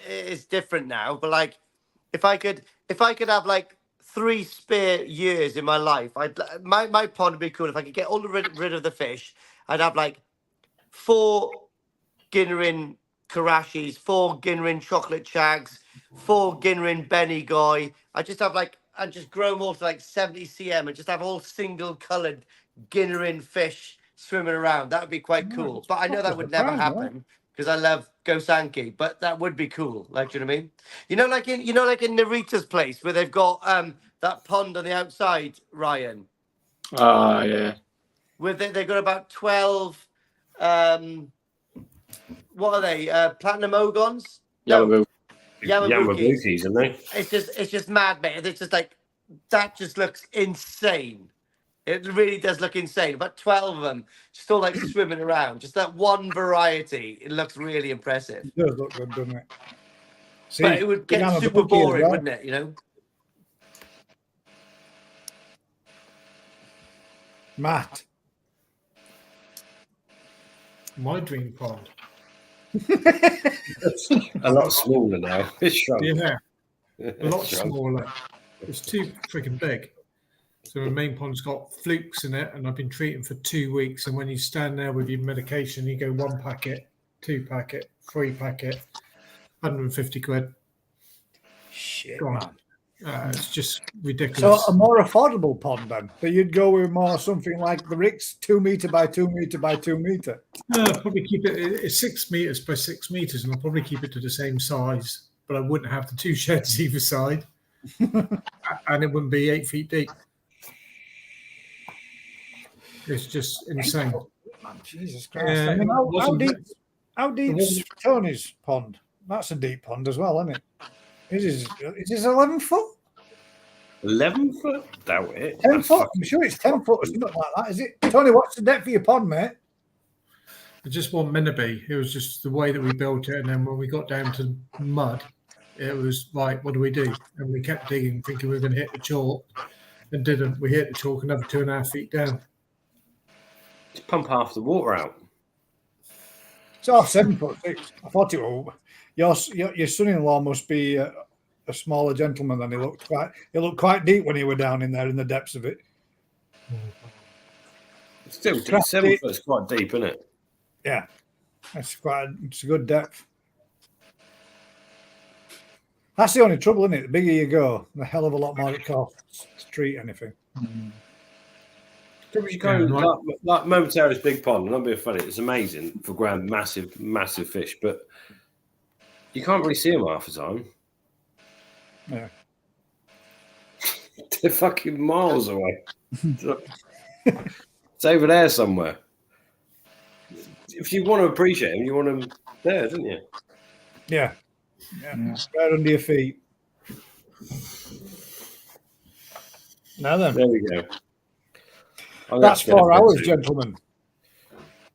It's different now, but like, if I could have like 3 spare years in my life, my pond would be cool. If I could get all rid of the fish, I'd have like 4 Ginnerin Karashis, 4 Ginnerin chocolate shags, 4 Ginnerin Benny Goy. I'd just grow them all to like 70 cm and just have all single coloured Ginnerin fish swimming around. That would be quite cool. But I know that would never happen because I love Gosanki, but that would be cool. Like, do you know what I mean? Like in Narita's place where they've got that pond on the outside, Ryan. Ah, yeah. With they've got about 12 what are they? Platinum Ogons? Yamabukis, aren't they? It's just mad, mate. It's just like that just looks insane. It really does look insane. About 12 of them still like swimming around. Just that one variety. It looks really impressive. It does look good, doesn't it? See, but it would get super boring, wouldn't it? You know? Matt. My dream pond. A lot smaller now. It's shrunk. Yeah, a lot smaller. It's too freaking big. So the main pond's got flukes in it, and I've been treating for 2 weeks. And when you stand there with your medication, you go 1 packet, 2 packet, 3 packet, 150 quid. Shit, God. man. It's just ridiculous. So a more affordable pond then? So you'd go with more something like the Rick's 2 meter by 2 meter by 2 meter. No, I'll probably keep it. It's 6 meters by 6 meters, and I'll probably keep it to the same size. But I wouldn't have the 2 sheds either side, and it wouldn't be 8 feet deep. It's just insane. Man, Jesus Christ! I mean, how deep's Tony's pond? That's a deep pond as well, isn't it? Is this 11 foot? 11 foot? Doubt it. 10 foot? I'm sure it's 10 foot or something like that. Is it? Tony, what's the depth of your pond, mate? I just want Minnaby. It was just the way that we built it, and then when we got down to mud, it was like, what do we do? And we kept digging, thinking we were going to hit the chalk, and didn't. We hit the chalk another 2.5 feet down. Just pump half the water out. It's 7'6". I thought it was. Your son-in-law must be a smaller gentleman than he looked. He looked quite deep when he were down in there in the depths of it. Still, 7 foot's quite deep, isn't it? Yeah, it's a good depth. That's the only trouble, isn't it? The bigger you go, the hell of a lot more it costs to treat anything. You go like Momentara's big pond. I'm not being funny. It's amazing for growing massive, massive fish, but you can't really see them half the time. Yeah, they're fucking miles away. It's over there somewhere. If you want to appreciate them, you want them there, don't you? Yeah. Right under your feet. Now then. There we go. That's 4 hours, gentlemen.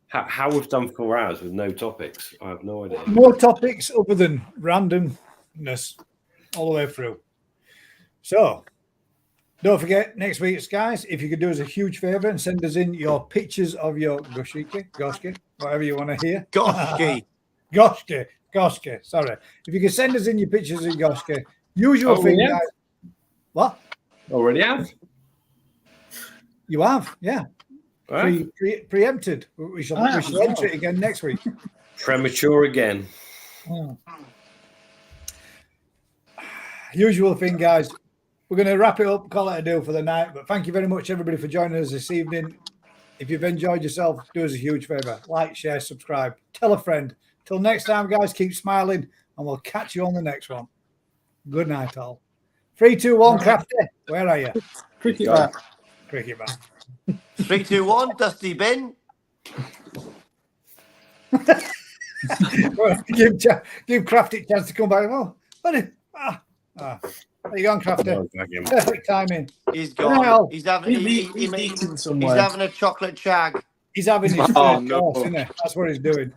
How we've done 4 hours with no topics, I have no idea. No topics other than randomness all the way through. So, don't forget, next week's guys, if you could do us a huge favour and send us in your pictures of your goshki, whatever you want to hear. Goshki, sorry. If you could send us in your pictures of goshki, usual thing, guys. What? Already have? You have, yeah. Right. Preempted. We shall enter it again next week. Premature again. Usual thing, guys. We're going to wrap it up, call it a deal for the night. But thank you very much, everybody, for joining us this evening. If you've enjoyed yourself, do us a huge favour. Like, share, subscribe. Tell a friend. Till next time, guys, keep smiling, and we'll catch you on the next one. Good night, all. 3, 2, 1, Crafty. Where are you? Cricket bat. Cricket bat. 3, 2, 1, Dusty Bin. Well, give Crafty a chance to come back. Oh, buddy. There you go, Crafty. Perfect timing. He's gone. He's having He's eating somewhere. He's having a chocolate chag. He's having his Oh, first no. course, isn't he? That's what he's doing.